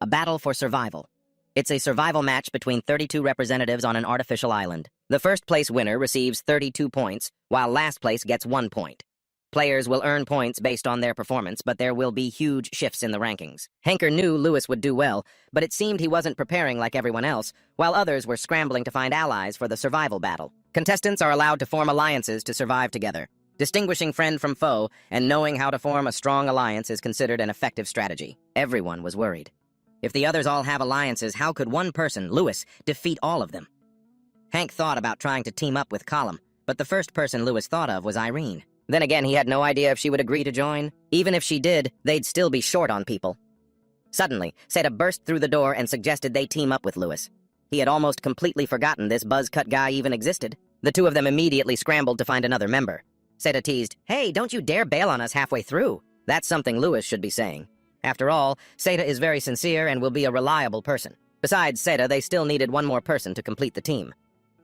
A battle for survival. It's a survival match between 32 representatives on an artificial island. The 1st place winner receives 32 points, while last place gets 1 point. Players will earn points based on their performance, but there will be huge shifts in the rankings. Henker knew Lewis would do well, but it seemed he wasn't preparing like everyone else, while others were scrambling to find allies for the survival battle. Contestants are allowed to form alliances to survive together. Distinguishing friend from foe and knowing how to form a strong alliance is considered an effective strategy. Everyone was worried. If the others all have alliances, how could one person, Lewis, defeat all of them? Hank thought about trying to team up with Column, but the first person Lewis thought of was Irene. Then again, he had no idea if she would agree to join. Even if she did, they'd still be short on people. Suddenly, Seta burst through the door and suggested they team up with Lewis. He had almost completely forgotten this buzz-cut guy even existed. The two of them immediately scrambled to find another member. Seta teased, "Hey, don't you dare bail on us halfway through." That's something Lewis should be saying. After all, Seta is very sincere and will be a reliable person. Besides Seta, they still needed one more person to complete the team.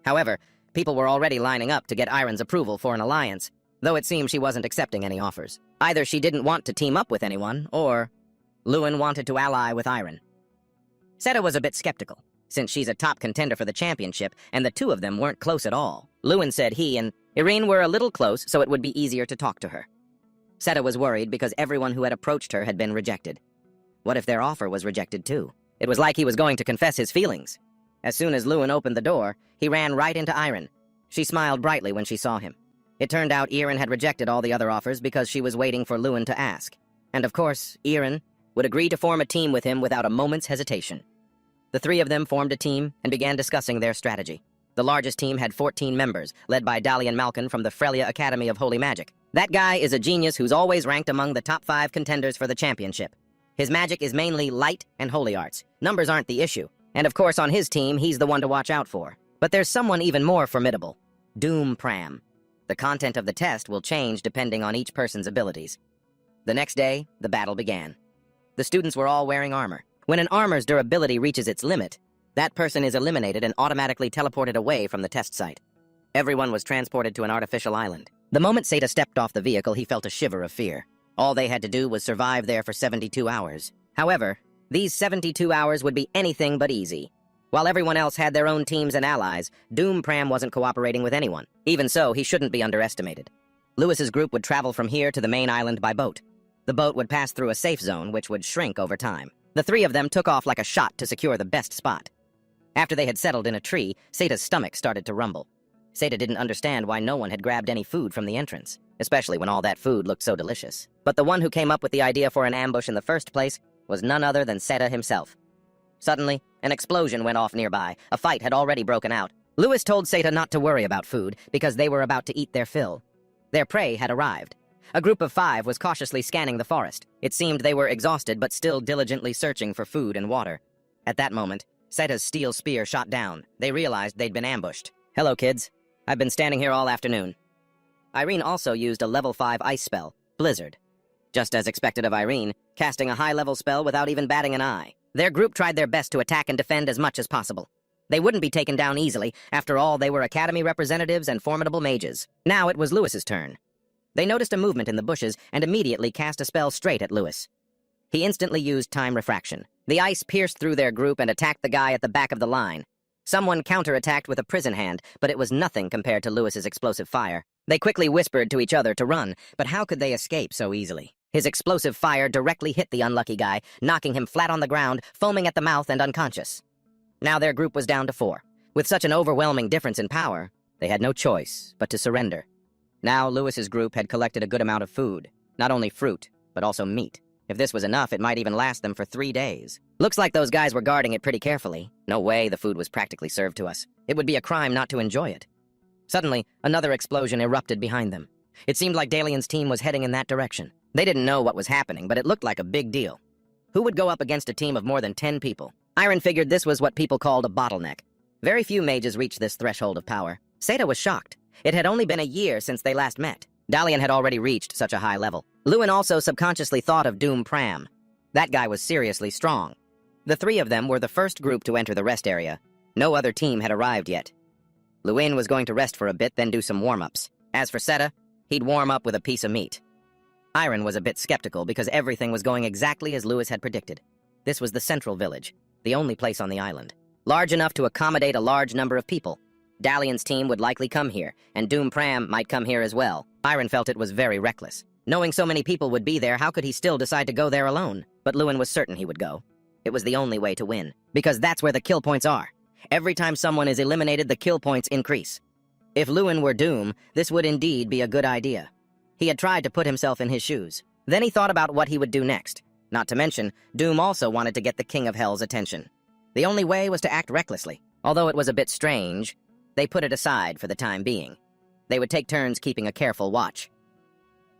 However, people were already lining up to get Iron's approval for an alliance, though it seemed she wasn't accepting any offers. Either she didn't want to team up with anyone, or Lewin wanted to ally with Iron. Seta was a bit skeptical, since she's a top contender for the championship, and the two of them weren't close at all. Lewin said he and Irene were a little close, so it would be easier to talk to her. Seta was worried because everyone who had approached her had been rejected. What if their offer was rejected too? It was like he was going to confess his feelings. As soon as Lewin opened the door, he ran right into Iron. She smiled brightly when she saw him. It turned out Iren had rejected all the other offers because she was waiting for Lewin to ask. And of course, Iren would agree to form a team with him without a moment's hesitation. The three of them formed a team and began discussing their strategy. The largest team had 14 members, led by Dalian Malkin from the Frelia Academy of Holy Magic. That guy is a genius who's always ranked among the top 5 contenders for the championship. His magic is mainly light and holy arts. Numbers aren't the issue. And of course, on his team, he's the one to watch out for. But there's someone even more formidable. Doom Pram. The content of the test will change depending on each person's abilities. The next day, the battle began. The students were all wearing armor. When an armor's durability reaches its limit, that person is eliminated and automatically teleported away from the test site. Everyone was transported to an artificial island. The moment Seta stepped off the vehicle, he felt a shiver of fear. All they had to do was survive there for 72 hours. However, these 72 hours would be anything but easy. While everyone else had their own teams and allies, Doom Pram wasn't cooperating with anyone. Even so, he shouldn't be underestimated. Lewis's group would travel from here to the main island by boat. The boat would pass through a safe zone, which would shrink over time. The three of them took off like a shot to secure the best spot. After they had settled in a tree, Seta's stomach started to rumble. Seta didn't understand why no one had grabbed any food from the entrance, especially when all that food looked so delicious. But the one who came up with the idea for an ambush in the first place was none other than Seta himself. Suddenly, an explosion went off nearby. A fight had already broken out. Lewis told Seta not to worry about food because they were about to eat their fill. Their prey had arrived. A group of 5 was cautiously scanning the forest. It seemed they were exhausted but still diligently searching for food and water. At that moment, Seta's steel spear shot down. They realized they'd been ambushed. "Hello, kids. I've been standing here all afternoon." Irene also used a level 5 ice spell, Blizzard. Just as expected of Irene, casting a high-level spell without even batting an eye. Their group tried their best to attack and defend as much as possible. They wouldn't be taken down easily. After all, they were Academy representatives and formidable mages. Now it was Lewis's turn. They noticed a movement in the bushes and immediately cast a spell straight at Lewis. He instantly used time refraction. The ice pierced through their group and attacked the guy at the back of the line. Someone counterattacked with a prison hand, but it was nothing compared to Lewis's explosive fire. They quickly whispered to each other to run, but how could they escape so easily? His explosive fire directly hit the unlucky guy, knocking him flat on the ground, foaming at the mouth and unconscious. Now their group was down to 4. With such an overwhelming difference in power, they had no choice but to surrender. Now Lewis's group had collected a good amount of food, not only fruit, but also meat. If this was enough, it might even last them for 3 days. Looks like those guys were guarding it pretty carefully. No way the food was practically served to us. It would be a crime not to enjoy it. Suddenly, another explosion erupted behind them. It seemed like Dalian's team was heading in that direction. They didn't know what was happening, but it looked like a big deal. Who would go up against a team of more than 10 people? Iron figured this was what people called a bottleneck. Very few mages reached this threshold of power. Seda was shocked. It had only been a year since they last met. Dalian had already reached such a high level. Lewin also subconsciously thought of Doom Pram. That guy was seriously strong. The 3 of them were the first group to enter the rest area. No other team had arrived yet. Lewin was going to rest for a bit, then do some warm-ups. As for Seda, he'd warm up with a piece of meat. Iron was a bit skeptical because everything was going exactly as Lewis had predicted. This was the central village, the only place on the island. Large enough to accommodate a large number of people. Dalian's team would likely come here, and Doom Pram might come here as well. Iron felt it was very reckless. Knowing so many people would be there, how could he still decide to go there alone? But Lewin was certain he would go. It was the only way to win, because that's where the kill points are. Every time someone is eliminated, the kill points increase. If Lewin were Doom, this would indeed be a good idea. He had tried to put himself in his shoes. Then he thought about what he would do next. Not to mention, Doom also wanted to get the King of Hell's attention. The only way was to act recklessly. Although it was a bit strange, they put it aside for the time being. They would take turns keeping a careful watch.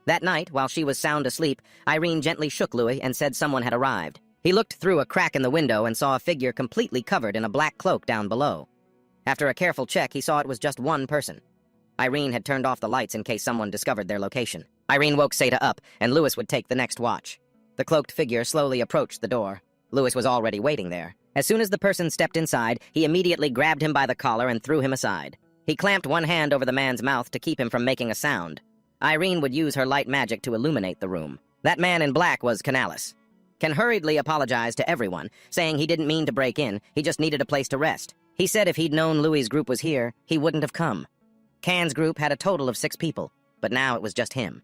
That night, while she was sound asleep, Irene gently shook Louis and said someone had arrived. He looked through a crack in the window and saw a figure completely covered in a black cloak down below. After a careful check, he saw it was just one person. Irene had turned off the lights in case someone discovered their location. Irene woke Seda up, and Louis would take the next watch. The cloaked figure slowly approached the door. Louis was already waiting there. As soon as the person stepped inside, he immediately grabbed him by the collar and threw him aside. He clamped one hand over the man's mouth to keep him from making a sound. Irene would use her light magic to illuminate the room. That man in black was Canalis. Ken hurriedly apologized to everyone, saying he didn't mean to break in, he just needed a place to rest. He said if he'd known Louis's group was here, he wouldn't have come. Can's group had a total of 6 people, but now it was just him.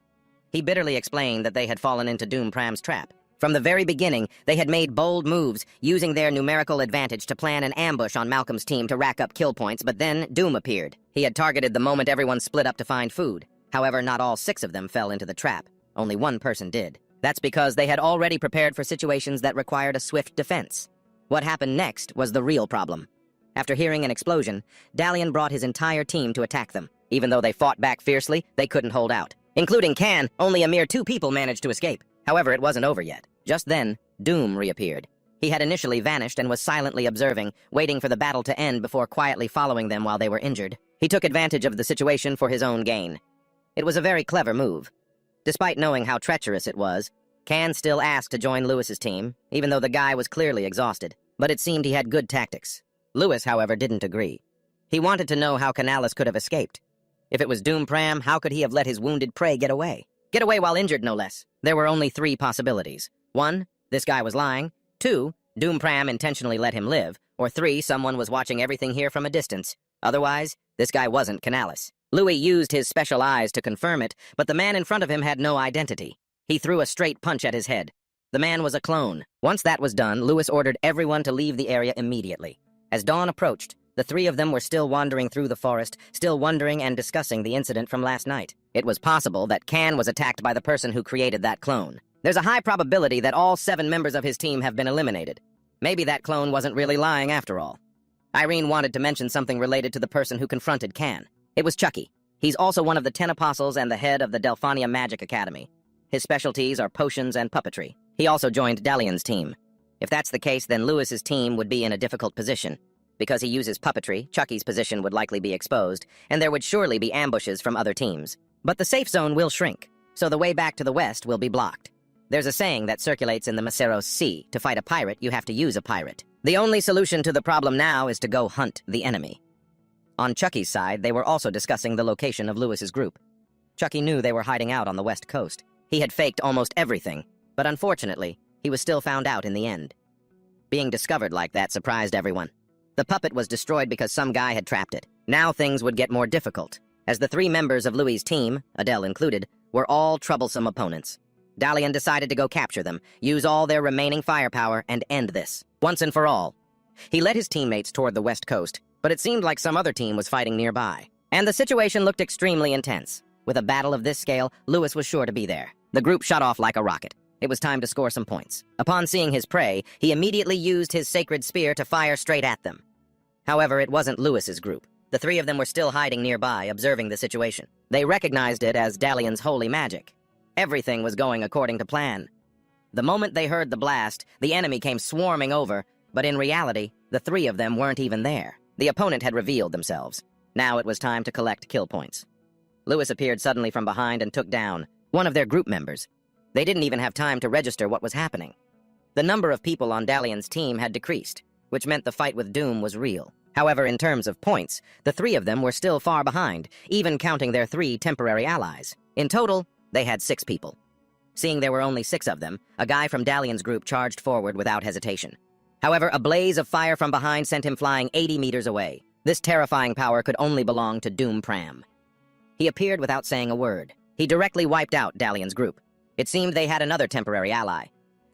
He bitterly explained that they had fallen into Doom Pram's trap. From the very beginning, they had made bold moves, using their numerical advantage to plan an ambush on Malcolm's team to rack up kill points, but then Doom appeared. He had targeted the moment everyone split up to find food. However, not all 6 of them fell into the trap. Only one person did. That's because they had already prepared for situations that required a swift defense. What happened next was the real problem. After hearing an explosion, Dalian brought his entire team to attack them. Even though they fought back fiercely, they couldn't hold out. Including Can, only a mere 2 people managed to escape. However, it wasn't over yet. Just then, Doom reappeared. He had initially vanished and was silently observing, waiting for the battle to end before quietly following them while they were injured. He took advantage of the situation for his own gain. It was a very clever move. Despite knowing how treacherous it was, Can still asked to join Lewis's team, even though the guy was clearly exhausted. But it seemed he had good tactics. Lewis, however, didn't agree. He wanted to know how Canalis could have escaped. If it was Doom Pram, how could he have let his wounded prey get away? Get away while injured, no less. There were only 3 possibilities. 1, this guy was lying. 2, Doom Pram intentionally let him live. Or 3, someone was watching everything here from a distance. Otherwise, this guy wasn't Canalis. Louis used his special eyes to confirm it, but the man in front of him had no identity. He threw a straight punch at his head. The man was a clone. Once that was done, Louis ordered everyone to leave the area immediately. As dawn approached, the 3 of them were still wandering through the forest, still wondering and discussing the incident from last night. It was possible that Can was attacked by the person who created that clone. There's a high probability that all 7 members of his team have been eliminated. Maybe that clone wasn't really lying after all. Irene wanted to mention something related to the person who confronted Can. It was Chucky. He's also one of the 10 apostles and the head of the Delphania Magic Academy. His specialties are potions and puppetry. He also joined Dalian's team. If that's the case, then Lewis's team would be in a difficult position. Because he uses puppetry, Chucky's position would likely be exposed, and there would surely be ambushes from other teams. But the safe zone will shrink, so the way back to the west will be blocked. There's a saying that circulates in the Maceros Sea: to fight a pirate, you have to use a pirate. The only solution to the problem now is to go hunt the enemy. On Chucky's side, they were also discussing the location of Lewis's group. Chucky knew they were hiding out on the west coast. He had faked almost everything, but unfortunately, he was still found out in the end. Being discovered like that surprised everyone. The puppet was destroyed because some guy had trapped it. Now things would get more difficult, as the 3 members of Louis's team, Adele included, were all troublesome opponents. Dalian decided to go capture them, use all their remaining firepower, and end this, once and for all. He led his teammates toward the west coast, but it seemed like some other team was fighting nearby. And the situation looked extremely intense. With a battle of this scale, Lewis was sure to be there. The group shot off like a rocket. It was time to score some points. Upon seeing his prey, he immediately used his sacred spear to fire straight at them. However, it wasn't Lewis's group. The three of them were still hiding nearby, observing the situation. They recognized it as Dalian's holy magic. Everything was going according to plan. The moment they heard the blast, the enemy came swarming over, but in reality, the three of them weren't even there. The opponent had revealed themselves. Now it was time to collect kill points. Lewis appeared suddenly from behind and took down one of their group members. They didn't even have time to register what was happening. The number of people on Dalian's team had decreased, which meant the fight with Doom was real. However, in terms of points, the three of them were still far behind, even counting their 3 temporary allies. In total, they had 6 people. Seeing there were only 6 of them, a guy from Dalian's group charged forward without hesitation. However, a blaze of fire from behind sent him flying 80 meters away. This terrifying power could only belong to Doom Pram. He appeared without saying a word. He directly wiped out Dalian's group. It seemed they had another temporary ally.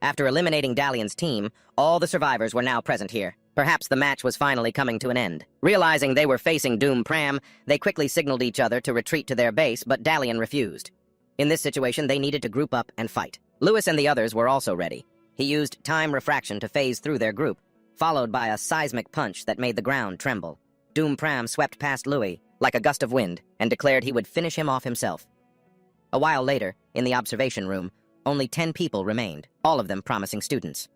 After eliminating Dalian's team, all the survivors were now present here. Perhaps the match was finally coming to an end. Realizing they were facing Doom Pram, they quickly signaled each other to retreat to their base, but Dalian refused. In this situation, they needed to group up and fight. Lewis and the others were also ready. He used time refraction to phase through their group, followed by a seismic punch that made the ground tremble. Doom Pram swept past Louis like a gust of wind and declared he would finish him off himself. A while later, in the observation room, only 10 people remained, all of them promising students.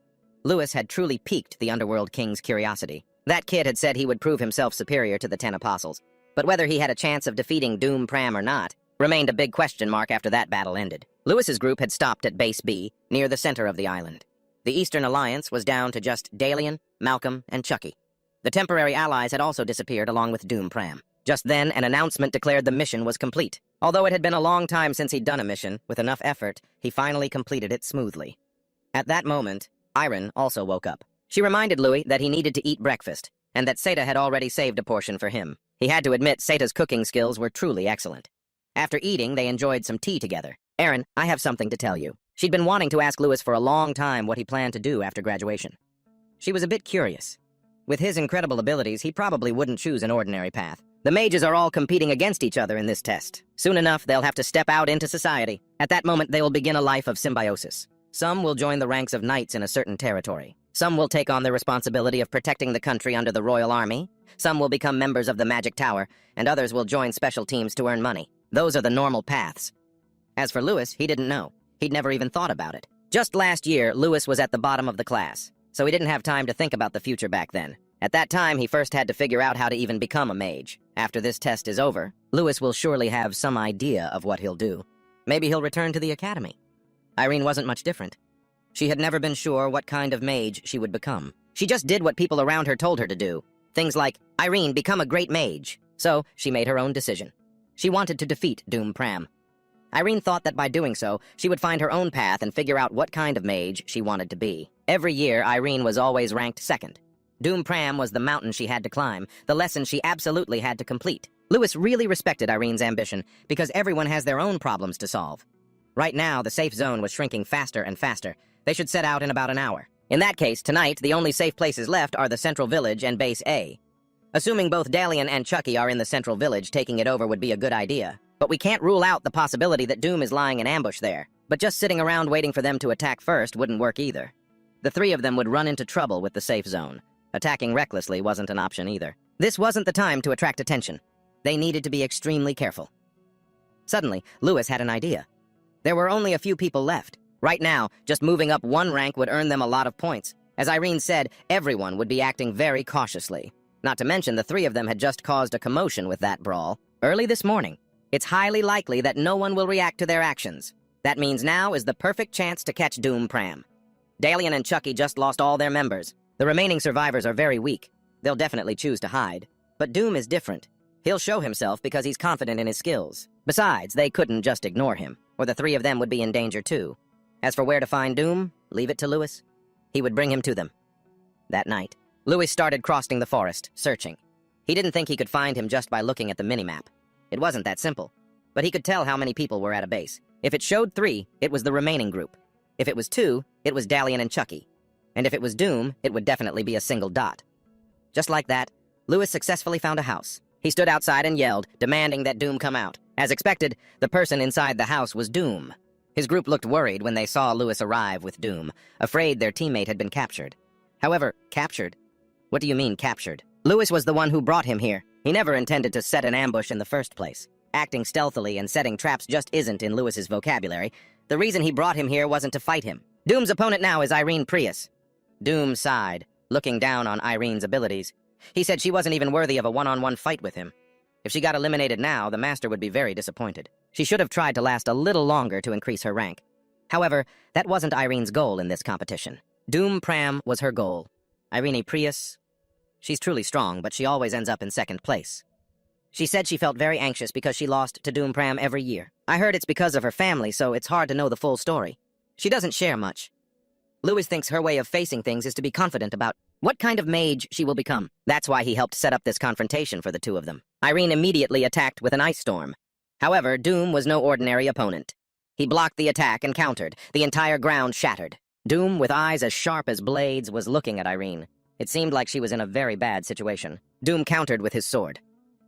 Lewis had truly piqued the Underworld King's curiosity. That kid had said he would prove himself superior to the 10 apostles, but whether he had a chance of defeating Doom Pram or not remained a big question mark after that battle ended. Lewis's group had stopped at Base B, near the center of the island. The Eastern Alliance was down to just Dalian, Malcolm, and Chucky. The temporary allies had also disappeared along with Doom Pram. Just then, an announcement declared the mission was complete. Although it had been a long time since he'd done a mission, with enough effort, he finally completed it smoothly. At that moment, Irene also woke up. She reminded Louis that he needed to eat breakfast, and that Seta had already saved a portion for him. He had to admit Seta's cooking skills were truly excellent. After eating, they enjoyed some tea together. "Aaron, I have something to tell you." She'd been wanting to ask Lewis for a long time what he planned to do after graduation. She was a bit curious. With his incredible abilities, he probably wouldn't choose an ordinary path. The mages are all competing against each other in this test. Soon enough, they'll have to step out into society. At that moment, they will begin a life of symbiosis. Some will join the ranks of knights in a certain territory. Some will take on the responsibility of protecting the country under the royal army. Some will become members of the Magic Tower, and others will join special teams to earn money. Those are the normal paths. As for Lewis, he didn't know. He'd never even thought about it. Just last year, Lewis was at the bottom of the class, so he didn't have time to think about the future back then. At that time, he first had to figure out how to even become a mage. After this test is over, Lewis will surely have some idea of what he'll do. Maybe he'll return to the academy. Irene wasn't much different. She had never been sure what kind of mage she would become. She just did what people around her told her to do. Things like, "Irene, become a great mage." So, she made her own decision. She wanted to defeat Doom Pram. Irene thought that by doing so, she would find her own path and figure out what kind of mage she wanted to be. Every year, Irene was always ranked second. Doom Pram was the mountain she had to climb, the lesson she absolutely had to complete. Lewis really respected Irene's ambition because everyone has their own problems to solve. Right now, the safe zone was shrinking faster and faster. They should set out in about an hour. In that case, tonight, the only safe places left are the Central Village and Base A. Assuming both Dalian and Chucky are in the Central Village, taking it over would be a good idea. But we can't rule out the possibility that Doom is lying in ambush there. But just sitting around waiting for them to attack first wouldn't work either. The three of them would run into trouble with the safe zone. Attacking recklessly wasn't an option either. This wasn't the time to attract attention. They needed to be extremely careful. Suddenly, Lewis had an idea. There were only a few people left. Right now, just moving up one rank would earn them a lot of points. As Irene said, everyone would be acting very cautiously. Not to mention, the three of them had just caused a commotion with that brawl early this morning. It's highly likely that no one will react to their actions. That means now is the perfect chance to catch Doom Pram. Dalian and Chucky just lost all their members. The remaining survivors are very weak. They'll definitely choose to hide. But Doom is different. He'll show himself because he's confident in his skills. Besides, they couldn't just ignore him, or the three of them would be in danger too. As for where to find Doom, leave it to Lewis. He would bring him to them. That night, Lewis started crossing the forest, searching. He didn't think he could find him just by looking at the minimap. It wasn't that simple. But he could tell how many people were at a base. If it showed 3, it was the remaining group. If it was 2, it was Dalian and Chucky. And if it was Doom, it would definitely be a single dot. Just like that, Lewis successfully found a house. He stood outside and yelled, demanding that Doom come out. As expected, the person inside the house was Doom. His group looked worried when they saw Lewis arrive with Doom, afraid their teammate had been captured. However, captured? What do you mean, captured? Lewis was the one who brought him here. He never intended to set an ambush in the first place. Acting stealthily and setting traps just isn't in Lewis's vocabulary. The reason he brought him here wasn't to fight him. Doom's opponent now is Irene Prius. Doom sighed, looking down on Irene's abilities. He said she wasn't even worthy of a one-on-one fight with him. If she got eliminated now, the Master would be very disappointed. She should have tried to last a little longer to increase her rank. However, that wasn't Irene's goal in this competition. Doom Pram was her goal. Irene Prius, she's truly strong, but she always ends up in second place. She said she felt very anxious because she lost to Doom Pram every year. I heard it's because of her family, so it's hard to know the full story. She doesn't share much. Lewis thinks her way of facing things is to be confident about what kind of mage she will become. That's why he helped set up this confrontation for the two of them. Irene immediately attacked with an ice storm. However, Doom was no ordinary opponent. He blocked the attack and countered. The entire ground shattered. Doom, with eyes as sharp as blades, was looking at Irene. It seemed like she was in a very bad situation. Doom countered with his sword.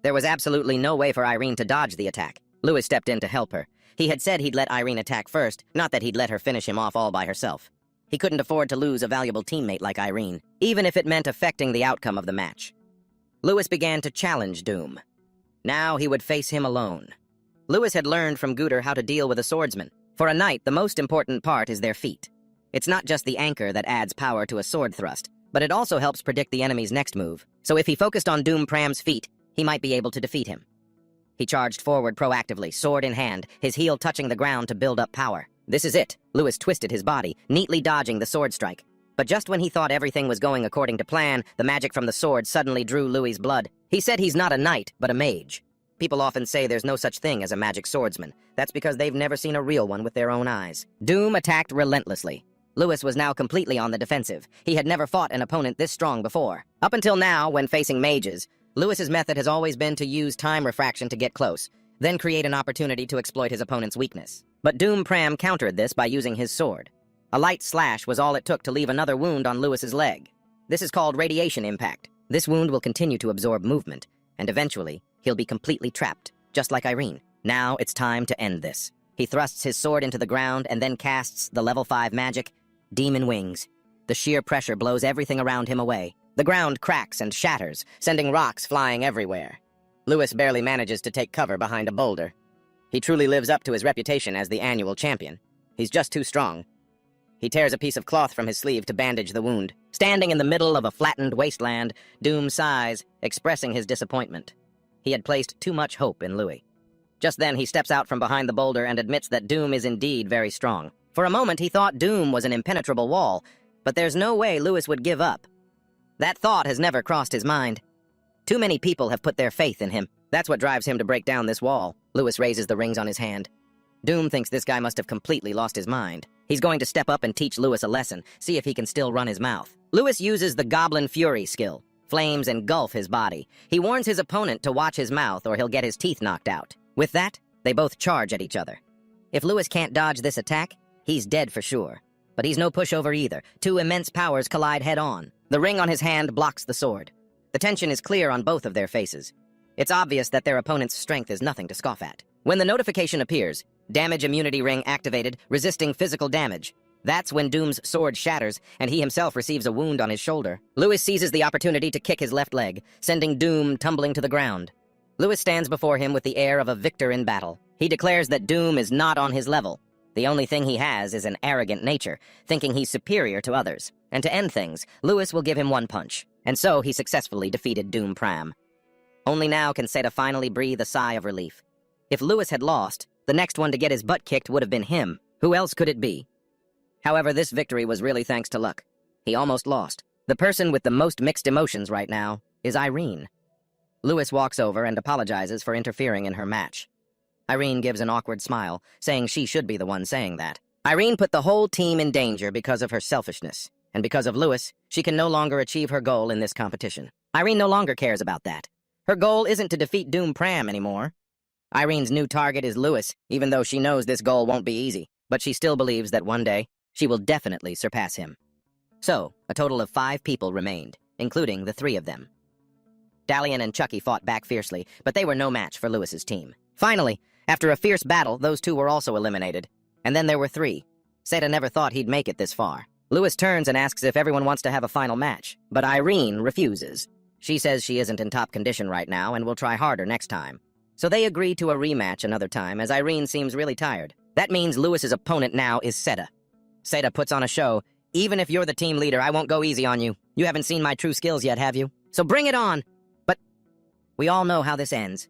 There was absolutely no way for Irene to dodge the attack. Lewis stepped in to help her. He had said he'd let Irene attack first, not that he'd let her finish him off all by herself. He couldn't afford to lose a valuable teammate like Irene, even if it meant affecting the outcome of the match. Lewis began to challenge Doom. Now he would face him alone. Lewis had learned from Gooter how to deal with a swordsman. For a knight, the most important part is their feet. It's not just the anchor that adds power to a sword thrust, but it also helps predict the enemy's next move. So if he focused on Doom Pram's feet, he might be able to defeat him. He charged forward proactively, sword in hand, his heel touching the ground to build up power. This is it. Lewis twisted his body, neatly dodging the sword strike. But just when he thought everything was going according to plan, the magic from the sword suddenly drew Louis's blood. He said he's not a knight, but a mage. People often say there's no such thing as a magic swordsman. That's because they've never seen a real one with their own eyes. Doom attacked relentlessly. Lewis was now completely on the defensive. He had never fought an opponent this strong before. Up until now, when facing mages, Lewis's method has always been to use time refraction to get close, then create an opportunity to exploit his opponent's weakness. But Doom Pram countered this by using his sword. A light slash was all it took to leave another wound on Lewis's leg. This is called radiation impact. This wound will continue to absorb movement, and eventually, he'll be completely trapped, just like Irene. Now it's time to end this. He thrusts his sword into the ground and then casts the level 5 magic, Demon Wings. The sheer pressure blows everything around him away. The ground cracks and shatters, sending rocks flying everywhere. Lewis barely manages to take cover behind a boulder. He truly lives up to his reputation as the annual champion. He's just too strong. He tears a piece of cloth from his sleeve to bandage the wound. Standing in the middle of a flattened wasteland, Doom sighs, expressing his disappointment. He had placed too much hope in Louis. Just then, he steps out from behind the boulder and admits that Doom is indeed very strong. For a moment, he thought Doom was an impenetrable wall, but there's no way Lewis would give up. That thought has never crossed his mind. Too many people have put their faith in him. That's what drives him to break down this wall. Lewis raises the rings on his hand. Doom thinks this guy must have completely lost his mind. He's going to step up and teach Lewis a lesson, see if he can still run his mouth. Lewis uses the Goblin Fury skill. Flames engulf his body. He warns his opponent to watch his mouth or he'll get his teeth knocked out. With that, they both charge at each other. If Lewis can't dodge this attack, he's dead for sure. But he's no pushover either. Two immense powers collide head-on. The ring on his hand blocks the sword. The tension is clear on both of their faces. It's obvious that their opponent's strength is nothing to scoff at. When the notification appears, damage immunity ring activated, resisting physical damage. That's when Doom's sword shatters, and he himself receives a wound on his shoulder. Lewis seizes the opportunity to kick his left leg, sending Doom tumbling to the ground. Lewis stands before him with the air of a victor in battle. He declares that Doom is not on his level. The only thing he has is an arrogant nature, thinking he's superior to others. And to end things, Lewis will give him one punch. And so he successfully defeated Doom Pram. Only now can Seta finally breathe a sigh of relief. If Lewis had lost, the next one to get his butt kicked would have been him. Who else could it be? However, this victory was really thanks to luck. He almost lost. The person with the most mixed emotions right now is Irene. Lewis walks over and apologizes for interfering in her match. Irene gives an awkward smile, saying she should be the one saying that. Irene put the whole team in danger because of her selfishness. And because of Lewis, she can no longer achieve her goal in this competition. Irene no longer cares about that. Her goal isn't to defeat Doom Pram anymore. Irene's new target is Lewis, even though she knows this goal won't be easy, but she still believes that one day she will definitely surpass him. So, a total of 5 people remained, including the 3 of them. Dalian and Chucky fought back fiercely, but they were no match for Lewis's team. Finally, after a fierce battle, those 2 were also eliminated. And then there were 3. Seta never thought he'd make it this far. Lewis turns and asks if everyone wants to have a final match, but Irene refuses. She says she isn't in top condition right now and will try harder next time. So they agree to a rematch another time, as Irene seems really tired. That means Lewis's opponent now is Seta. Seta puts on a show. Even if you're the team leader, I won't go easy on you. You haven't seen my true skills yet, have you? So bring it on! But we all know how this ends.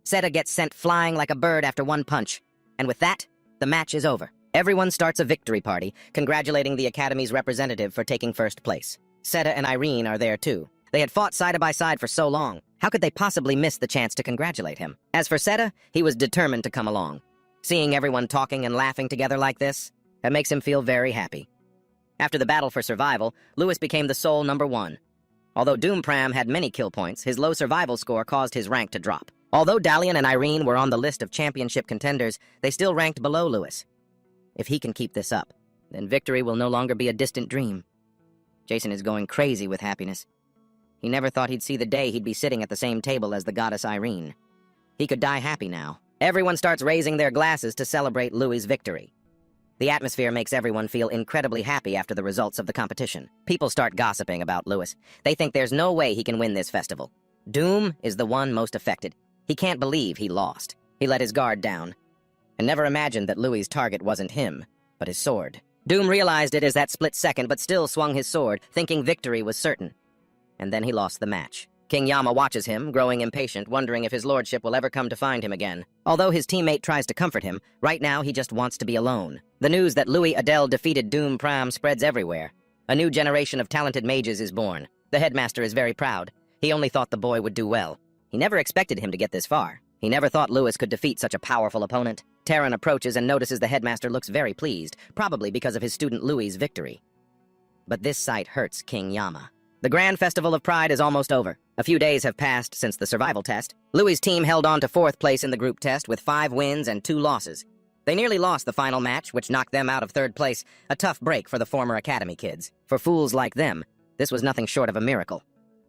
Seta gets sent flying like a bird after one punch. And with that, the match is over. Everyone starts a victory party, congratulating the Academy's representative for taking first place. Seta and Irene are there too. They had fought side by side for so long. How could they possibly miss the chance to congratulate him? As for Seta, he was determined to come along. Seeing everyone talking and laughing together like this, that makes him feel very happy. After the battle for survival, Lewis became the sole number 1. Although Doompram had many kill points, his low survival score caused his rank to drop. Although Dalian and Irene were on the list of championship contenders, they still ranked below Lewis. If he can keep this up, then victory will no longer be a distant dream. Jason is going crazy with happiness. He never thought he'd see the day he'd be sitting at the same table as the goddess Irene. He could die happy now. Everyone starts raising their glasses to celebrate Louis' victory. The atmosphere makes everyone feel incredibly happy after the results of the competition. People start gossiping about Lewis. They think there's no way he can win this festival. Doom is the one most affected. He can't believe he lost. He let his guard down, and never imagined that Louis' target wasn't him, but his sword. Doom realized it as that split second, but still swung his sword, thinking victory was certain. And then he lost the match. King Yama watches him, growing impatient, wondering if his lordship will ever come to find him again. Although his teammate tries to comfort him, right now he just wants to be alone. The news that Louis Adel defeated Doom Pram spreads everywhere. A new generation of talented mages is born. The headmaster is very proud. He only thought the boy would do well. He never expected him to get this far. He never thought Lewis could defeat such a powerful opponent. Terran approaches and notices the headmaster looks very pleased, probably because of his student Louis' victory. But this sight hurts King Yama. The Grand Festival of Pride is almost over. A few days have passed since the survival test. Louis' team held on to 4th place in the group test with 5 wins and 2 losses. They nearly lost the final match, which knocked them out of 3rd place, a tough break for the former Academy kids. For fools like them, this was nothing short of a miracle.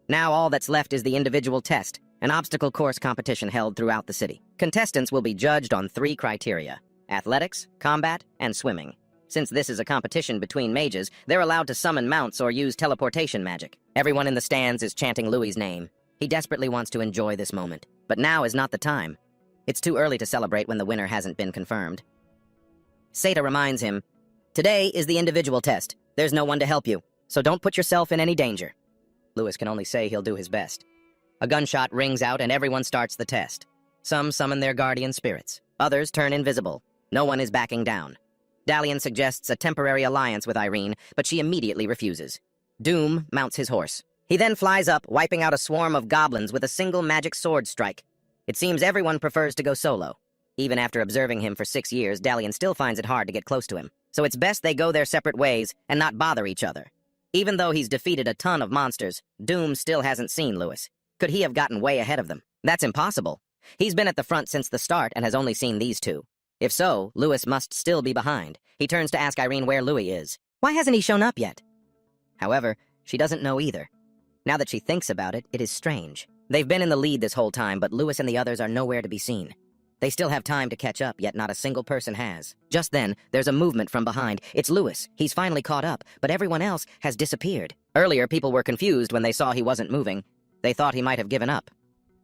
Now all that's left is the individual test, an obstacle course competition held throughout the city. Contestants will be judged on 3 criteria: athletics, combat, and swimming. Since this is a competition between mages, they're allowed to summon mounts or use teleportation magic. Everyone in the stands is chanting Louis' name. He desperately wants to enjoy this moment, but now is not the time. It's too early to celebrate when the winner hasn't been confirmed. Seta reminds him, "Today is the individual test. There's no one to help you, so don't put yourself in any danger." Louis can only say he'll do his best. A gunshot rings out and everyone starts the test. Some summon their guardian spirits. Others turn invisible. No one is backing down. Dalian suggests a temporary alliance with Irene, but she immediately refuses. Doom mounts his horse. He then flies up, wiping out a swarm of goblins with a single magic sword strike. It seems everyone prefers to go solo. Even after observing him for 6 years, Dalian still finds it hard to get close to him. So it's best they go their separate ways and not bother each other. Even though he's defeated a ton of monsters, Doom still hasn't seen Louis. Could he have gotten way ahead of them? That's impossible. He's been at the front since the start and has only seen these 2. If so, Louis must still be behind. He turns to ask Irene where Louis is. Why hasn't he shown up yet? However, she doesn't know either. Now that she thinks about it, it is strange. They've been in the lead this whole time, but Louis and the others are nowhere to be seen. They still have time to catch up, yet not a single person has. Just then, there's a movement from behind. It's Louis. He's finally caught up, but everyone else has disappeared. Earlier, people were confused when they saw he wasn't moving. They thought he might have given up.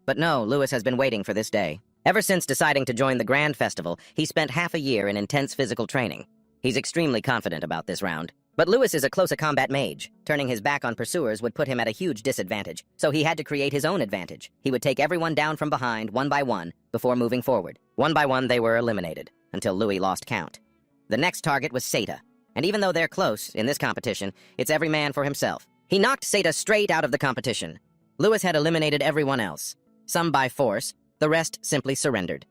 But no, Louis has been waiting for this day. Ever since deciding to join the Grand Festival, he spent half a year in intense physical training. He's extremely confident about this round. But Louis is a close combat mage. Turning his back on pursuers would put him at a huge disadvantage, so he had to create his own advantage. He would take everyone down from behind, one by one, before moving forward. One by one, they were eliminated, until Louis lost count. The next target was Seta, and even though they're close in this competition, it's every man for himself. He knocked Seta straight out of the competition. Louis had eliminated everyone else, some by force, the rest simply surrendered.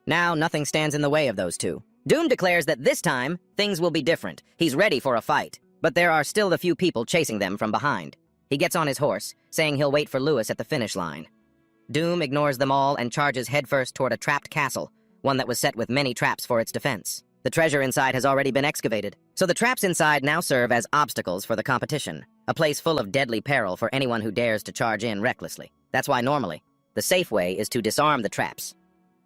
Now, nothing stands in the way of those 2. Doom declares that this time, things will be different. He's ready for a fight, but there are still a few people chasing them from behind. He gets on his horse, saying he'll wait for Louis at the finish line. Doom ignores them all and charges headfirst toward a trapped castle, one that was set with many traps for its defense. The treasure inside has already been excavated, so the traps inside now serve as obstacles for the competition, a place full of deadly peril for anyone who dares to charge in recklessly. That's why normally, the safe way is to disarm the traps.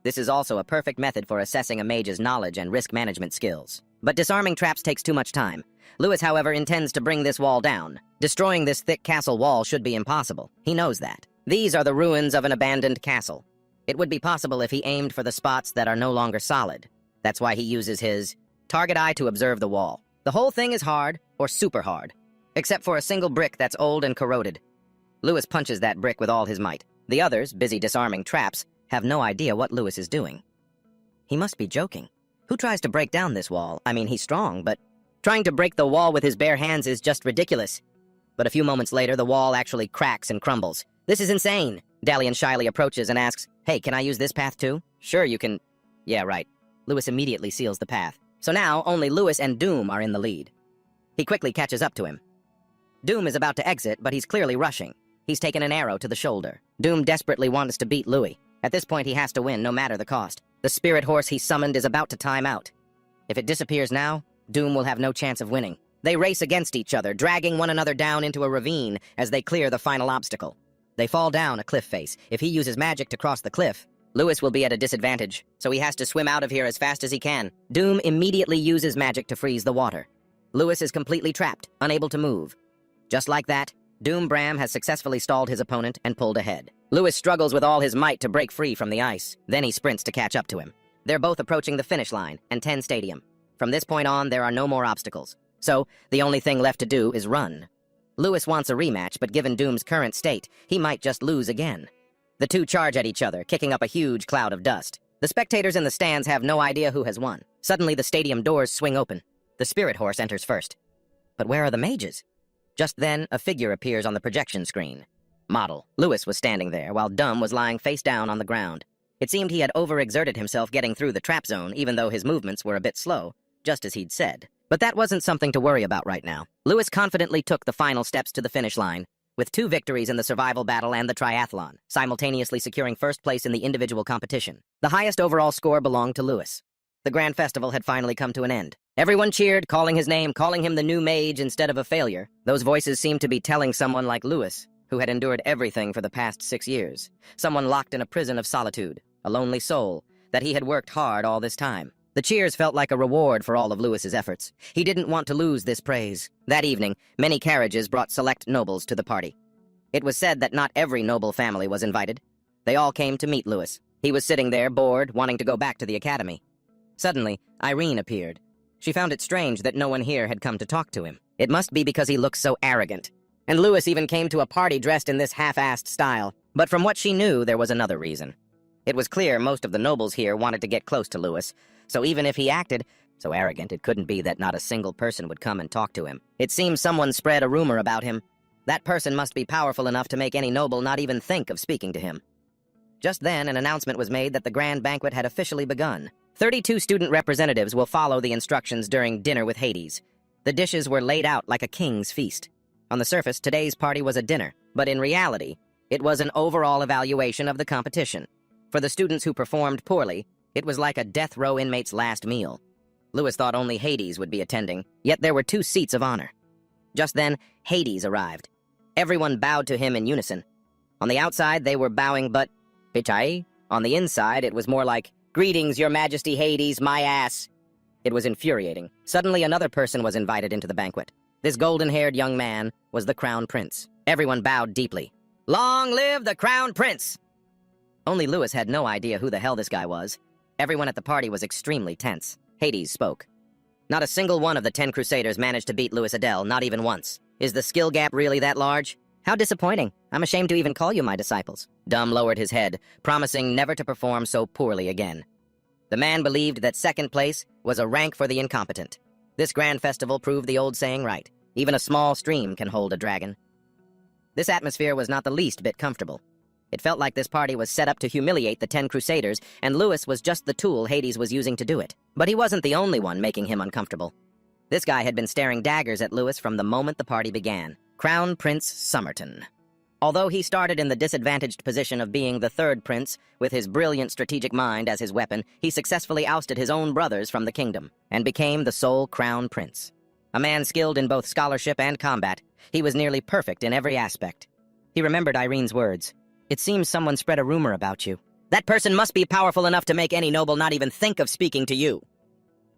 This is also a perfect method for assessing a mage's knowledge and risk management skills. But disarming traps takes too much time. Lewis, however, intends to bring this wall down. Destroying this thick castle wall should be impossible. He knows that. These are the ruins of an abandoned castle. It would be possible if he aimed for the spots that are no longer solid. That's why he uses his target eye to observe the wall. The whole thing is hard, or super hard, except for a single brick that's old and corroded. Lewis punches that brick with all his might. The others, busy disarming traps, have no idea what Lewis is doing. He must be joking. Who tries to break down this wall? I mean, he's strong, but trying to break the wall with his bare hands is just ridiculous. But a few moments later, the wall actually cracks and crumbles. This is insane. Dalian shyly approaches and asks, "Hey, can I use this path too?" "Sure, you can." "Yeah, right." Lewis immediately seals the path. So now, only Lewis and Doom are in the lead. He quickly catches up to him. Doom is about to exit, but he's clearly rushing. He's taken an arrow to the shoulder. Doom desperately wants to beat Louis. At this point, he has to win, no matter the cost. The spirit horse he summoned is about to time out. If it disappears now, Doom will have no chance of winning. They race against each other, dragging one another down into a ravine as they clear the final obstacle. They fall down a cliff face. If he uses magic to cross the cliff, Lewis will be at a disadvantage, so he has to swim out of here as fast as he can. Doom immediately uses magic to freeze the water. Lewis is completely trapped, unable to move. Just like that, Doom Bram has successfully stalled his opponent and pulled ahead. Lewis struggles with all his might to break free from the ice. Then he sprints to catch up to him. They're both approaching the finish line and 10 Stadium. From this point on, there are no more obstacles. So, the only thing left to do is run. Lewis wants a rematch, but given Doom's current state, he might just lose again. The two charge at each other, kicking up a huge cloud of dust. The spectators in the stands have no idea who has won. Suddenly, the stadium doors swing open. The spirit horse enters first. But where are the mages? Just then, a figure appears on the projection screen. Model. Lewis was standing there, while Dum was lying face down on the ground. It seemed he had overexerted himself getting through the trap zone, even though his movements were a bit slow, just as he'd said. But that wasn't something to worry about right now. Lewis confidently took the final steps to the finish line, with 2 victories in the survival battle and the triathlon, simultaneously securing first place in the individual competition. The highest overall score belonged to Lewis. The grand festival had finally come to an end. Everyone cheered, calling his name, calling him the new mage instead of a failure. Those voices seemed to be telling someone like Lewis, who had endured everything for the past 6 years, someone locked in a prison of solitude, a lonely soul, that he had worked hard all this time. The cheers felt like a reward for all of Lewis's efforts. He didn't want to lose this praise. That evening, many carriages brought select nobles to the party. It was said that not every noble family was invited. They all came to meet Lewis. He was sitting there, bored, wanting to go back to the academy. Suddenly, Irene appeared. She found it strange that no one here had come to talk to him. It must be because he looked so arrogant. And Lewis even came to a party dressed in this half-assed style. But from what she knew, there was another reason. It was clear most of the nobles here wanted to get close to Lewis, so even if he acted so arrogant, it couldn't be that not a single person would come and talk to him. It seems someone spread a rumor about him. That person must be powerful enough to make any noble not even think of speaking to him. Just then, an announcement was made that the grand banquet had officially begun. 32 student representatives will follow the instructions during dinner with Hades. The dishes were laid out like a king's feast. On the surface, today's party was a dinner, but in reality, it was an overall evaluation of the competition. For the students who performed poorly, it was like a death row inmate's last meal. Lewis thought only Hades would be attending, yet there were 2 seats of honor. Just then, Hades arrived. Everyone bowed to him in unison. On the outside, they were bowing, but Pichai. On the inside, it was more like, "Greetings, your majesty Hades, my ass." It was infuriating. Suddenly, another person was invited into the banquet. This golden-haired young man was the Crown Prince. Everyone bowed deeply. "Long live the Crown Prince!" Only Lewis had no idea who the hell this guy was. Everyone at the party was extremely tense. Hades spoke. "Not a single one of the 10 Crusaders managed to beat Louis Adele, not even once. Is the skill gap really that large? How disappointing. I'm ashamed to even call you my disciples." Dum lowered his head, promising never to perform so poorly again. The man believed that second place was a rank for the incompetent. This grand festival proved the old saying right. Even a small stream can hold a dragon. This atmosphere was not the least bit comfortable. It felt like this party was set up to humiliate the 10 Crusaders, and Lewis was just the tool Hades was using to do it. But he wasn't the only one making him uncomfortable. This guy had been staring daggers at Lewis from the moment the party began. Crown Prince Somerton. Although he started in the disadvantaged position of being the third prince, with his brilliant strategic mind as his weapon, he successfully ousted his own brothers from the kingdom and became the sole crown prince. A man skilled in both scholarship and combat, he was nearly perfect in every aspect. He remembered Irene's words. "It seems someone spread a rumor about you. That person must be powerful enough to make any noble not even think of speaking to you."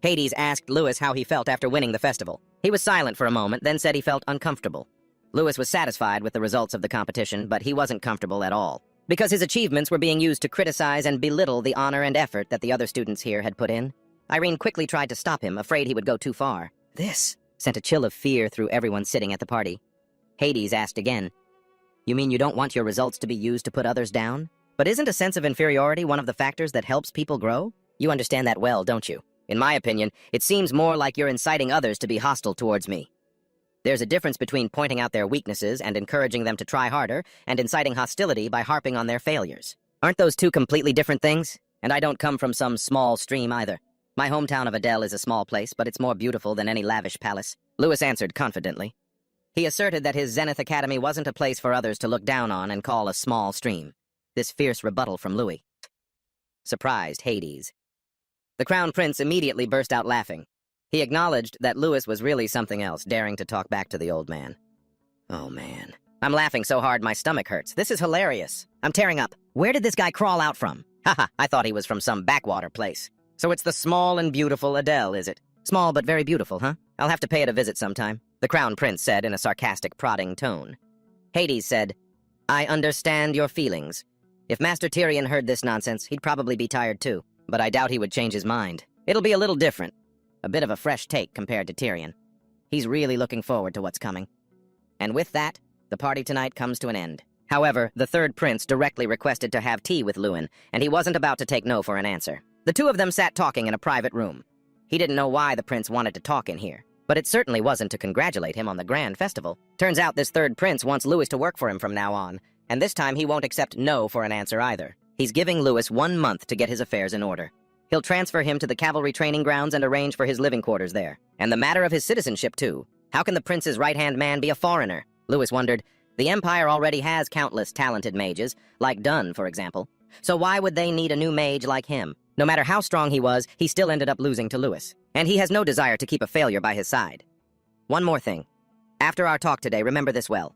Hades asked Lewis how he felt after winning the festival. He was silent for a moment, then said he felt uncomfortable. Lewis was satisfied with the results of the competition, but he wasn't comfortable at all, because his achievements were being used to criticize and belittle the honor and effort that the other students here had put in. Irene quickly tried to stop him, afraid he would go too far. This sent a chill of fear through everyone sitting at the party. Hades asked again, "You mean you don't want your results to be used to put others down? But isn't a sense of inferiority one of the factors that helps people grow? You understand that well, don't you? In my opinion, it seems more like you're inciting others to be hostile towards me. There's a difference between pointing out their weaknesses and encouraging them to try harder and inciting hostility by harping on their failures. Aren't those two completely different things? And I don't come from some small stream either. My hometown of Adele is a small place, but it's more beautiful than any lavish palace," Lewis answered confidently. He asserted that his Zenith Academy wasn't a place for others to look down on and call a small stream. This fierce rebuttal from Louis surprised Hades. The Crown Prince immediately burst out laughing. He acknowledged that Lewis was really something else, daring to talk back to the old man. "Oh, man. I'm laughing so hard my stomach hurts. This is hilarious. I'm tearing up. Where did this guy crawl out from? Haha, I thought he was from some backwater place. So it's the small and beautiful Adele, is it? Small but very beautiful, huh? I'll have to pay it a visit sometime," the Crown Prince said in a sarcastic, prodding tone. Hades said, "I understand your feelings. If Master Tyrion heard this nonsense, he'd probably be tired too. But I doubt he would change his mind. It'll be a little different. A bit of a fresh take compared to Tyrion. He's really looking forward to what's coming." And with that, the party tonight comes to an end. However, the third prince directly requested to have tea with Lewin, and he wasn't about to take no for an answer. The two of them sat talking in a private room. He didn't know why the prince wanted to talk in here, but it certainly wasn't to congratulate him on the grand festival. Turns out this third prince wants Lewis to work for him from now on, and this time he won't accept no for an answer either. He's giving Lewis 1 month to get his affairs in order. He'll transfer him to the cavalry training grounds and arrange for his living quarters there. And the matter of his citizenship, too. How can the prince's right-hand man be a foreigner? Lewis wondered. The Empire already has countless talented mages, like Dunn, for example. So why would they need a new mage like him? No matter how strong he was, he still ended up losing to Lewis. And he has no desire to keep a failure by his side. One more thing. After our talk today, remember this well.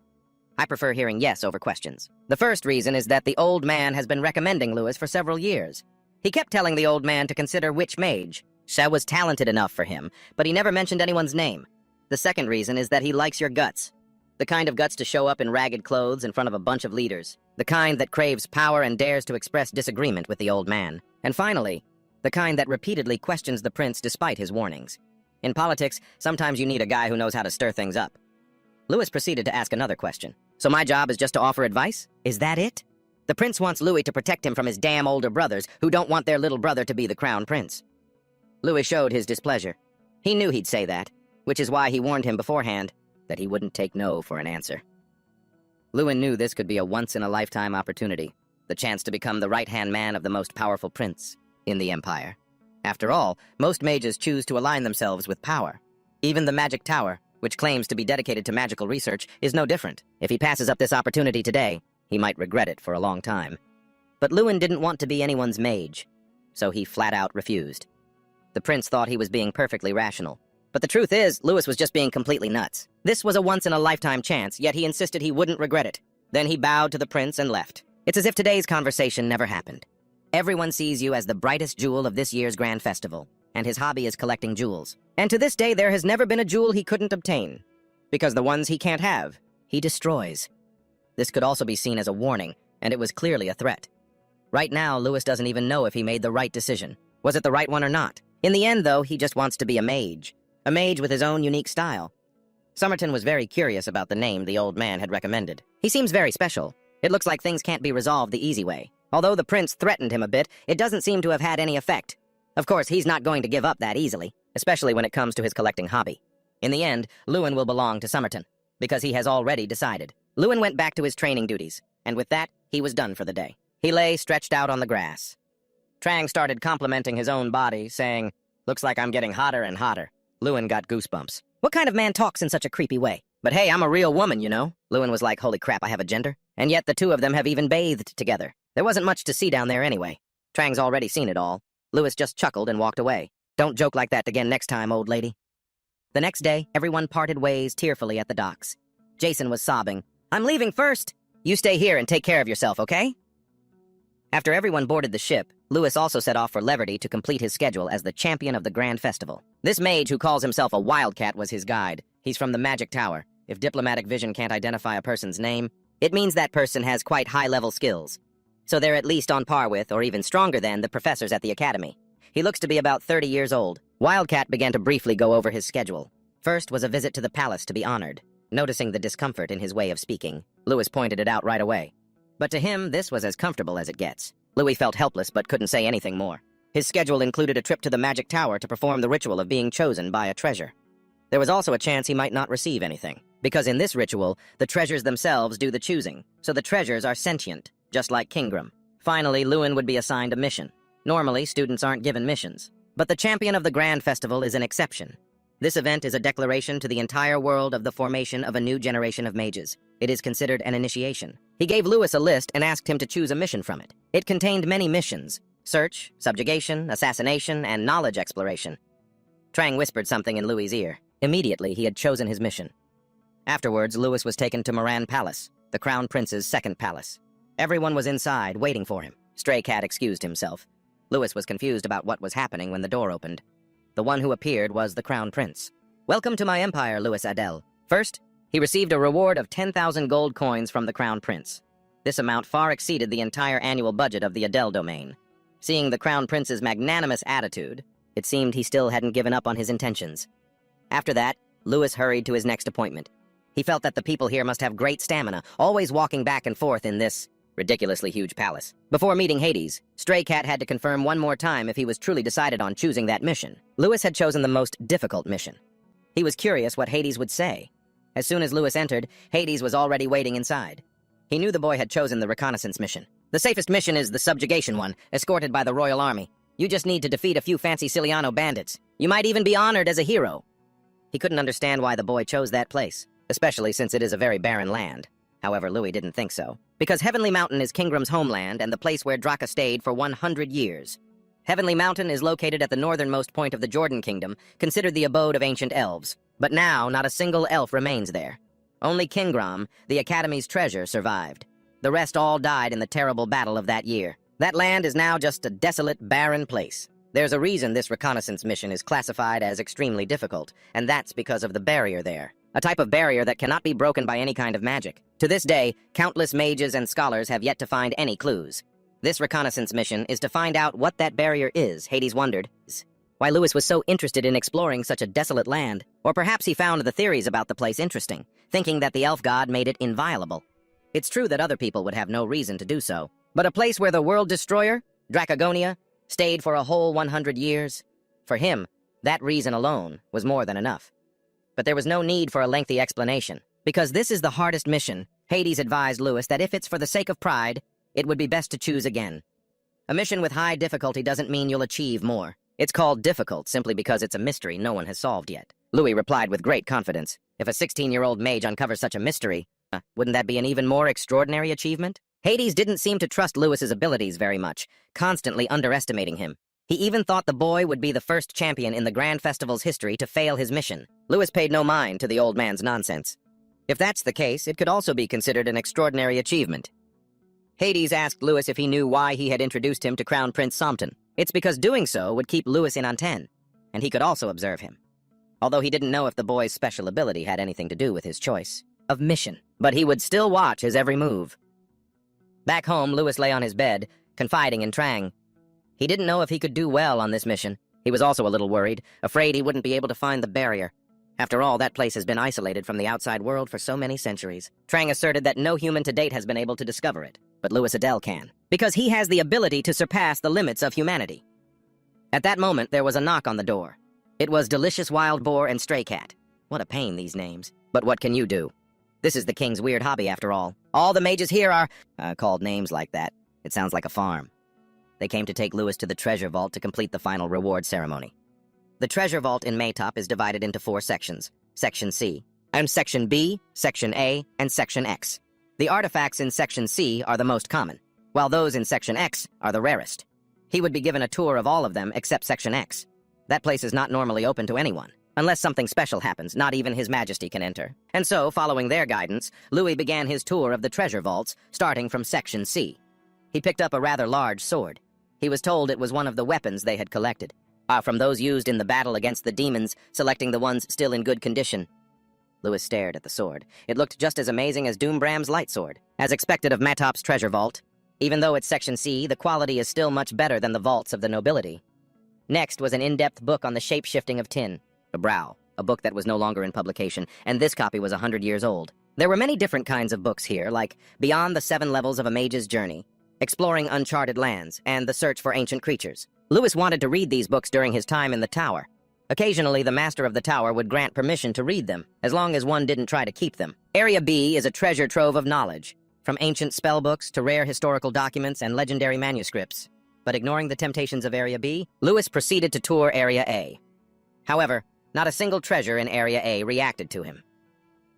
I prefer hearing yes over questions. The first reason is that the old man has been recommending Lewis for several years. He kept telling the old man to consider which mage. Sha was talented enough for him, but he never mentioned anyone's name. The second reason is that he likes your guts. The kind of guts to show up in ragged clothes in front of a bunch of leaders. The kind that craves power and dares to express disagreement with the old man. And finally, the kind that repeatedly questions the prince despite his warnings. In politics, sometimes you need a guy who knows how to stir things up. Lewis proceeded to ask another question. So my job is just to offer advice? Is that it? The prince wants Louis to protect him from his damn older brothers who don't want their little brother to be the crown prince. Louis showed his displeasure. He knew he'd say that, which is why he warned him beforehand that he wouldn't take no for an answer. Lewin knew this could be a once-in-a-lifetime opportunity, the chance to become the right-hand man of the most powerful prince in the Empire. After all, most mages choose to align themselves with power. Even the Magic Tower, which claims to be dedicated to magical research, is no different. If he passes up this opportunity today, he might regret it for a long time. But Lewin didn't want to be anyone's mage, so he flat-out refused. The prince thought he was being perfectly rational. But the truth is, Lewis was just being completely nuts. This was a once-in-a-lifetime chance, yet he insisted he wouldn't regret it. Then he bowed to the prince and left. It's as if today's conversation never happened. Everyone sees you as the brightest jewel of this year's grand festival, and his hobby is collecting jewels. And to this day, there has never been a jewel he couldn't obtain, because the ones he can't have, he destroys. This could also be seen as a warning, and it was clearly a threat. Right now, Lewis doesn't even know if he made the right decision. Was it the right one or not? In the end, though, he just wants to be a mage with his own unique style. Somerton was very curious about the name the old man had recommended. He seems very special. It looks like things can't be resolved the easy way. Although the prince threatened him a bit, it doesn't seem to have had any effect. Of course, he's not going to give up that easily, especially when it comes to his collecting hobby. In the end, Lewin will belong to Somerton, because he has already decided. Lewin went back to his training duties, and with that, he was done for the day. He lay stretched out on the grass. Trang started complimenting his own body, saying, "Looks like I'm getting hotter and hotter." Lewin got goosebumps. What kind of man talks in such a creepy way? But hey, I'm a real woman, you know? Lewin was like, holy crap, I have a gender? And yet the two of them have even bathed together. There wasn't much to see down there anyway. Trang's already seen it all. Lewis just chuckled and walked away. Don't joke like that again next time, old lady. The next day, everyone parted ways tearfully at the docks. Jason was sobbing. I'm leaving first. You stay here and take care of yourself, okay? After everyone boarded the ship, Lewis also set off for Leverty to complete his schedule as the champion of the Grand Festival. This mage who calls himself a wildcat was his guide. He's from the Magic Tower. If diplomatic vision can't identify a person's name, it means that person has quite high-level skills. So they're at least on par with, or even stronger than, the professors at the academy. He looks to be about 30 years old. Wildcat began to briefly go over his schedule. First was a visit to the palace to be honored. Noticing the discomfort in his way of speaking, Lewis pointed it out right away. But to him, this was as comfortable as it gets. Louis felt helpless but couldn't say anything more. His schedule included a trip to the Magic Tower to perform the ritual of being chosen by a treasure. There was also a chance he might not receive anything, because in this ritual, the treasures themselves do the choosing, so the treasures are sentient, just like Kingram. Finally, Lewin would be assigned a mission. Normally, students aren't given missions, but the champion of the Grand Festival is an exception. This event is a declaration to the entire world of the formation of a new generation of mages. It is considered an initiation. He gave Lewis a list and asked him to choose a mission from it. It contained many missions: search, subjugation, assassination, and knowledge exploration. Trang whispered something in Louis's ear. Immediately, he had chosen his mission. Afterwards, Lewis was taken to Moran Palace, the Crown Prince's second palace. Everyone was inside, waiting for him. Stray Cat excused himself. Lewis was confused about what was happening when the door opened. The one who appeared was the Crown Prince. Welcome to my empire, Louis Adel. First, he received a reward of 10,000 gold coins from the Crown Prince. This amount far exceeded the entire annual budget of the Adel domain. Seeing the Crown Prince's magnanimous attitude, it seemed he still hadn't given up on his intentions. After that, Lewis hurried to his next appointment. He felt that the people here must have great stamina, always walking back and forth in this ridiculously huge palace. Before meeting Hades, Stray Cat had to confirm one more time if he was truly decided on choosing that mission. Lewis had chosen the most difficult mission. He was curious what Hades would say. As soon as Lewis entered, Hades was already waiting inside. He knew the boy had chosen the reconnaissance mission. The safest mission is the subjugation one, escorted by the royal army. You just need to defeat a few fancy Siliano bandits. You might even be honored as a hero. He couldn't understand why the boy chose that place, especially since it is a very barren land. However, Louis didn't think so, because Heavenly Mountain is Kingram's homeland and the place where Draa stayed for 100 years. Heavenly Mountain is located at the northernmost point of the Jordan Kingdom, considered the abode of ancient elves. But now, not a single elf remains there. Only Kingram, the Academy's treasure, survived. The rest all died in the terrible battle of that year. That land is now just a desolate, barren place. There's a reason this reconnaissance mission is classified as extremely difficult, and that's because of the barrier there. A type of barrier that cannot be broken by any kind of magic. To this day, countless mages and scholars have yet to find any clues. This reconnaissance mission is to find out what that barrier is, Hades wondered. Why Lewis was so interested in exploring such a desolate land. Or perhaps he found the theories about the place interesting, thinking that the elf god made it inviolable. It's true that other people would have no reason to do so, but a place where the world destroyer, Dracagonia, stayed for a whole 100 years? For him, that reason alone was more than enough. But there was no need for a lengthy explanation. Because this is the hardest mission, Hades advised Lewis that if it's for the sake of pride, it would be best to choose again. A mission with high difficulty doesn't mean you'll achieve more. It's called difficult simply because it's a mystery no one has solved yet. Louis replied with great confidence. If a 16-year-old mage uncovers such a mystery, wouldn't that be an even more extraordinary achievement? Hades didn't seem to trust Lewis's abilities very much, constantly underestimating him. He even thought the boy would be the first champion in the Grand Festival's history to fail his mission. Lewis paid no mind to the old man's nonsense. If that's the case, it could also be considered an extraordinary achievement. Hades asked Lewis if he knew why he had introduced him to Crown Prince Sompton. It's because doing so would keep Lewis in antenne, and he could also observe him. Although he didn't know if the boy's special ability had anything to do with his choice of mission, but he would still watch his every move. Back home, Lewis lay on his bed, confiding in Trang. He didn't know if he could do well on this mission. He was also a little worried, afraid he wouldn't be able to find the barrier. After all, that place has been isolated from the outside world for so many centuries. Trang asserted that no human to date has been able to discover it, but Lewis Adel can, because he has the ability to surpass the limits of humanity. At that moment, there was a knock on the door. It was Delicious Wild Boar and Stray Cat. What a pain, these names. But what can you do? This is the king's weird hobby, after all. All the mages here are called names like that. It sounds like a farm. They came to take Lewis to the treasure vault to complete the final reward ceremony. The treasure vault in Maytop is divided into 4 sections. Section C, and Section B, Section A, and Section X. The artifacts in Section C are the most common, while those in Section X are the rarest. He would be given a tour of all of them except Section X. That place is not normally open to anyone. Unless something special happens, not even His Majesty can enter. And so, following their guidance, Louis began his tour of the treasure vaults, starting from Section C. He picked up a rather large sword. He was told it was one of the weapons they had collected, from those used in the battle against the demons, selecting the ones still in good condition. Louis stared at the sword. It looked just as amazing as Doombram's light sword. As expected of Matop's treasure vault, even though it's Section C, the quality is still much better than the vaults of the nobility. Next was an in-depth book on the shape-shifting of tin, a Draa, a book that was no longer in publication, and this copy was 100 years old. There were many different kinds of books here, like Beyond the 7 Levels of a Mage's Journey, Exploring Uncharted Lands, and The Search for Ancient Creatures. Louis wanted to read these books during his time in the tower. Occasionally, the master of the tower would grant permission to read them, as long as one didn't try to keep them. Area B is a treasure trove of knowledge, from ancient spellbooks to rare historical documents and legendary manuscripts. But ignoring the temptations of Area B, Louis proceeded to tour Area A. However, not a single treasure in Area A reacted to him.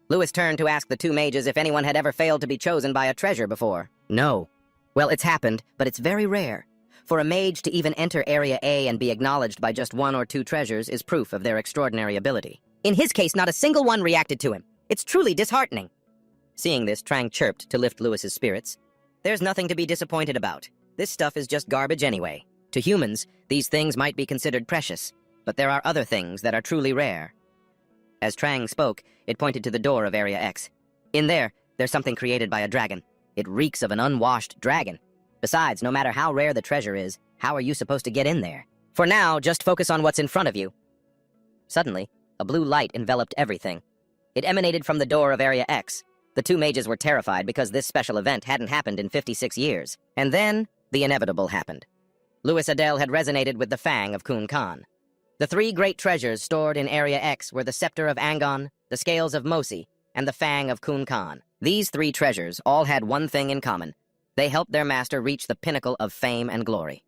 Louis turned to ask the 2 mages if anyone had ever failed to be chosen by a treasure before. No. Well, it's happened, but it's very rare. For a mage to even enter Area A and be acknowledged by just 1 or 2 treasures is proof of their extraordinary ability. In his case, not a single one reacted to him. It's truly disheartening. Seeing this, Trang chirped to lift Louis's spirits. There's nothing to be disappointed about. This stuff is just garbage anyway. To humans, these things might be considered precious, but there are other things that are truly rare. As Trang spoke, it pointed to the door of Area X. In there's something created by a dragon. It reeks of an unwashed dragon. Besides, no matter how rare the treasure is, how are you supposed to get in there? For now, just focus on what's in front of you. Suddenly, a blue light enveloped everything. It emanated from the door of Area X. The 2 mages were terrified because this special event hadn't happened in 56 years. And then, the inevitable happened. Louis Adele had resonated with the Fang of Kun Khan. The 3 great treasures stored in Area X were the Scepter of Angon, the Scales of Mosi, and the Fang of Kun Khan. These 3 treasures all had one thing in common. They helped their master reach the pinnacle of fame and glory.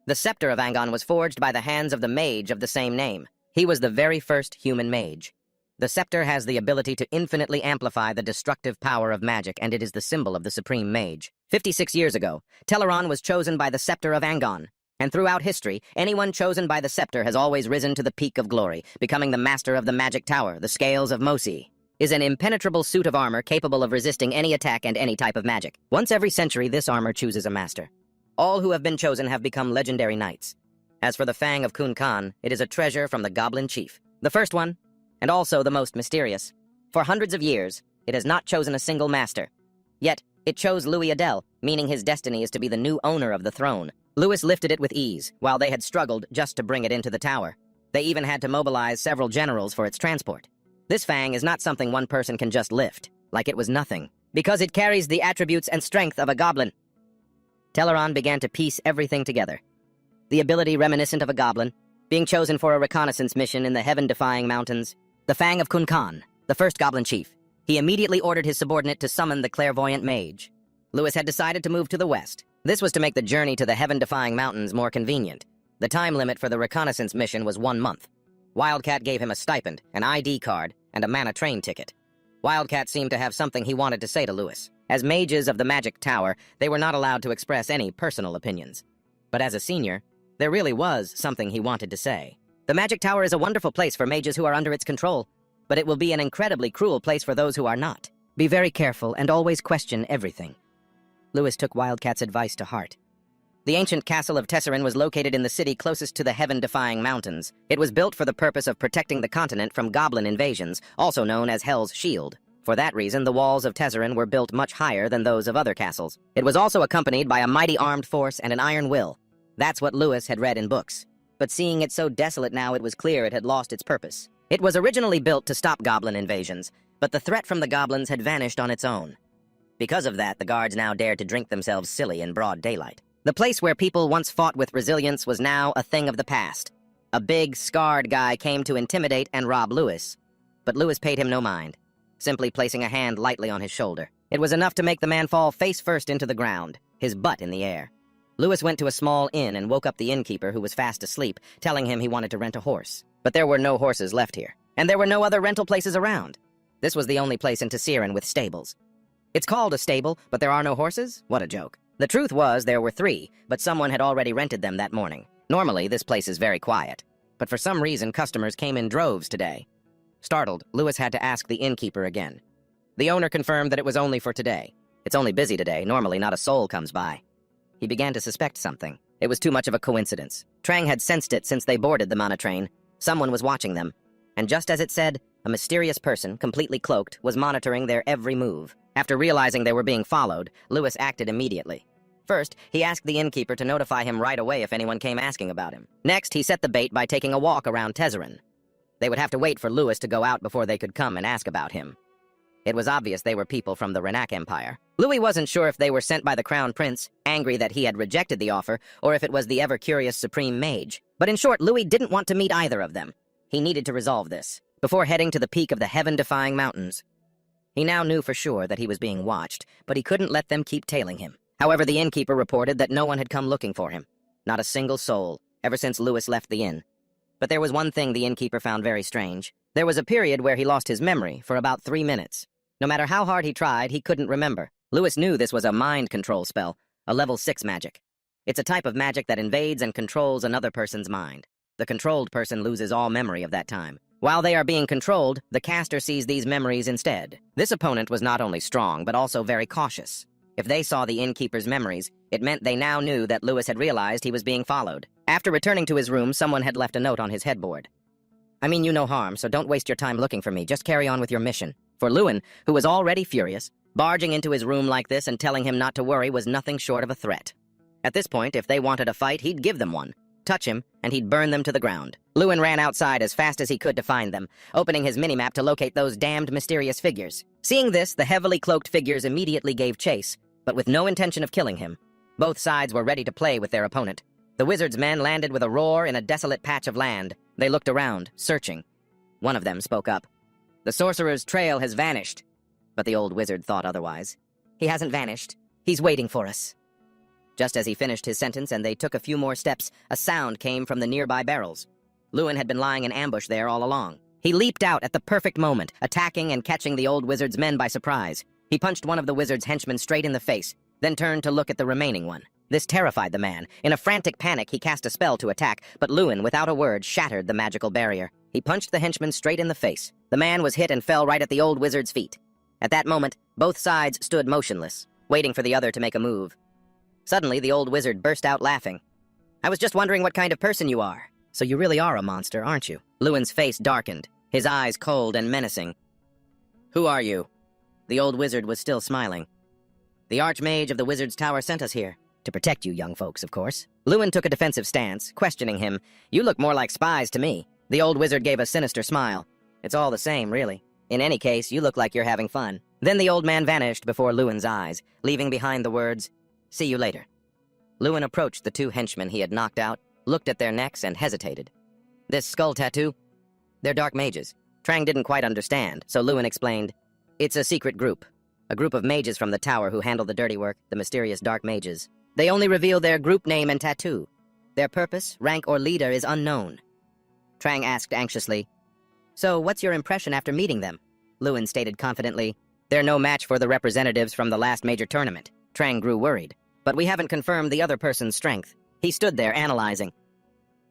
The Scepter of Angon was forged by the hands of the mage of the same name. He was the very first human mage. The scepter has the ability to infinitely amplify the destructive power of magic, and it is the symbol of the supreme mage. 56 years ago, Teleron was chosen by the Scepter of Angon, and throughout history, anyone chosen by the scepter has always risen to the peak of glory, becoming the master of the magic tower, the Scales of Mosi. Is an impenetrable suit of armor capable of resisting any attack and any type of magic. Once every century, this armor chooses a master. All who have been chosen have become legendary knights. As for the Fang of Kun Khan, it is a treasure from the Goblin Chief. The first one, and also the most mysterious. For hundreds of years, it has not chosen a single master. Yet, it chose Louis Adele, meaning his destiny is to be the new owner of the throne. Louis lifted it with ease, while they had struggled just to bring it into the tower. They even had to mobilize several generals for its transport. This Fang is not something one person can just lift, like it was nothing, because it carries the attributes and strength of a goblin. Teleron began to piece everything together. The ability reminiscent of a goblin, being chosen for a reconnaissance mission in the heaven-defying mountains. The Fang of Kun Khan, the first goblin chief. He immediately ordered his subordinate to summon the clairvoyant mage. Louis had decided to move to the west. This was to make the journey to the heaven-defying mountains more convenient. The time limit for the reconnaissance mission was 1 month. Wildcat gave him a stipend, an ID card, and a mana train ticket. Wildcat seemed to have something he wanted to say to Louis. As mages of the Magic Tower, they were not allowed to express any personal opinions. But as a senior, there really was something he wanted to say. The Magic Tower is a wonderful place for mages who are under its control, but it will be an incredibly cruel place for those who are not. Be very careful and always question everything. Louis took Wildcat's advice to heart. The ancient castle of Tesserin was located in the city closest to the heaven-defying mountains. It was built for the purpose of protecting the continent from goblin invasions, also known as Hell's Shield. For that reason, the walls of Tesserin were built much higher than those of other castles. It was also accompanied by a mighty armed force and an iron will. That's what Louis had read in books. But seeing it so desolate now, it was clear it had lost its purpose. It was originally built to stop goblin invasions, but the threat from the goblins had vanished on its own. Because of that, the guards now dared to drink themselves silly in broad daylight. The place where people once fought with resilience was now a thing of the past. A big, scarred guy came to intimidate and rob Louis. But Louis paid him no mind, simply placing a hand lightly on his shoulder. It was enough to make the man fall face first into the ground, his butt in the air. Louis went to a small inn and woke up the innkeeper, who was fast asleep, telling him he wanted to rent a horse. But there were no horses left here, and there were no other rental places around. This was the only place in Tesserin with stables. It's called a stable, but there are no horses? What a joke. The truth was there were 3, but someone had already rented them that morning. Normally, this place is very quiet, but for some reason, customers came in droves today. Startled, Lewis had to ask the innkeeper again. The owner confirmed that it was only for today. It's only busy today. Normally, not a soul comes by. He began to suspect something. It was too much of a coincidence. Trang had sensed it since they boarded the Mana train. Someone was watching them. And just as it said, a mysterious person, completely cloaked, was monitoring their every move. After realizing they were being followed, Lewis acted immediately. First, he asked the innkeeper to notify him right away if anyone came asking about him. Next, he set the bait by taking a walk around Tezerin. They would have to wait for Lewis to go out before they could come and ask about him. It was obvious they were people from the Renak Empire. Louis wasn't sure if they were sent by the Crown Prince, angry that he had rejected the offer, or if it was the ever-curious Supreme Mage. But in short, Louis didn't want to meet either of them. He needed to resolve this, before heading to the peak of the heaven-defying mountains. He now knew for sure that he was being watched, but he couldn't let them keep tailing him. However, the innkeeper reported that no one had come looking for him. Not a single soul, ever since Louis left the inn. But there was one thing the innkeeper found very strange. There was a period where he lost his memory for about 3 minutes. No matter how hard he tried, he couldn't remember. Louis knew this was a mind control spell, a level 6 magic. It's a type of magic that invades and controls another person's mind. The controlled person loses all memory of that time. While they are being controlled, the caster sees these memories instead. This opponent was not only strong, but also very cautious. If they saw the innkeeper's memories, it meant they now knew that Louis had realized he was being followed. After returning to his room, someone had left a note on his headboard. I mean you no harm, so don't waste your time looking for me. Just carry on with your mission. For Lewin, who was already furious, barging into his room like this and telling him not to worry was nothing short of a threat. At this point, if they wanted a fight, he'd give them one. Touch him, and he'd burn them to the ground. Lewin ran outside as fast as he could to find them, opening his minimap to locate those damned mysterious figures. Seeing this, the heavily cloaked figures immediately gave chase, but with no intention of killing him. Both sides were ready to play with their opponent. The wizard's men landed with a roar in a desolate patch of land. They looked around, searching. One of them spoke up. The sorcerer's trail has vanished. But the old wizard thought otherwise. He hasn't vanished. He's waiting for us. Just as he finished his sentence and they took a few more steps, a sound came from the nearby barrels. Lewin had been lying in ambush there all along. He leaped out at the perfect moment, attacking and catching the old wizard's men by surprise. He punched one of the wizard's henchmen straight in the face, then turned to look at the remaining one. This terrified the man. In a frantic panic, he cast a spell to attack, but Lewin, without a word, shattered the magical barrier. He punched the henchman straight in the face. The man was hit and fell right at the old wizard's feet. At that moment, both sides stood motionless, waiting for the other to make a move. Suddenly, the old wizard burst out laughing. I was just wondering what kind of person you are. So you really are a monster, aren't you? Lewin's face darkened, his eyes cold and menacing. Who are you? The old wizard was still smiling. The Archmage of the Wizard's Tower sent us here. To protect you young folks, of course. Lewin took a defensive stance, questioning him. You look more like spies to me. The old wizard gave a sinister smile. It's all the same, really. In any case, you look like you're having fun. Then the old man vanished before Lewin's eyes, leaving behind the words, see you later. Lewin approached the 2 henchmen he had knocked out, looked at their necks, and hesitated. This skull tattoo? They're dark mages. Trang didn't quite understand, so Lewin explained, it's a secret group. A group of mages from the tower who handle the dirty work, the mysterious dark mages. They only reveal their group name and tattoo. Their purpose, rank, or leader is unknown. Trang asked anxiously, so what's your impression after meeting them? Lewin stated confidently, they're no match for the representatives from the last major tournament. Trang grew worried, but we haven't confirmed the other person's strength. He stood there analyzing.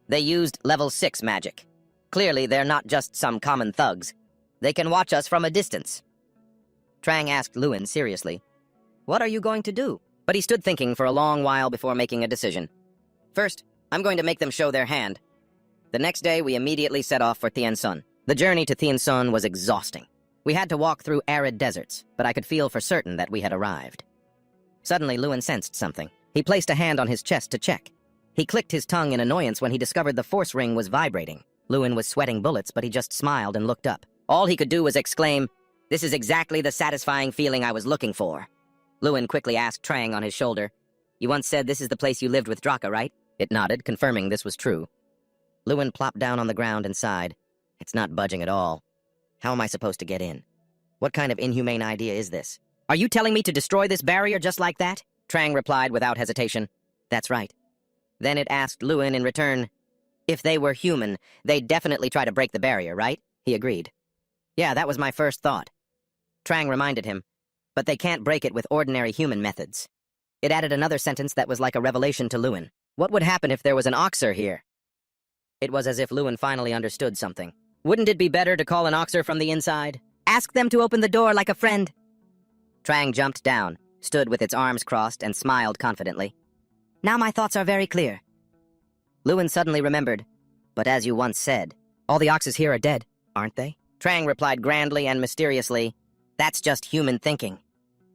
They used level 6 magic. Clearly, they're not just some common thugs. They can watch us from a distance. Trang asked Lewin seriously, what are you going to do? But he stood thinking for a long while before making a decision. First, I'm going to make them show their hand. The next day, we immediately set off for Tiansun. The journey to Tiansun was exhausting. We had to walk through arid deserts, but I could feel for certain that we had arrived. Suddenly, Lewin sensed something. He placed a hand on his chest to check. He clicked his tongue in annoyance when he discovered the force ring was vibrating. Lewin was sweating bullets, but he just smiled and looked up. All he could do was exclaim, this is exactly the satisfying feeling I was looking for. Lewin quickly asked Trang on his shoulder, you once said this is the place you lived with Draa, right? It nodded, confirming this was true. Lewin plopped down on the ground and sighed. It's not budging at all. How am I supposed to get in? What kind of inhumane idea is this? Are you telling me to destroy this barrier just like that? Trang replied without hesitation. That's right. Then it asked Lewin in return, if they were human, they'd definitely try to break the barrier, right? He agreed. Yeah, that was my first thought. Trang reminded him, but they can't break it with ordinary human methods. It added another sentence that was like a revelation to Lewin. What would happen if there was an oxer here? It was as if Lewin finally understood something. Wouldn't it be better to call an oxer from the inside? Ask them to open the door like a friend. Trang jumped down, stood with its arms crossed, and smiled confidently. Now my thoughts are very clear. Lewin suddenly remembered. But as you once said, all the oxes here are dead, aren't they? Trang replied grandly and mysteriously, That's just human thinking.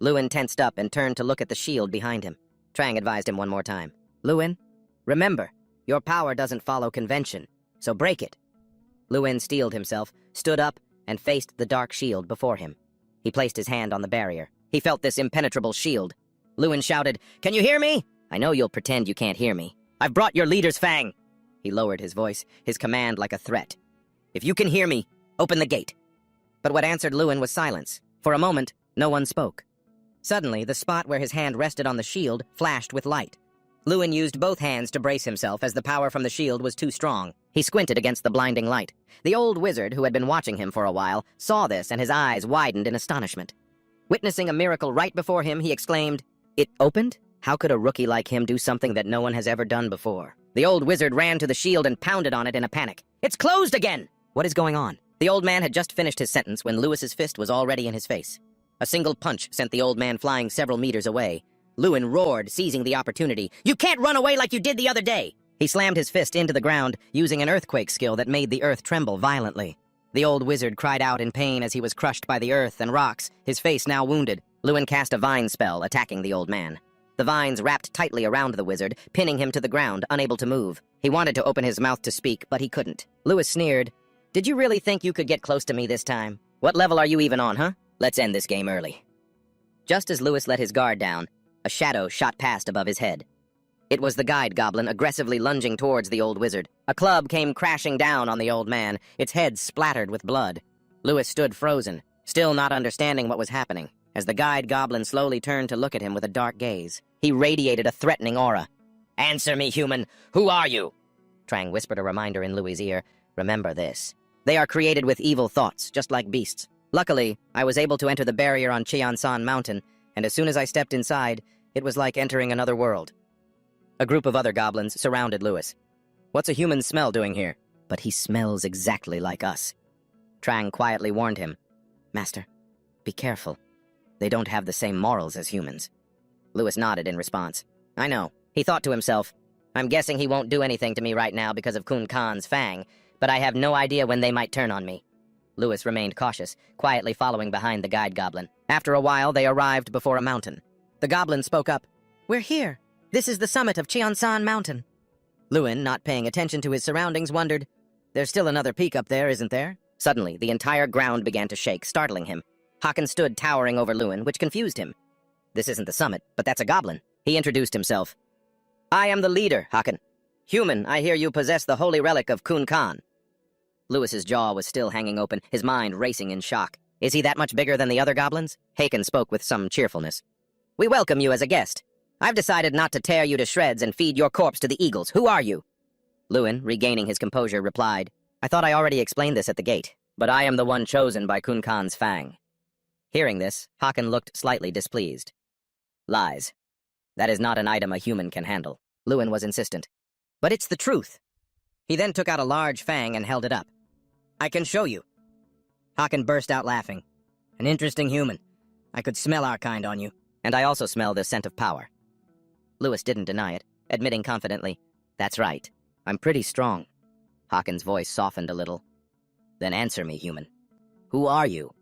Lewin tensed up and turned to look at the shield behind him. Trang advised him one more time. Lewin, remember, your power doesn't follow convention, so break it. Lewin steeled himself, stood up, and faced the dark shield before him. He placed his hand on the barrier. He felt this impenetrable shield. Lewin shouted, Can you hear me? I know you'll pretend you can't hear me. I've brought your leader's fang. He lowered his voice, his command like a threat. If you can hear me, open the gate. But what answered Lewin was silence. For a moment, no one spoke. Suddenly, the spot where his hand rested on the shield flashed with light. Lewin used both hands to brace himself as the power from the shield was too strong. He squinted against the blinding light. The old wizard, who had been watching him for a while, saw this and his eyes widened in astonishment. Witnessing a miracle right before him, he exclaimed, It opened? How could a rookie like him do something that no one has ever done before? The old wizard ran to the shield and pounded on it in a panic. It's closed again! What is going on? The old man had just finished his sentence when Lewis's fist was already in his face. A single punch sent the old man flying several meters away. Lewin roared, seizing the opportunity. You can't run away like you did the other day! He slammed his fist into the ground, using an earthquake skill that made the earth tremble violently. The old wizard cried out in pain as he was crushed by the earth and rocks, his face now wounded. Lewin cast a vine spell, attacking the old man. The vines wrapped tightly around the wizard, pinning him to the ground, unable to move. He wanted to open his mouth to speak, but he couldn't. Lewis sneered. Did you really think you could get close to me this time? What level are you even on, huh? Let's end this game early. Just as Lewis let his guard down, a shadow shot past above his head. It was the guide goblin aggressively lunging towards the old wizard. A club came crashing down on the old man, its head splattered with blood. Lewis stood frozen, still not understanding what was happening, as the guide goblin slowly turned to look at him with a dark gaze. He radiated a threatening aura. Answer me, human! Who are you? Trang whispered a reminder in Louis's ear. Remember this. They are created with evil thoughts, just like beasts. Luckily, I was able to enter the barrier on Cheonsan Mountain, and as soon as I stepped inside, it was like entering another world. A group of other goblins surrounded Lewis. What's a human smell doing here? But he smells exactly like us. Trang quietly warned him. Master, be careful. They don't have the same morals as humans. Lewis nodded in response. I know. He thought to himself, I'm guessing he won't do anything to me right now because of Kun Khan's fang, but I have no idea when they might turn on me. Lewis remained cautious, quietly following behind the guide goblin. After a while, they arrived before a mountain. The goblin spoke up. We're here. This is the summit of Cheonsan Mountain. Lewin, not paying attention to his surroundings, wondered, There's still another peak up there, isn't there? Suddenly, the entire ground began to shake, startling him. Hakan stood towering over Lewin, which confused him. This isn't the summit, but that's a goblin. He introduced himself. I am the leader, Hakan. Human, I hear you possess the holy relic of Kun Khan. Lewis's jaw was still hanging open, his mind racing in shock. Is he that much bigger than the other goblins? Hakan spoke with some cheerfulness. We welcome you as a guest. I've decided not to tear you to shreds and feed your corpse to the eagles. Who are you? Lewin, regaining his composure, replied, I thought I already explained this at the gate, but I am the one chosen by Kun Khan's fang. Hearing this, Hakan looked slightly displeased. Lies. That is not an item a human can handle. Lewin was insistent. But it's the truth. He then took out a large fang and held it up. I can show you. Hakan burst out laughing. An interesting human. I could smell our kind on you. And I also smell the scent of power. Lewis didn't deny it, admitting confidently, That's right. I'm pretty strong. Hakan's voice softened a little. Then answer me, human. Who are you?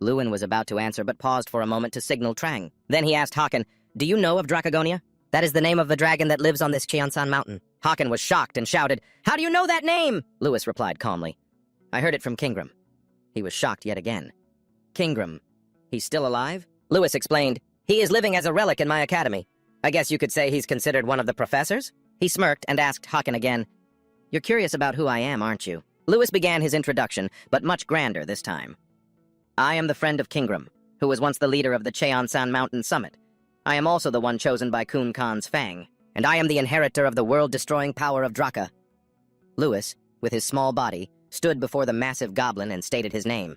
Lewin was about to answer but paused for a moment to signal Trang. Then he asked Hakan, Do you know of Dracagonia? That is the name of the dragon that lives on this Cheonsan mountain. Hakan was shocked and shouted, How do you know that name? Lewis replied calmly, I heard it from Kingram. He was shocked yet again. Kingram. He's still alive? Lewis explained, He is living as a relic in my academy. I guess you could say he's considered one of the professors? He smirked and asked Hakan again, You're curious about who I am, aren't you? Lewis began his introduction, but much grander this time. I am the friend of Kingram, who was once the leader of the Cheonsan Mountain Summit. I am also the one chosen by Kun Khan's fang, and I am the inheritor of the world-destroying power of Draa. Lewis, with his small body, stood before the massive goblin and stated his name.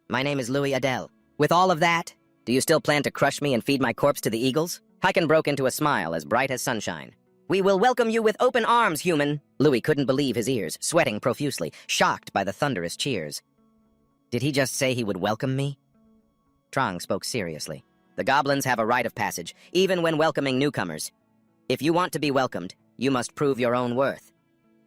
My name is Louis Adel. With all of that, Do you still plan to crush me and feed my corpse to the eagles? Hyken broke into a smile as bright as sunshine. We will welcome you with open arms, human. Louis couldn't believe his ears, sweating profusely, shocked by the thunderous cheers. Did he just say he would welcome me? Trang spoke seriously. The goblins have a rite of passage, even when welcoming newcomers. If you want to be welcomed, you must prove your own worth.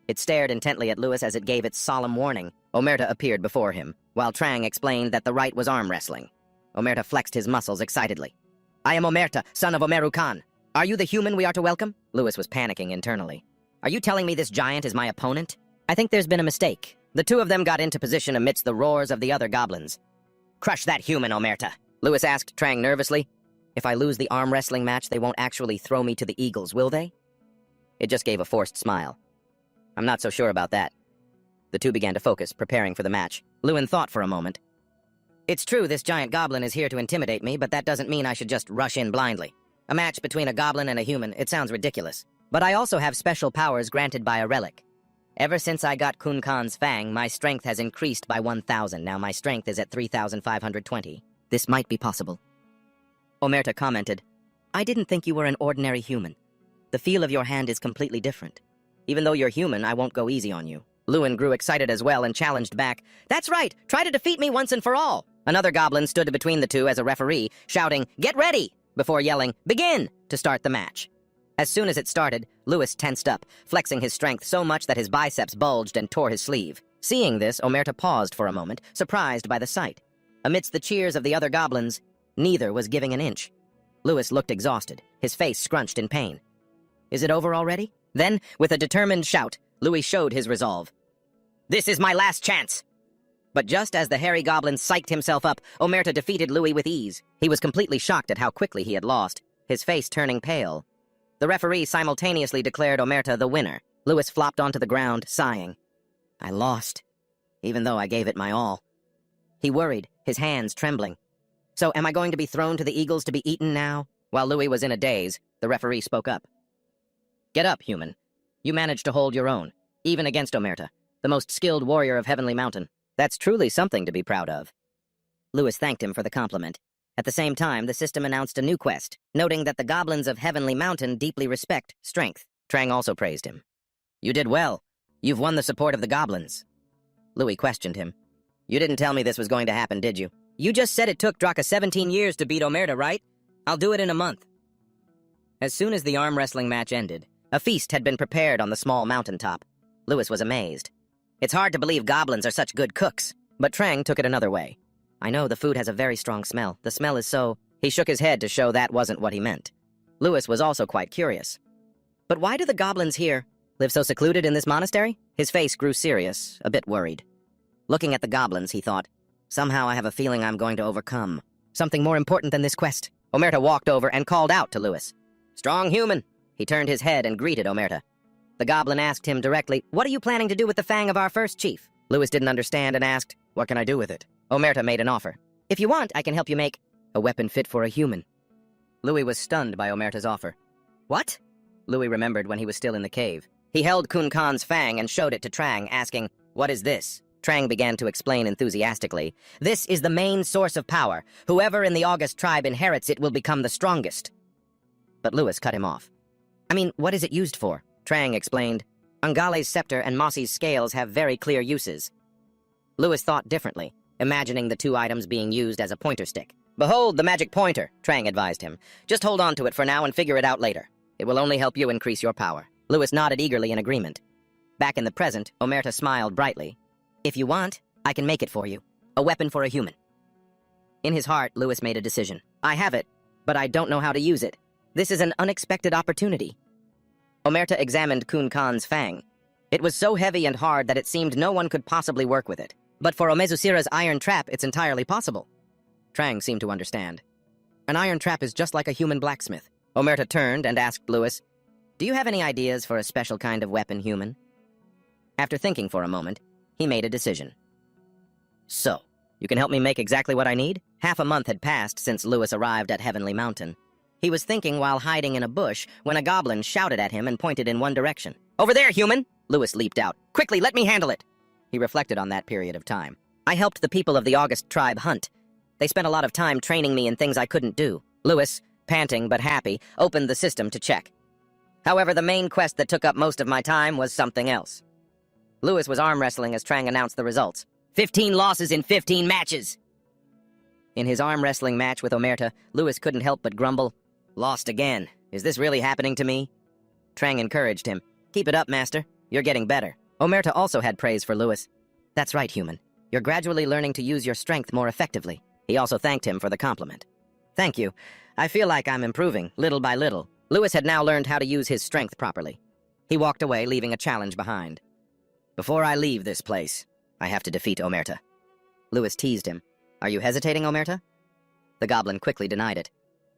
It stared intently at Louis as it gave its solemn warning. Omerta appeared before him, while Trang explained that the rite was arm wrestling. Omerta flexed his muscles excitedly. I am Omerta, son of Omeru Khan. Are you the human we are to welcome? Louis was panicking internally. Are you telling me this giant is my opponent? I think there's been a mistake. The two of them got into position amidst the roars of the other goblins. Crush that human, Omerta, Louis asked Trang nervously. If I lose the arm wrestling match, they won't actually throw me to the eagles, will they? It just gave a forced smile. I'm not so sure about that. The two began to focus, preparing for the match. Lewin thought for a moment. It's true this giant goblin is here to intimidate me, but that doesn't mean I should just rush in blindly. A match between a goblin and a human, it sounds ridiculous. But I also have special powers granted by a relic. Ever since I got Kun Khan's fang, my strength has increased by 1,000. Now my strength is at 3,520. This might be possible. Omerta commented, I didn't think you were an ordinary human. The feel of your hand is completely different. Even though you're human, I won't go easy on you. Lewin grew excited as well and challenged back. That's right! Try to defeat me once and for all! Another goblin stood between the two as a referee, shouting, Get ready! Before yelling, Begin! To start the match. As soon as it started, Louis tensed up, flexing his strength so much that his biceps bulged and tore his sleeve. Seeing this, Omerta paused for a moment, surprised by the sight. Amidst the cheers of the other goblins, neither was giving an inch. Louis looked exhausted, his face scrunched in pain. Is it over already? Then, with a determined shout, Louis showed his resolve. This is my last chance! But just as the hairy goblin psyched himself up, Omerta defeated Louis with ease. He was completely shocked at how quickly he had lost, his face turning pale. The referee simultaneously declared Omerta the winner. Louis flopped onto the ground, sighing. I lost, even though I gave it my all. He worried, his hands trembling. So am I going to be thrown to the eagles to be eaten now? While Louis was in a daze, the referee spoke up. Get up, human. You managed to hold your own, even against Omerta, the most skilled warrior of Heavenly Mountain. That's truly something to be proud of. Louis thanked him for the compliment. At the same time, the system announced a new quest, noting that the goblins of Heavenly Mountain deeply respect strength. Trang also praised him. You did well. You've won the support of the goblins. Louis questioned him. You didn't tell me this was going to happen, did you? You just said it took Draa 17 years to beat Omerta, right? I'll do it in a month. As soon as the arm wrestling match ended, a feast had been prepared on the small mountaintop. Louis was amazed. It's hard to believe goblins are such good cooks. But Trang took it another way. I know the food has a very strong smell. The smell is so... He shook his head to show that wasn't what he meant. Louis was also quite curious. But why do the goblins here live so secluded in this monastery? His face grew serious, a bit worried. Looking at the goblins, he thought, somehow I have a feeling I'm going to overcome something more important than this quest. Omerta walked over and called out to Louis. Strong human! He turned his head and greeted Omerta. The goblin asked him directly, What are you planning to do with the fang of our first chief? Louis didn't understand and asked, What can I do with it? Omerta made an offer. If you want, I can help you make a weapon fit for a human. Louis was stunned by Omerta's offer. What? Louis remembered when he was still in the cave. He held Kun Khan's fang and showed it to Trang, asking, What is this? Trang began to explain enthusiastically. This is the main source of power. Whoever in the August tribe inherits it will become the strongest. But Louis cut him off. I mean, what is it used for? Trang explained. Ungale's scepter and Mossie's scales have very clear uses. Louis thought differently, imagining the two items being used as a pointer stick. Behold the magic pointer, Trang advised him. Just hold on to it for now and figure it out later. It will only help you increase your power. Louis nodded eagerly in agreement. Back in the present, Omerta smiled brightly. If you want, I can make it for you. A weapon for a human. In his heart, Louis made a decision. I have it, but I don't know how to use it. This is an unexpected opportunity. Omerta examined Kun Khan's fang. It was so heavy and hard that it seemed no one could possibly work with it. But for Omezusira's iron trap, it's entirely possible. Trang seemed to understand. An iron trap is just like a human blacksmith. Omerta turned and asked Louis, Do you have any ideas for a special kind of weapon, human? After thinking for a moment, he made a decision. So, you can help me make exactly what I need? Half a month had passed since Louis arrived at Heavenly Mountain. He was thinking while hiding in a bush when a goblin shouted at him and pointed in one direction. Over there, human! Louis leaped out. Quickly, let me handle it! He reflected on that period of time. I helped the people of the August tribe hunt, They spent a lot of time training me in things I couldn't do. Lewis, panting but happy, opened the system to check. However, the main quest that took up most of my time was something else. Lewis was arm wrestling as Trang announced the results. 15 losses in 15 matches! In his arm wrestling match with Omerta, Lewis couldn't help but grumble, "Lost again. Is this really happening to me?" Trang encouraged him. "Keep it up, master. You're getting better." Omerta also had praise for Lewis. "That's right, human. You're gradually learning to use your strength more effectively." He also thanked him for the compliment. "Thank you. I feel like I'm improving, little by little." Lewis had now learned how to use his strength properly. He walked away, leaving a challenge behind. "Before I leave this place, I have to defeat Omerta." Lewis teased him. "Are you hesitating, Omerta?" The goblin quickly denied it.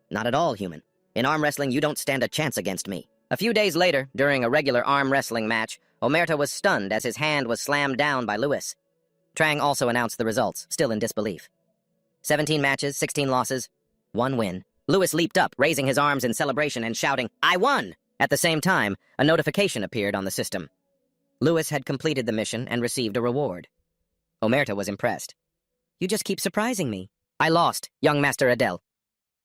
"Not at all, human. In arm wrestling, you don't stand a chance against me." A few days later, during a regular arm wrestling match, Omerta was stunned as his hand was slammed down by Lewis. Trang also announced the results, still in disbelief. 17 matches, 16 losses, 1 win. Lewis leaped up, raising his arms in celebration and shouting, "I won!" At the same time, a notification appeared on the system. Lewis had completed the mission and received a reward. Omerta was impressed. "You just keep surprising me." "I lost, young Master Adele."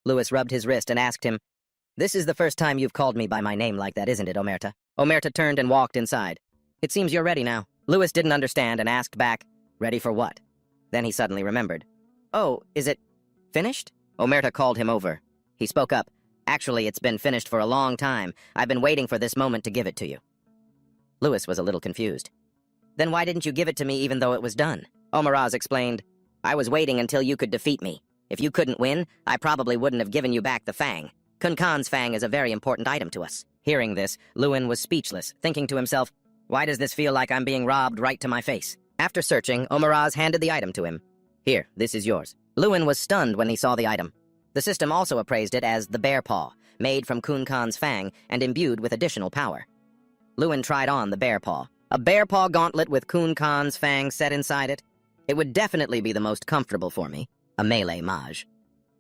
Lewis rubbed his wrist and asked him, "This is the first time you've called me by my name like that, isn't it, Omerta?" Omerta turned and walked inside. "It seems you're ready now." Lewis didn't understand and asked back, "Ready for what?" Then he suddenly remembered. "Oh, is it finished?" Omerta called him over. He spoke up. "Actually, it's been finished for a long time. I've been waiting for this moment to give it to you." Lewis was a little confused. "Then why didn't you give it to me even though it was done?" Omeraz explained, "I was waiting until you could defeat me. If you couldn't win, I probably wouldn't have given you back the fang. Kun Khan's fang is a very important item to us." Hearing this, Lewin was speechless, thinking to himself, "Why does this feel like I'm being robbed right to my face?" After searching, Omeraz handed the item to him. "Here, this is yours." Lewin was stunned when he saw the item. The system also appraised it as the bear paw, made from Kun Khan's fang and imbued with additional power. Lewin tried on the bear paw. A bear paw gauntlet with Kun Khan's fang set inside it? It would definitely be the most comfortable for me. A melee mage.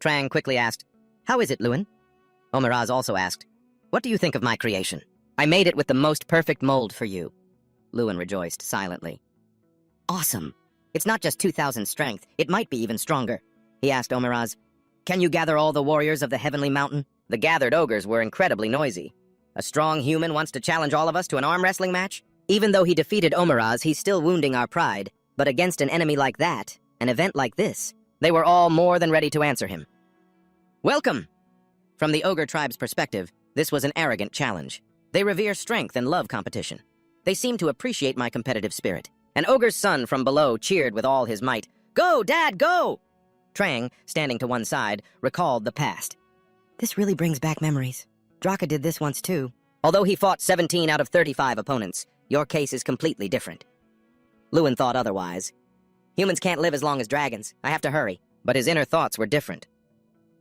Trang quickly asked, "How is it, Lewin?" Omeraz also asked, "What do you think of my creation?" "I made it with the most perfect mold for you." Lewin rejoiced silently. "Awesome. It's not just 2,000 strength, it might be even stronger." He asked Omeraz, "Can you gather all the warriors of the Heavenly Mountain?" The gathered ogres were incredibly noisy. A strong human wants to challenge all of us to an arm wrestling match? Even though he defeated Omeraz, he's still wounding our pride. But against an enemy like that, an event like this, they were all more than ready to answer him. "Welcome!" From the ogre tribe's perspective, this was an arrogant challenge. They revere strength and love competition. They seem to appreciate my competitive spirit. An ogre's son from below cheered with all his might. "Go, Dad, go!" Trang, standing to one side, recalled the past. "This really brings back memories. Draa did this once too." Although he fought 17 out of 35 opponents, your case is completely different. Lewin thought otherwise. "Humans can't live as long as dragons. I have to hurry." But his inner thoughts were different.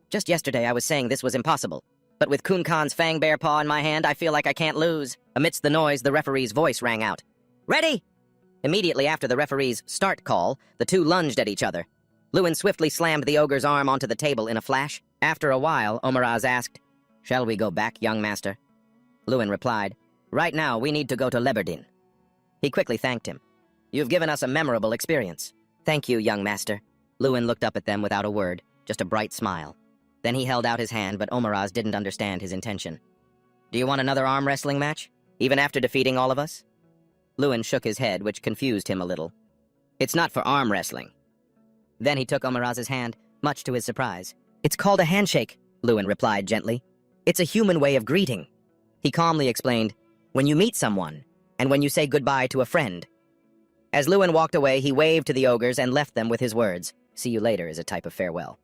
"Just yesterday I was saying this was impossible. But with Kun Khan's fang bear paw in my hand, I feel like I can't lose." Amidst the noise, the referee's voice rang out. "Ready?" Immediately after the referee's start call, the two lunged at each other. Lewin swiftly slammed the ogre's arm onto the table in a flash. After a while, Omeraz asked, "Shall we go back, young master?" Lewin replied, "Right now, we need to go to Leberdin." He quickly thanked him. "You've given us a memorable experience." "Thank you, young master." Lewin looked up at them without a word, just a bright smile. Then he held out his hand, but Omeraz didn't understand his intention. "Do you want another arm wrestling match? Even after defeating all of us?" Lewin shook his head, which confused him a little. "It's not for arm wrestling." Then he took Omeraz's hand, much to his surprise. "It's called a handshake," Lewin replied gently. "It's a human way of greeting." He calmly explained, "When you meet someone, and when you say goodbye to a friend." As Lewin walked away, he waved to the ogres and left them with his words. "See you later" is a type of farewell.